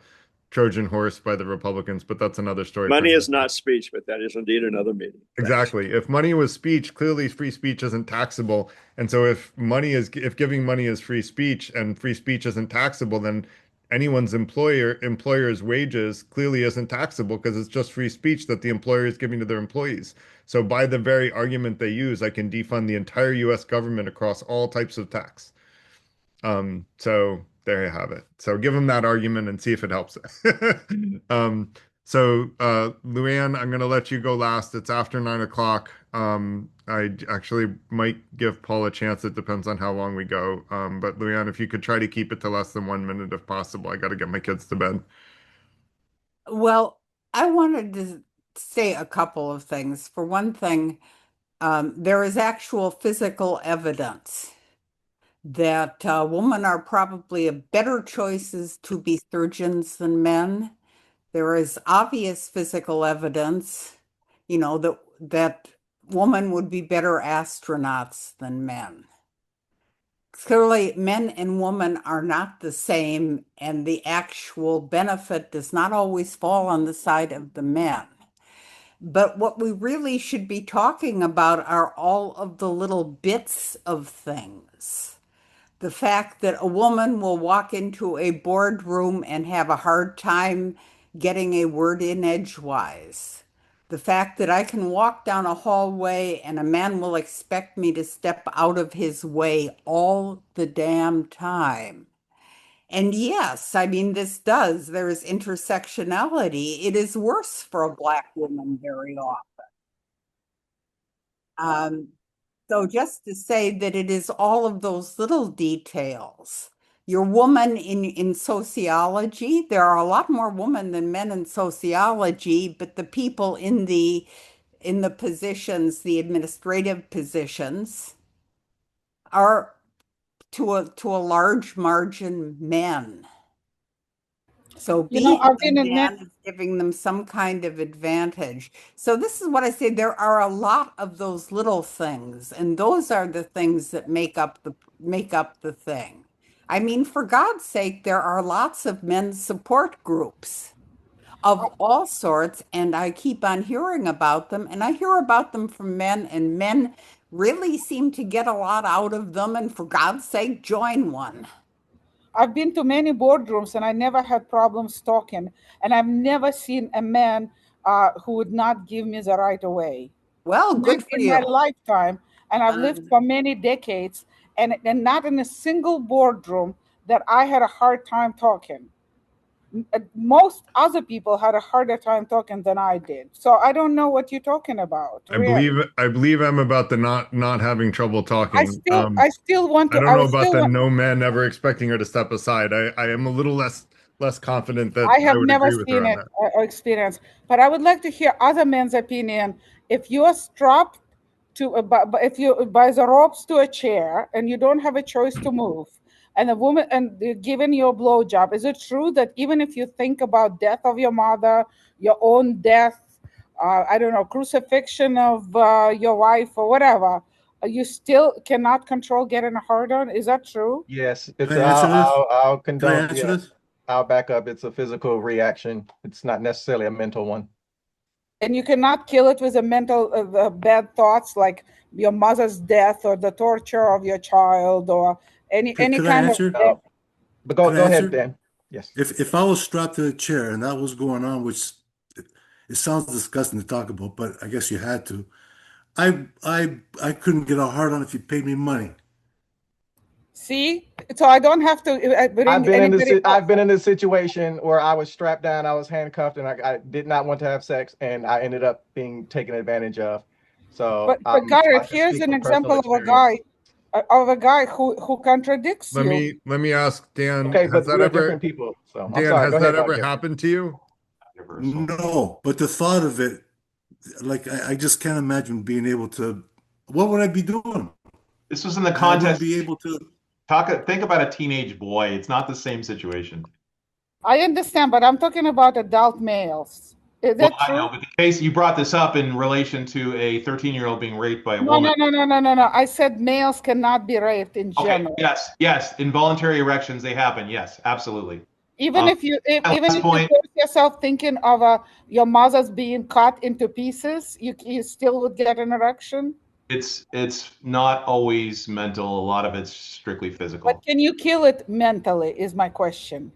Trojan horse by the Republicans, but that's another story. Money is not speech, but that is indeed another meeting. Exactly. If money was speech, clearly free speech isn't taxable. And so if giving money is free speech and free speech isn't taxable, then anyone's employer's wages clearly isn't taxable because it's just free speech that the employer is giving to their employees. So by the very argument they use, I can defund the entire US government across all types of tax. So there you have it. So give them that argument and see if it helps. So Luann, I'm going to let you go last. It's after 9 o'clock. I actually might give Paul a chance. It depends on how long we go. But Luann, if you could try to keep it to less than 1 minute if possible. I got to get my kids to bed. Well, I wanted to say a couple of things. For one thing, there is actual physical evidence that women are probably better choices to be surgeons than men. There is obvious physical evidence, that women would be better astronauts than men. Clearly, men and women are not the same, and the actual benefit does not always fall on the side of the men. But what we really should be talking about are all of the little bits of things. The fact that a woman will walk into a boardroom and have a hard time getting a word in edgewise. The fact that I can walk down a hallway and a man will expect me to step out of his way all the damn time. And yes, I mean, there is intersectionality. It is worse for a Black woman very often. So just to say that it is all of those little details. Your woman in sociology, there are a lot more women than men in sociology, but the people in the positions, the administrative positions, are to a large margin men. So being a man is giving them some kind of advantage. So this is what I say, there are a lot of those little things, and those are the things that make up the thing. I mean, for God's sake, there are lots of men's support groups of all sorts, and I keep on hearing about them, and I hear about them from men, and men really seem to get a lot out of them, and for God's sake, join one. I've been to many boardrooms and I never had problems talking. And I've never seen a man who would not give me the right of way. Well, good for in my you. lifetime. And I've lived for many decades and not in a single boardroom that I had a hard time talking. Most other people had a harder time talking than I did. So I don't know what you're talking about, really. I believe I'm about the not having trouble talking. I still want I to. don't know about the no man ever expecting her to step aside. I am a little less confident that I I have would never agree with her seen on it that. or experienced, but I would like to hear other men's opinion. If you are strapped to, if you by the ropes to a chair and you don't have a choice to move, and a woman and they're giving you a blowjob, is it true that even if you think about death of your mother, your own death, I don't know, crucifixion of your wife or whatever, you still cannot control getting a hard on? Is that true? Yes, it's Can I answer this? I'll Can I condone. answer Yeah, this? I'll back up. It's a physical reaction. It's not necessarily a mental one. And you cannot kill it with a mental bad thoughts like your mother's death or the torture of your child or any Could I kind of answer? death. But Could I go ahead, answer? Dan. Yes. If I was strapped to a chair and that was going on, which it sounds disgusting to talk about, but I guess you had to. I couldn't get a hard on if you paid me money. See, so I don't have to bring anybody I've else. been in this situation where I was strapped down, I was handcuffed, and I did not want to have sex, and I ended up being taken advantage of. So But I Garrett, just here's speak an from personal example experience. of a guy who contradicts you. Let me ask Dan, Okay, but we're different people. So I'm Dan, sorry. has Go that ahead, ever Jeffrey. happened to you? No, but the thought of it, like I just can't imagine being able to. What would I be doing? This was in the I wouldn't context. be able to. Think about a teenage boy. It's not the same situation. I understand, but I'm talking about adult males. Is Well, that I true? know, but the case you brought this up in relation to a 13-year-old being raped by a No, woman. no. I said males cannot be raped in Okay, general. yes. Involuntary erections, they happen. Yes, absolutely. Even if you My even last if you point, put yourself thinking of your mother's being cut into pieces, you still would get an erection. it's not always mental. A lot of it's strictly But physical. can you kill it mentally? Is my question.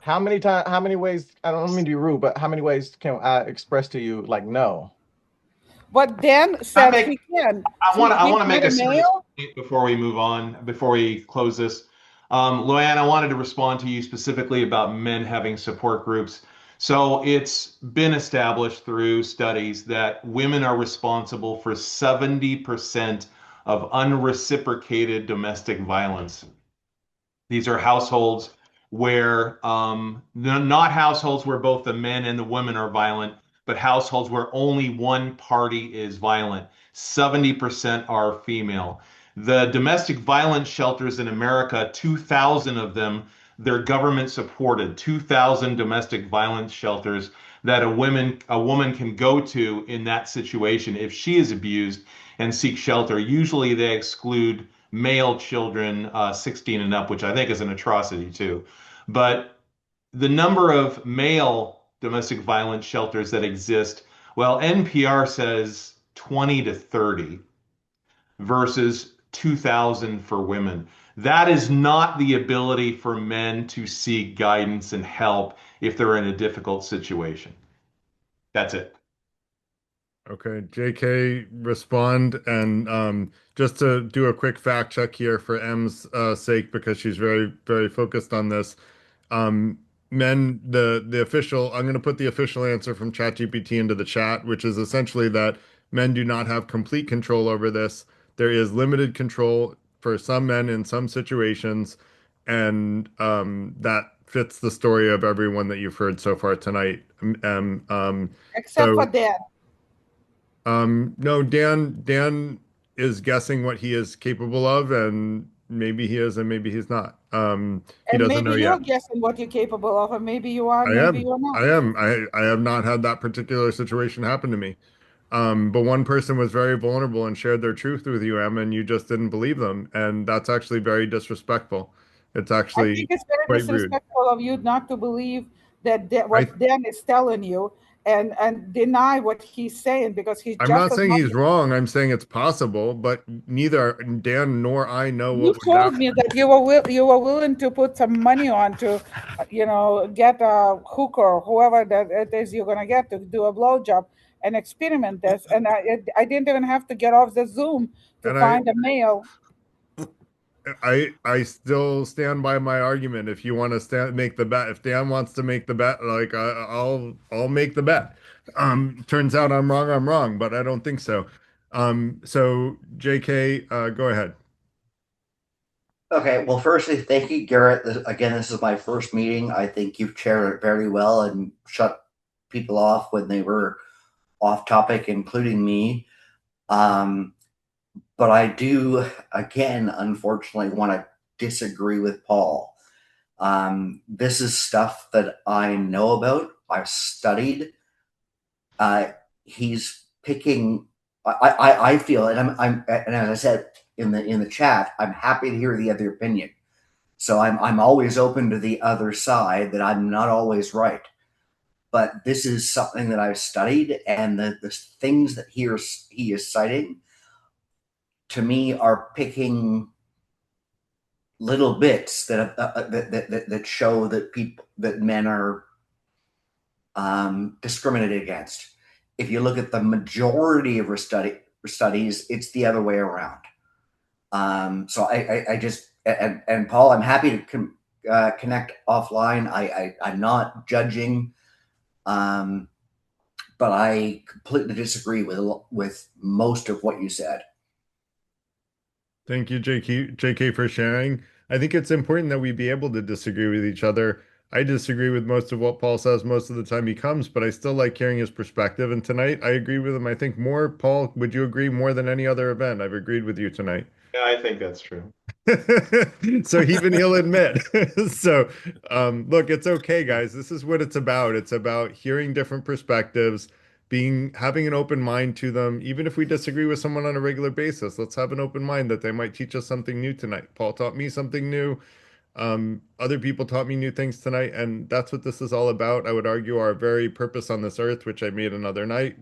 How many ways, I don't mean to be rude, but how many ways can I express to you like no? What Dan said he can. I want to He's make not a a serious male. point before we move on, before we close this. Luann, I wanted to respond to you specifically about men having support groups. So it's been established through studies that women are responsible for 70% of unreciprocated domestic violence. These are households where, not households where both the men and the women are violent, but households where only one party is violent. 70% are female. The domestic violence shelters in America, 2,000 of them, they're government supported. 2,000 domestic violence shelters that a woman can go to in that situation if she is abused and seek shelter. Usually they exclude male children 16 and up, which I think is an atrocity too. But the number of male domestic violence shelters that exist, well, NPR says 20 to 30 versus 2,000 for women. That is not the ability for men to seek guidance and help if they're in a difficult situation. That's it. Okay, JK, respond. And just to do a quick fact check here for M's sake, because she's very focused on this. Um, the official, I'm going to put the official answer from ChatGPT into the chat, which is essentially that men do not have complete control over this. There is limited control for some men in some situations, and that fits the story of everyone that you've heard so far tonight. Except for So Dan. no, Dan is guessing what he is capable of, and maybe he is, and maybe he's not. He And doesn't maybe know you're yet. guessing what you're capable of, and maybe you are, I maybe am. you're not. I am. I have not had that particular situation happen to me. But one person was very vulnerable and shared their truth with you, Em, and you just didn't believe them, and that's actually very disrespectful. It's I think actually it's very quite rude. disrespectful of you not to believe that I what Dan is telling you and deny what he's saying because he's I'm just not as saying much. he's wrong. I'm saying it's possible, but neither Dan nor I know You what would told happen. me that you were willing to put some money on to, get a hooker or whoever that it is you're gonna get to do a blowjob and experiment this. And I didn't even have to get off the Zoom to And I find a male. I still stand by my argument. If you want to make the bet, if Dan wants to make the bet, like I'll make the bet. Turns out I'm wrong, but I don't think so. So JK, go ahead. Okay, well, firstly, thank you, Garrett. Again, this is my first meeting. I think you've chaired it very well and shut people off when they were off topic, including me. But I do, again, unfortunately, want to disagree with Paul. This is stuff that I know about. I've studied. He's picking. I feel, and and as I said in the chat, I'm happy to hear the other opinion. So I'm always open to the other side. That I'm not always right, but this is something that I've studied, and the things that he is citing to me are picking little bits that show that men are discriminated against. If you look at the majority of studies, it's the other way around. So I just and Paul, I'm happy to connect offline. I'm not judging, but I completely disagree with most of what you said. Thank you, JK, for sharing. I think it's important that we be able to disagree with each other. I disagree with most of what Paul says most of the time he comes, but I still like hearing his perspective. And tonight, I agree with him. I think more, Paul, would you agree more than any other event? I've agreed with you tonight. Yeah, I think that's true. So even he'll admit. So, look, it's okay, guys. This is what it's about. It's about hearing different perspectives, having an open mind to them. Even if we disagree with someone on a regular basis, let's have an open mind that they might teach us something new tonight. Paul taught me something new. Other people taught me new things tonight, and that's what this is all about. I would argue our very purpose on this earth, which I made another night,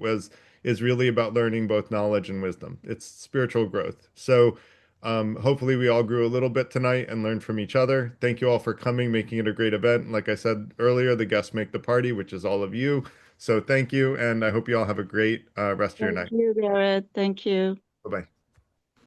is really about learning both knowledge and wisdom. It's spiritual growth. So hopefully we all grew a little bit tonight and learned from each other. Thank you all for coming, making it a great event. Like I said earlier, the guests make the party, which is all of you. So thank you, and I hope you all have a great rest of your Thank night. you, Garrett. Thank you. Bye-bye.